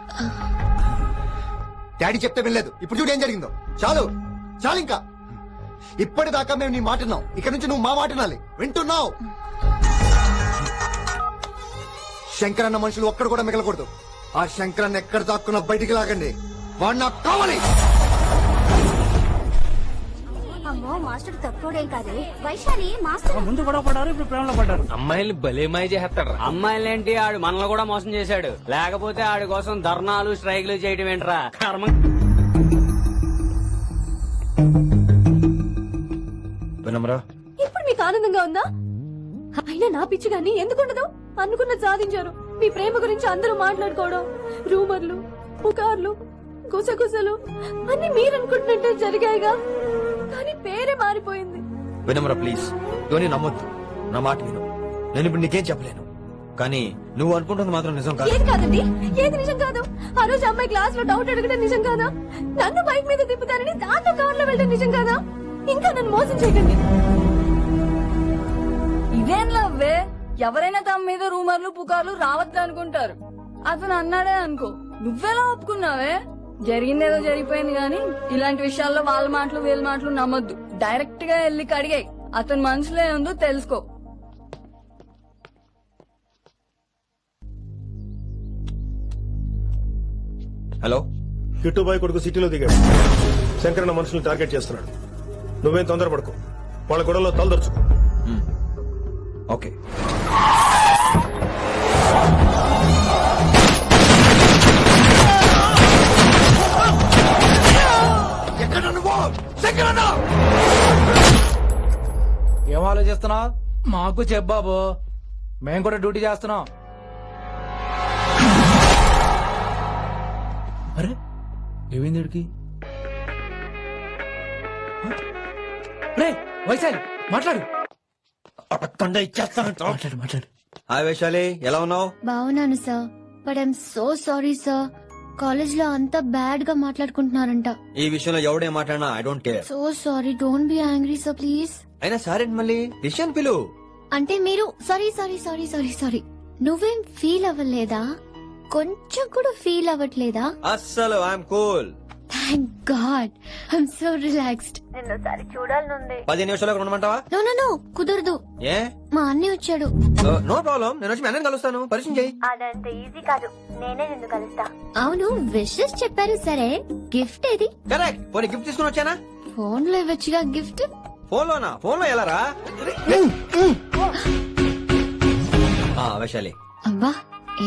డాడీ చెప్తే వినలేదు, ఇప్పుడు చూడు ఏం జరిగిందో. చాలు చాలు, ఇంకా ఇప్పటిదాకా మేము నీ మాట విన్నాం, ఇక్కడి నుంచి నువ్వు మా మాట వినాలి. వింటున్నావు? శంకరన్న మనుషులు ఒక్కడు కూడా మిగలకూడదు. ఆ శంకరన్న ఎక్కడ దాక్కున్నా బయటికి లాగండి, వాడు నాకు కావాలి. అమ్మో మాస్టర్ తక్కువడేం కాదు. వైశాలి మాస్టర్ ముందు కూడా పడ్డారు, ఇప్పుడు ప్రేమలో పడ్డారు. అమ్మాయిలు భలే మాయ చేస్తాడు. అమ్మాయిలేంటి, ఆడు మనల్ని కూడా మోసం చేశాడు. లేకపోతే ఆడి కోసం ధర్నాలు స్ట్రైక్లు చేయడం ఏంట్రా కర్మ. వినమ్రా, ఇప్పుడు మీకు ఆనందంగా ఉందా? అయినా నా పిచ్చి గాని ఎందుకుండదు? అనుకున్న సాధించారు. మీ ప్రేమ గురించి అందరూ మాట్లాడుకోవడం, రూమర్లు, పుకార్లు, గుసగుసలు అన్ని మీరనుకుంటున్నట్టే జరిగాయిగా. కానీ పేరే మారిపోయింది. వినమ్రా ప్లీజ్, ధోని నమ్మొద్దు, నా మాట విను. నేను ఇప్పుడు నీకేం చెప్పలేను, కానీ నువ్వు అనుకుంటుంది మాత్రం నిజం కాదు. ఏది కాదండి, ఏది నిజం కాదు? ఆ రోజు అమ్మాయి క్లాస్ లో డౌట్ అడగడం నిజం కాదా? నన్ను బైక్ మీద తిప్పుతానని దాంతో కార్ లో వెళ్ళడం నిజం కాదా? ఇంకా నన్ను మోసం చేయకండి. ఎవరైనా తమ మీద రూమర్లు పుకార్లు రావద్దు అనుకుంటారు. అతను అన్నాడే అనుకో, నువ్వెలా ఒప్పుకున్నావే? జరిగిందేదో జరిగిపోయింది గాని ఇలాంటి విషయాల్లో వాళ్ళ మాటలు వీళ్ళ మాటలు నమ్మొద్దు. డైరెక్ట్ గా వెళ్ళి కడిగాయి. అతని మనసులో ఏముందో తెలుసుకో. హలో, కిట్టుబాయ్ కొడుకు సిటీలో దిగాడు. శంకరన్న మనుషుల్ని టార్గెట్ చేస్తున్నాడు. నువ్వేం తొందరపడకు, వాళ్ళ గొడవలో తలదొరుచుకో. ఓకే. ఎక్కడ నువ్వు శంకరన్న? ఏం ఆలోచిస్తున్నావు? మాకు చెప్పాబు, మేము కూడా డ్యూటీ చేస్తున్నాం. అరే ఏమైంది వీడికి? రే వైశాలి మాట్లాడు. మాట్లాడు మాట్లాడు. హాయ్ వైశాలి, ఎలా ఉన్నావు? బాగున్నాను sir, but I'm so sorry sir. College లో అంతా బ్యాడ్ గా మాట్లాడుకుంటున్నారంట. ఈ విషయంలో ఎవడే మాట్లాడినా I don't care. So sorry, don't be angry sir please. అయినా సరే మళ్ళీ రిషన్ పిలు. అంటే మీరు sorry sorry sorry sorry sorry నువ్వేం ఫీల్ అవ్వలేదా? కొంచెం కూడా ఫీల్ అవ్వట్లేదా? అస్సలు I'm cool. Thank god, I'm so relaxed. నిన్నోసారి చూడాలనుంది. 10 నిమిషాలు ఉండమంటావా? నో నో నో, కుదరదు. ఏ? మా అన్నయ్య వచ్చాడు. నో ప్రాబ్లం, నేను వచ్చి మీ అన్నని కలుస్తాను. పరిచయం చేయి. అదంత ఈజీ కాదు, నేనే నిన్ను కలుస్తా. అవును, విషెస్ చెప్పారు సరే, గిఫ్ట్ ఏది? కరెక్ట్. పోనీ గిఫ్ట్ తీసుకుని వచ్చానా? ఫోన్ లో ఇవ్వచ్చుగా గిఫ్ట్. ఫోన్ లోనా? ఫోన్ లో ఎలా రా? వైశాలి. అబ్బా,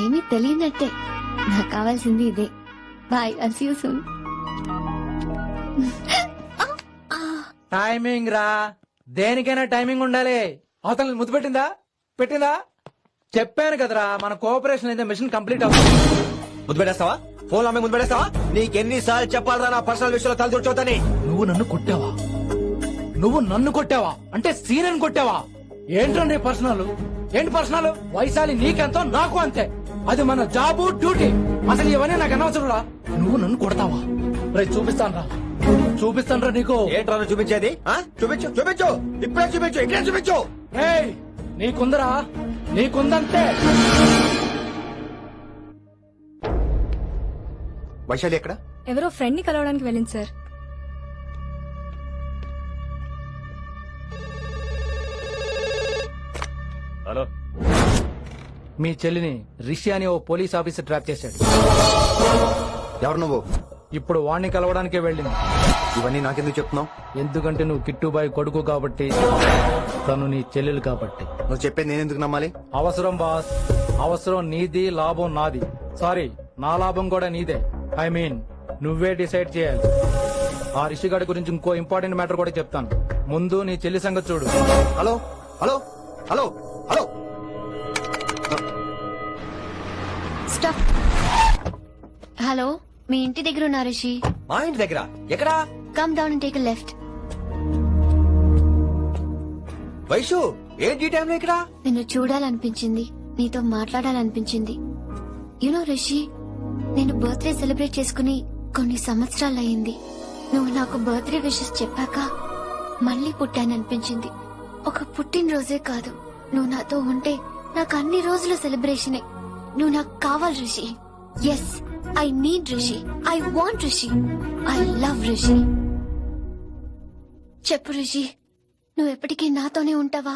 ఏమీ తెలియనట్టే. నాకు కావాల్సింది ఇదే. Bye, I'll see you soon. Timing రా, దేనికైనా టైమింగ్ ఉండాలి. అవతల ముద్దు పెట్టిందా? పెట్టిందా? చెప్పాను కదరా, మన కోఆపరేషన్ అయితే మిషన్ కంప్లీట్ అవుతుంది. ముద్దు పెట్టేస్తావా? ఫోన్ లో ముద్దు పెట్టేస్తావా? నీకెన్నిసార్లు చెప్పాలరా నా పర్సనల్ విషయంలో తల దూర్చవుతాని? నువ్వు నన్ను కొట్టావా? నువ్వు నన్ను కొట్టావా? అంటే సీనని కొట్టావా? ఏంటండి పర్సనల్? ఏంటి పర్సనల్? వైశాలి నీకెంతో నాకు అంతే. అది మన జాబు, డ్యూటీ. అసలు ఇవన్నీ నాకు అనవసరం రా. నువ్వు నన్ను కొడతావా? రేపు చూపిస్తాను రా నీకు. ఏంట్రా చూపించేది? చూపించు చూపించు, ఇప్పుడే చూపించు, ఇక్కడే చూపించు. నీకుందరా? నీకుందంతే. వైశాలి ఎక్కడ? ఎవరో ఫ్రెండ్ ని కలవడానికి వెళ్ళింది సార్. హలో, మీ చెల్లిని రిషి అని ఓ పోలీస్ ఆఫీసర్ ట్రాప్ చేశాడు. ఎవరు నువ్వు? ఇప్పుడు వాణ్ణి కలవడానికే వెళ్ళింది. ఇవన్నీ నాకెందుకు చెప్తున్నావు? ఎందుకంటే నువ్వు కిట్టుబాయ్ కొడుకు కాబట్టి, తను నీ చెల్లెలు కాబట్టి. నువ్వు చెప్పేది నేను ఎందుకు నమ్మాలి? అవసరం బాస్, అవసరం నీది, లాభం నాది. సారీ, నా లాభం కూడా నీదే. ఐ మీన్ నువ్వే డిసైడ్ చేయాలి. ఆ రిషిగాడి గురించి ఇంకో ఇంపార్టెంట్ మ్యాటర్ కూడా చెప్తాను. ముందు నీ చెల్లి సంగతి చూడు. Hello hello hello hello. Stop. Hello, మీ ఇంటి దగ్గర ఉన్నా రిషి? మా ఇంటి దగ్గర? ఎక్కడా? Come down and take a left. Vaishu, ఏంటి ఈ టైంలో ఇక్కడ? నిన్ను చూడాలనిపించింది, నీతో మాట్లాడాలనిపించింది. యునో రిషి, నేను బర్త్డే సెలబ్రేట్ చేసుకుని కొన్ని సంవత్సరాలయ్యింది. నువ్వు నాకు బర్త్డే విషెస్ చెప్పాక మళ్ళీ పుట్టాననిపించింది. ఒక పుట్టినరోజే కాదు, నువ్వు నాతో ఉంటే నాకు అన్ని రోజుల సెలబ్రేషనే. నువ్వు నాకు కావాలి Rishi. Yes, I need Rishi. I want Rishi. I love Rishi. చెప్పు రిషి, నువ్వు ఎప్పటికీ నాతోనే ఉంటావా?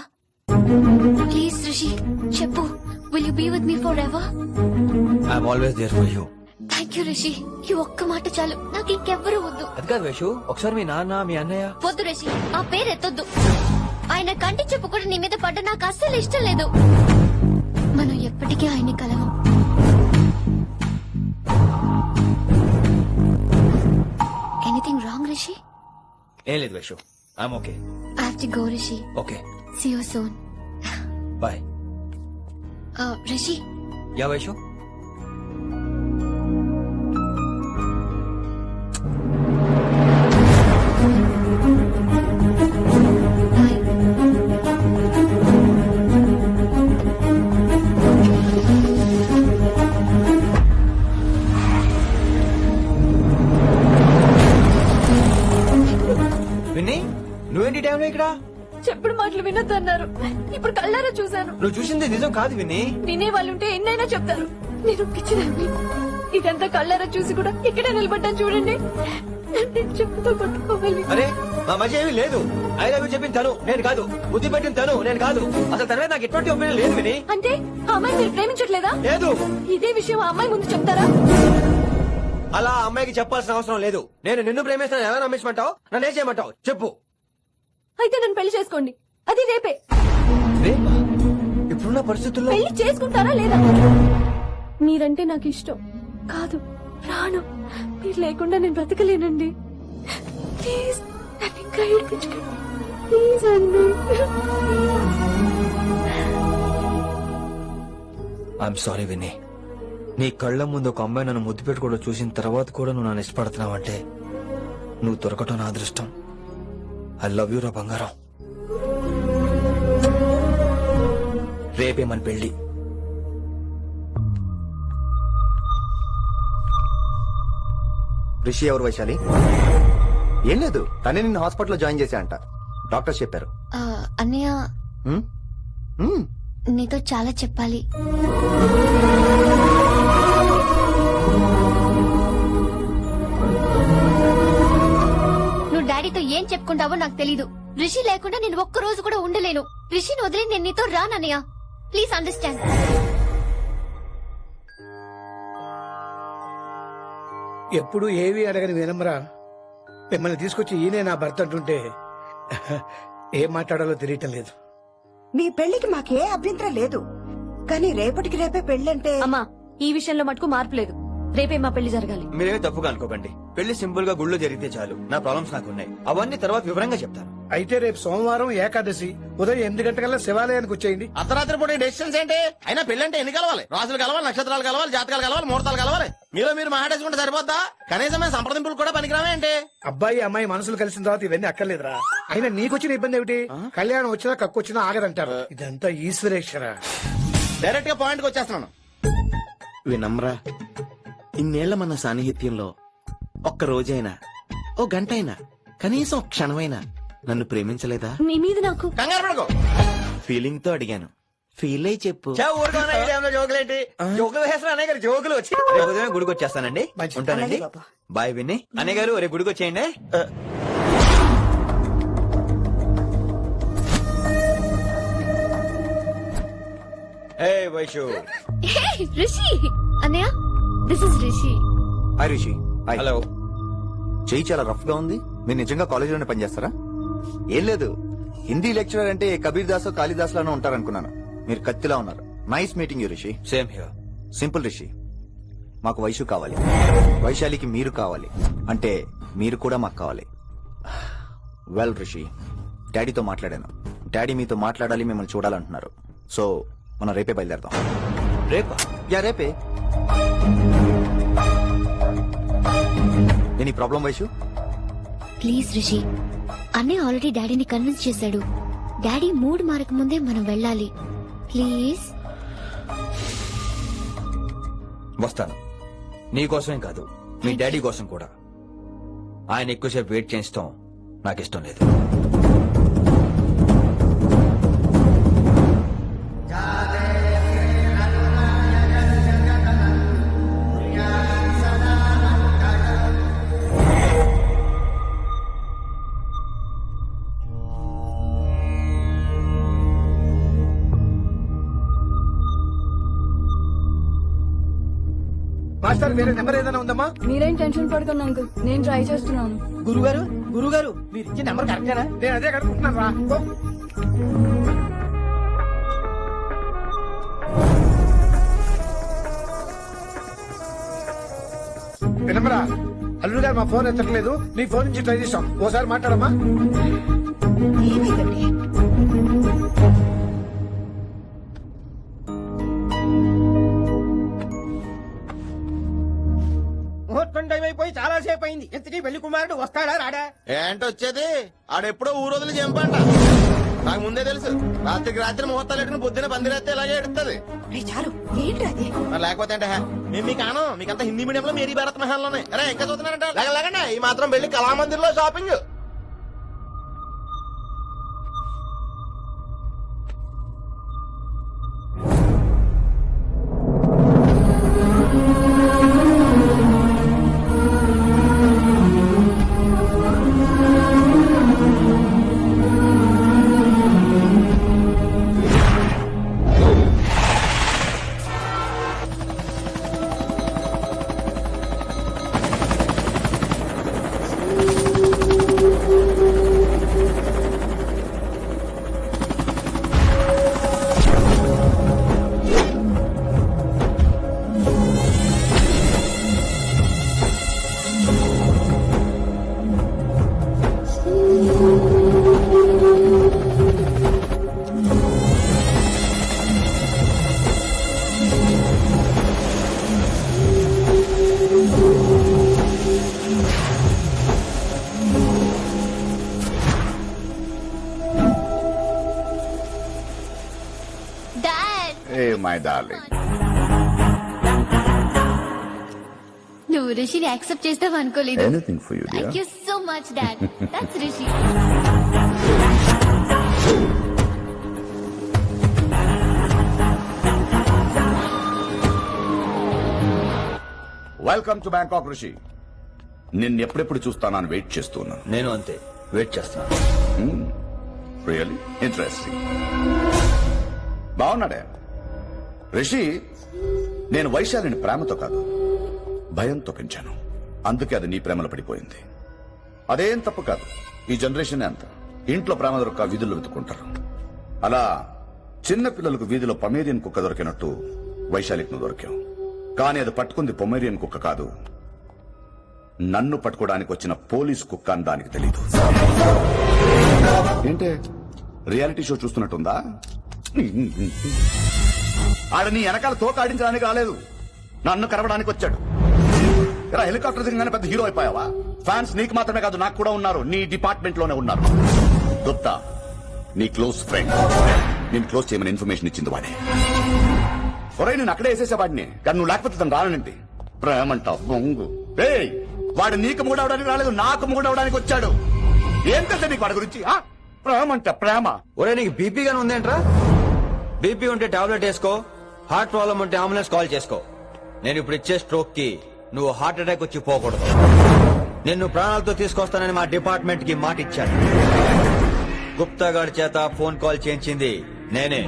ప్లీజ్ రిషి చెప్పు. Will you be with me forever? I'm always there for you. Thank you Rishi. ఈ ఒక్క మాట చాలు, నాకు ఇంకెవ్వరూ వద్దు. అది కాదు వైషు, ఒకసారి మీ నాన్న, మీ అన్నయ్య. వద్దు రిషి, ఆ పేరు ఎత్తొద్దు. ఆయన కంటి చెప్పు కూడా నీ మీద పడ్డ నాకు అస్సలు ఇష్టం లేదు. మనం ఎప్పటికీ ఆయన్ని కలవం. Anything wrong Rishi? ఏం లేదు Vaishu, I'm okay. I have to go Rishi. Okay, see you soon. Bye. Rishi. Yeah Vaishu. Vinni, నువ్వేంటి టైంలో ఇక్కడ? చెప్పుడు మాటలు వినొద్దన్నారు. ఇప్పుడు కళ్ళారా చూశాను. నువ్వు చూసింది నిజం కాదు విని. వినే వాళ్ళుంటే ఎన్నైనా చెప్తారు. నేను పిచ్చిదాన్ని. ఇదంతా కళ్ళారా చూసి కూడా ఇక్కడే నిలబడ్డాను చూడండి. నేను చెప్పుతో కొట్టుకోవాలి. అరే మా మధ్య ఏమీ లేదు. ఐ లవ్ యూ చెప్పింది తను, నేను కాదు. బుద్ధి పెట్టింది తను, నేను కాదు. అసలు తన మీద నాకు ఎటువంటి ఒపీనియన్ లేదు విని. అంటే ఆ అమ్మాయి మీరు ప్రేమించట్లేదా? లేదు. ఇదే విషయం ఆ అమ్మాయి ముందు చెప్తారా? అలా ఆ అమ్మాయికి చెప్పాల్సిన అవసరం లేదు. నేను నిన్ను ప్రేమిస్తాను. ఎవరు నమ్మించమంటావు? నన్ను ఏం చేయమంటావు చెప్పు. అయితే నన్ను పెళ్లి చేసుకోండి. అది రేపే. రేపా? ఇప్పుడున్న పరిస్థితుల్లో పెళ్లి చేసుకుంటారా లేదా? మీరంటే నాకు ఇష్టం కాదు, ప్రాణం. మీరు లేకుండా నేను బ్రతకలేనండి. ప్లీజ్ నన్ను ఇంకా ఏడిపించకండి. ప్లీజ్ అండి. ఐఎమ్ సారీ విని. నీ కళ్ళ ముందు ఒక అమ్మాయి నన్ను ముద్దు పెట్టుకోవడం చూసిన తర్వాత కూడా నువ్వు నన్ను ఇష్టపడుతున్నావంటే నువ్వు దొరకటం నా అదృష్టం. ఐ లవ్ యూ రా బంగారం. రేపే మన పెళ్లి. రిషి ఎవరు వైశాలి? ఏం లేదు, తనే నిన్ను హాస్పిటల్లో జాయిన్ చేశా అంట. డాక్టర్స్ చెప్పారు. అన్నయ్య నీతో చాలా చెప్పాలి. నువ్వు డాడీతో ఏం చెప్పుకుంటావో నాకు తెలీదు. రిషి లేకుండా నేను ఒక్క రోజు కూడా ఉండలేను. రిషిని వదిలి నేను నీతో రానన్నయ్య. Please understand. ఎప్పుడు ఏవి అడగని వినమ్రా మిమ్మల్ని తీసుకొచ్చి ఈయనే నా భర్త అంటుంటే ఏం మాట్లాడాలో తెలియటం లేదు. నీ పెళ్లికి మాకే అభ్యంతరం లేదు, కానీ రేపటికి రేపే పెళ్ళంటే. అమ్మా ఈ విషయంలో మటుకు మార్పు లేదు. రేపే మా పెళ్లి జరగాలి. మీరేమీ తప్పుగా అనుకోకండి. పెళ్లి సింపుల్ గా గుళ్ళో జరిగితే చాలు. నా ప్రాబ్లమ్స్ నాకున్నాయి, అవన్నీ తర్వాత వివరంగా చెప్తాను. అయితే రేపు సోమవారం ఏకాదశి ఉదయం 8 గంటలకల్లా శివాలయానికి వచ్చేయండి. అర్ధరాత్రి పూట డెసిషన్స్ ఏంటి? అయినా పెళ్ళంటే ఎన్ని కలవాలి? రాసులు కలవాలి, నక్షత్రాలు కలవాలి, జాతకాలు కలవాలి, ముహూర్తాలు కలవాలి. మీరు మాట్లాడేసుకుంటే సరిపోద్దా? కనీసమైన సంప్రదింపులు కూడా పనికిరావే ఏంటి? అబ్బాయి అమ్మాయి మనసులు కలిసిన తర్వాత ఇవన్నీ అక్కర్లేదురా. అయినా నీకొచ్చిన ఇబ్బంది ఏమిటి? కళ్యాణం వచ్చినా కక్కొచ్చినా ఆగదంటారు. ఇదంతా ఈశ్వరేక్షర. డైరెక్ట్ గా పాయింట్ కి వచ్చేస్తున్నాను. వినమ్రా, ఇన్నేళ్ల మన సాన్నిహిత్యంలో ఒక్క రోజైనా, ఓ గంట అయినా, కనీసం ఒక క్షణమైనా నన్ను ప్రేమించలేదా? మీ మీద నాకు కంగారు పడకు. ఫీలింగ్ తో అడిగాను. ఫీల్ అయి చెప్పు. జోకులేంటి? జోకులు వేసిన అన్నయ్య గారు జోకులు వచ్చి రేపు ఉదయం గుడికి వచ్చేస్తానండి. ఉంటానండి. బాయ్ విన్ని. అన్నయ్య గారు రేపు గుడికి వచ్చేయండి. వైషు. రిషి అన్నయ్య, this is Rishi. Hi Rishi. Hello. చెయ్యి చాలా రఫ్ గా ఉంది. మీరు నిజంగా కాలేజీలోనే పనిచేస్తారా? ఏం లేదు, హిందీ లెక్చరర్ అంటే కబీర్ దాస్ కాళిదాస్ లానో ఉంటారనుకున్నాను. మీరు కత్తిలా ఉన్నారు. Nice meeting you Rishi. Same here. Simple Rishi, మాకు వైషు కావాలి, వైశాలికి మీరు కావాలి. అంటే మీరు కూడా మాకు కావాలి. వెల్ రిషి, డాడీతో మాట్లాడాను. డాడీ మీతో మాట్లాడాలి, మిమ్మల్ని చూడాలంటున్నారు. సో మనం రేపే బయలుదేరదాం. రేపా? యా రేపే. Any problem Vaishu? Please Rishi, అన్నయ్య ఆల్రెడీ డాడీని కన్విన్స్ చేశాడు. డాడీ మూడ్ మారక ముందే మనం వెళ్ళాలి. ప్లీజ్. వస్తాను. నీ కోసమేం కాదు, మీ డాడీ కోసం కూడా. ఆయన ఎక్కువసేపు వెయిట్ చేయించడం నాకు ఇష్టం లేదు. మాస్టర్ వేరే నెంబర్ ఏదైనా ఉందమ్మా? మీరేం టెన్షన్ పడకండి అంకుల్, నేను ట్రై చేస్తున్నాను. గురుగారు మీరు ఇచ్చే నెంబర్ కరెక్టేనా? నేను అదే కనుక్కుంటున్నాను రా. వినమరా, అల్లుడు గారు మా ఫోన్ ఎత్తట్లేదు. నీ ఫోన్ నుంచి ట్రై చేస్తాం, ఓసారి మాట్లాడమ్మా. ఏమైందండి? ముహూర్తం టైం అయిపోయి చాలా సేపు అయింది. ఇంతకీ పెళ్లి కుమారుడు వస్తాడా రాడా? ఏంటి వచ్చేది? ఆడెప్పుడో ఊరోజులు చంపంట. నాకు ముందే తెలుసు. రాత్రికి రాత్రి ముహూర్తాలు ఎట్టుకుని పొద్దున పందిరేస్తే ఇలాగే ఎడుతుంది. చాలు ఏంటి అది? మరి లేకపోతే అంటే మేము మీకు ఆను, మీకంతా హిందీ మీడియం లో మేరీ భారత్ మహల్లోనే. అరే ఇంకా చూస్తున్నారంట. లేకండి ఈ మాత్రం వెళ్ళి కళామందిర్ లో షాపింగ్. A my darling. నువ్వు రిషిని యాక్సెప్ట్ చేస్తావు అనుకోలేదు. Anything for you thank you so much dad. That's Rishi. Welcome to Bangkok Rishi. నిన్ను ఎప్పుడెప్పుడు చూస్తానని వెయిట్ చేస్తున్నాను. నేను అంతే వెయిట్ చేస్తున్నాను. Really interesting. బాగున్నాడే రిషి. నేను వైశాలిని ప్రేమతో కాదు భయంతో పెంచాను. అందుకే అది నీ ప్రేమలో పడిపోయింది. అదేం తప్పు కాదు. ఈ జనరేషన్ అంత ఇంట్లో ప్రేమ దొరక్క వీధుల్లో వెతుకుంటారు. అలా చిన్న పిల్లలకు వీధిలో పమేరియన్ కుక్క దొరికినట్టు వైశాలికి నువ్వు దొరికావు. కానీ అది పట్టుకుంది పొమేరియన్ కుక్క కాదు, నన్ను పట్టుకోవడానికి వచ్చిన పోలీస్ కుక్క అని దానికి తెలీదు. ఏంటే రియాలిటీ షో చూస్తున్నట్టుందా? ఆడ నీ వెనకాల తోక ఆడించడానికి రాలేదు, నన్ను కరవడానికి వచ్చాడు. ఇలా హెలికాప్టర్ దిగగానే పెద్ద హీరో అయిపోయావా? ఫ్యాన్స్ నీకు మాత్రమే కాదు నాకు కూడా ఉన్నారు. నీ డిపార్ట్మెంట్ లోనే ఉన్నారు. గుప్తా నీ క్లోజ్ ఫ్రెండ్. నేను క్లోజ్ చేయమని ఇన్ఫర్మేషన్ ఇచ్చింది వాడే. ఒరే నేను అక్కడే వేసేసేవాడిని, కానీ నువ్వు లేకపోతే తను రానండి. ప్రేమంట బొంగు. వాడు నీకు మూడవడానికి రాలేదు, నాకు మూడవడానికి వచ్చాడు. ఏం తెలుసా నీకు వాడి గురించి? ప్రేమంట ప్రేమ. ఒరే నీకు బీపీ గానీ ఉందేంట్రా? బీపీ ఉంటే టాబ్లెట్ వేసుకో, హార్ట్ ప్రాబ్లం ఉంటే అంబులెన్స్ కాల్ చేసుకో. నేను ఇప్పుడు ఇచ్చే స్ట్రోక్ కి నువ్వు హార్ట్ అటాక్ వచ్చి పోకూడదు. నిన్ను ప్రాణాలతో తీసుకొస్తానని మా డిపార్ట్మెంట్ కి మాట ఇచ్చాను. గుప్తా గారి చేత ఫోన్ కాల్ చేయించింది నేనే.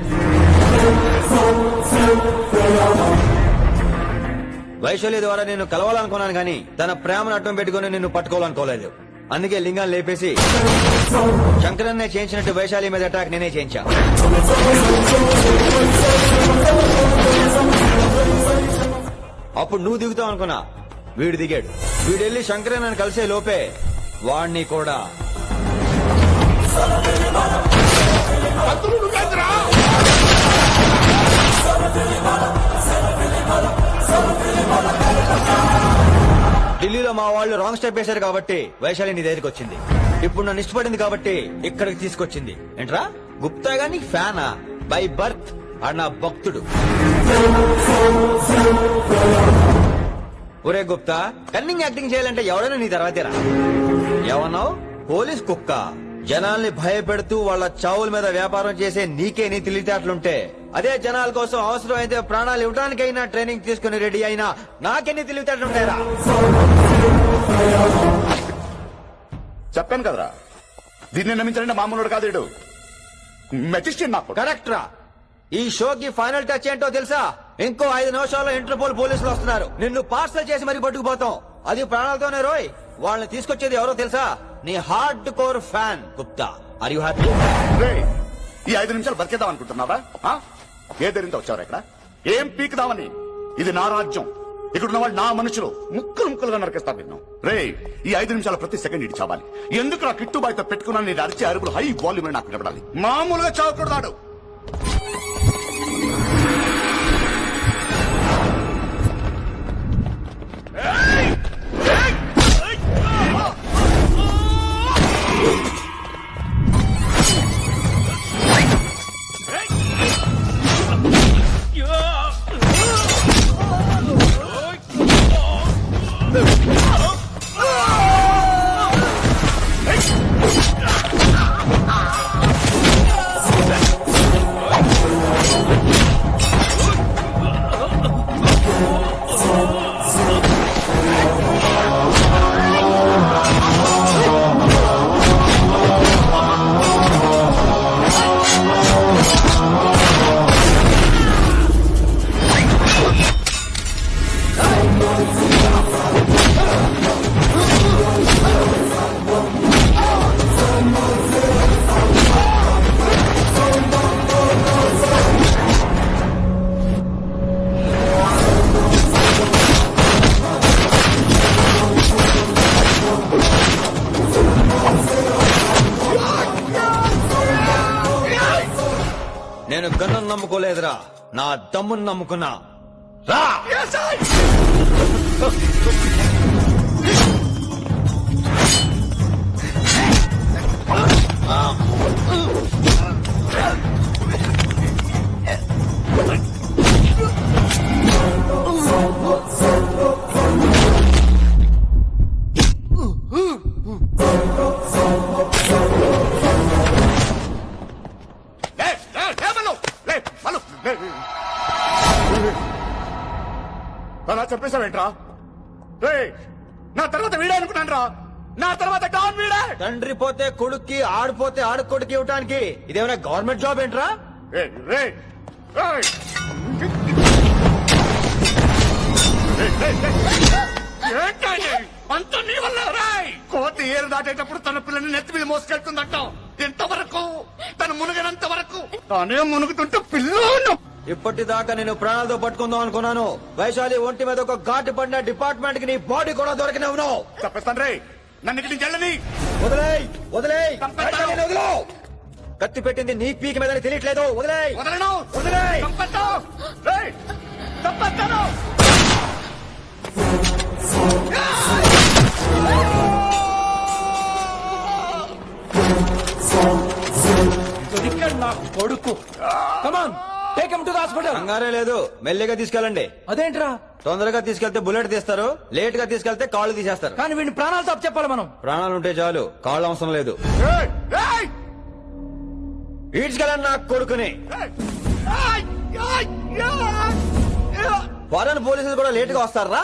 వైశాలి ద్వారా నేను కలవాలనుకున్నాను కానీ తన ప్రేమను అడ్డం పెట్టుకుని నిన్ను పట్టుకోవాలనుకోలేదు. అందుకే లింగాన్ని లేపేసి శంకరన్నే చేయించినట్టు వైశాలి మీద అటాక్ నేనే చేయించా. అప్పుడు నువ్వు దిగుతావు అనుకున్నా, వీడు దిగాడు. వీడెళ్ళి శంకరన్నని కలిసే లోపే వాణ్ణి కూడా ఢిల్లీలో మా వాళ్ళు రాంగ్ స్టెప్ వేశారు కాబట్టి వైశాలి నీ దగ్గరికి వచ్చింది. ఇప్పుడు నన్ను ఇష్టపడింది కాబట్టి ఇక్కడికి తీసుకొచ్చింది. ఏంట్రా గుప్తా గాని ఫ్యానా? బై బర్త్ ఆడు నా భక్తుడు. ఒరే గుప్తా, కన్నింగ్ యాక్టింగ్ చేయాలంటే ఎవడైనా నీ తర్వాతేరా. ఏమన్నావు? పోలీస్ కుక్క. జనాల్ని భయపెడుతూ వాళ్ళ చావుల మీద వ్యాపారం చేసే నీకే నీ తెలివితేటలుంటే, అదే జనాల కోసం అవసరం అయితే ప్రాణాలు ఇవ్వడానికైనా ట్రైనింగ్ తీసుకుని రెడీ అయినా నాకెన్ని తెలివితేటలుంటాయరా? చెప్పాను కదరా, దీన్ని నమ్మించాలంటే మామూలు కాదు. వీడు మెజిస్ట్రేట్. నాకు కరెక్ట్ రా. ఈ షోకి ఫైనల్ టచ్ ఏంటో తెలుసా? ఇంకో 5 నిమిషాల్లో ఇంటర్పోల్ పోలీసులు వస్తున్నారు. నిన్ను పార్సల్ చేసి మరీ పట్టుకుపోతాం. అది ప్రాణాలతోనే రోయ్. వాళ్ళని తీసుకొచ్చేది ఎవరో తెలుసా? నీ hardcore fan Gupta. Are you happy? ఈ 5 నిమిషాలు బతికేద్దాం అనుకుంటున్నావా? ఏ ధైర్యంతో వచ్చారు ఇక్కడ? ఏం పీకుదామని? ఇది నా రాజ్యం. ఇక్కడున్న వాళ్ళు నా మనుషులు. ముక్కలు ముక్కలుగా నరికేస్తారు నిన్ను. ఈ 5 నిమిషాల ప్రతి సెకండ్ ఇటు చావాలి. ఎందుకు నా కిట్టుబాయితో పెట్టుకున్నాను? నేను అరిచే అరుపులు హై వాల్యూమ్ నాకు నిలబడాలి. మామూలుగా చావకూడదాడు. నేను గన్నును నమ్ముకోలేదురా, నా దమ్మును నమ్ముకున్నా. రా Ah! అలా చెప్పేశావేంట్రా నా తర్వాత వీడే అనుకున్నాను రా నా తర్వాత డాన్ వీడే తండ్రి పోతే కొడుక్కి ఆడిపోతే ఆడుకోడికి ఇవ్వటానికి ఇదేమైనా గవర్నమెంట్ జాబ్ ఏంట్రా అంత నీ వల్ల రాయ్ కోతి ఏరు దాటేటప్పుడు తన పిల్లని నెత్తి మీద మోసుకెళ్తుందట ఎంతవరకు తను మునిగినంత వరకు తానే మునుగుతుంటే పిల్లను ఇప్పటిదాకా నేను ప్రాణాలతో పట్టుకుందాం అనుకున్నాను వైశాలి ఒంటి మీద ఒక ఘాటు పడిన డిపార్ట్మెంట్ కి నీ బాడీ కూడా దొరికినవును చెప్పేస్తాను రే నన్ను ఇక్కడి నుంచి వెళ్ళని వదిలేయ్ వదిలేయ్ వదిలో కత్తి పెట్టింది నీ పీక మీద తెలియట్లేదు వదిలేయ్ వదలను వదిలేయ్ తప్పేస్తాను నా కొడుకు come on take him to the hospital. కంగారే లేదు మెల్లిగా తీసుకెళ్ళండి. అదేంట్రా తొందరగా తీసుకెళ్తే బుల్లెట్ తీస్తారు, లేట్ గా తీసుకెళ్తే కాళ్ళు తీసేస్తారు. కానీ వీడిని ప్రాణాలతో చెప్పాలి మనం. ప్రాణాలు ఉంటే చాలు, కాళ్ళు అవసరం లేదు. ఈడ్చుకెళ్ళండి నా కొడుకుని. ఫారెన్ పోలీసులు కూడా లేట్ గా వస్తారా?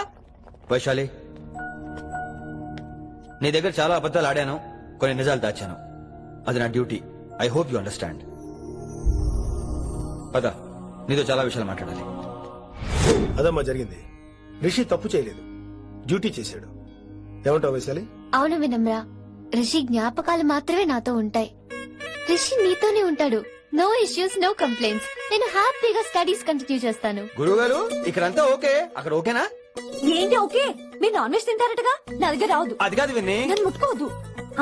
వైశాలి, నీ దగ్గర చాలా అబద్ధాలు ఆడాను, కొన్ని నిజాలు దాచాను. అది నా duty. I hope you understand. పద, నీతో చాలా విషయాలు మాట్లాడాలి. అదమ్మా జరిగింది. రిషి తప్పు చేయలేదు, డ్యూటీ చేశాడు. ఏమంటావు వైశాలి? అవును వినమ్రా, రిషి జ్ఞాపకాలు మాత్రమే నాతో ఉంటాయి. రిషి నీతోనే ఉంటాడు. No issues, no complaints. నేను హ్యాపీగా స్టడీస్ కంటిన్యూ చేస్తాను. గురువు గారు, ఇక్కడంతా ఓకే, అక్కడ ఓకేనా? ఏంటి ఓకే? మీరు నాన్ వెజ్ తింటారటగా? నా దగ్గర రావద్దు. అది కాదు విన్ని, నన్ను ముట్టుకోవద్దు.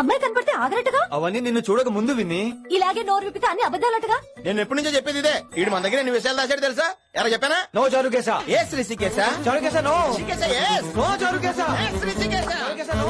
అమ్మాయి కనపడితే ఆగరటగా? అవన్నీ నిన్ను చూడక ముందు విన్ని. ఇలాగే నోరు విప్పితే అన్ని అబద్ధాలటగా? నేను ఎప్పటి నుంచో చెప్పేది ఇదే. వీడు మన దగ్గర ఎన్ని విషయాలు దాచాడు తెలుసా? ఎలా చెప్పానా? నో చారు కేసా. ఎస్ రిషి కేసా. చారు కేసా నో. రిషి కేసా ఎస్. నో చారు కేసా. ఎస్ రిషి కేసా. చారు కేసా నో.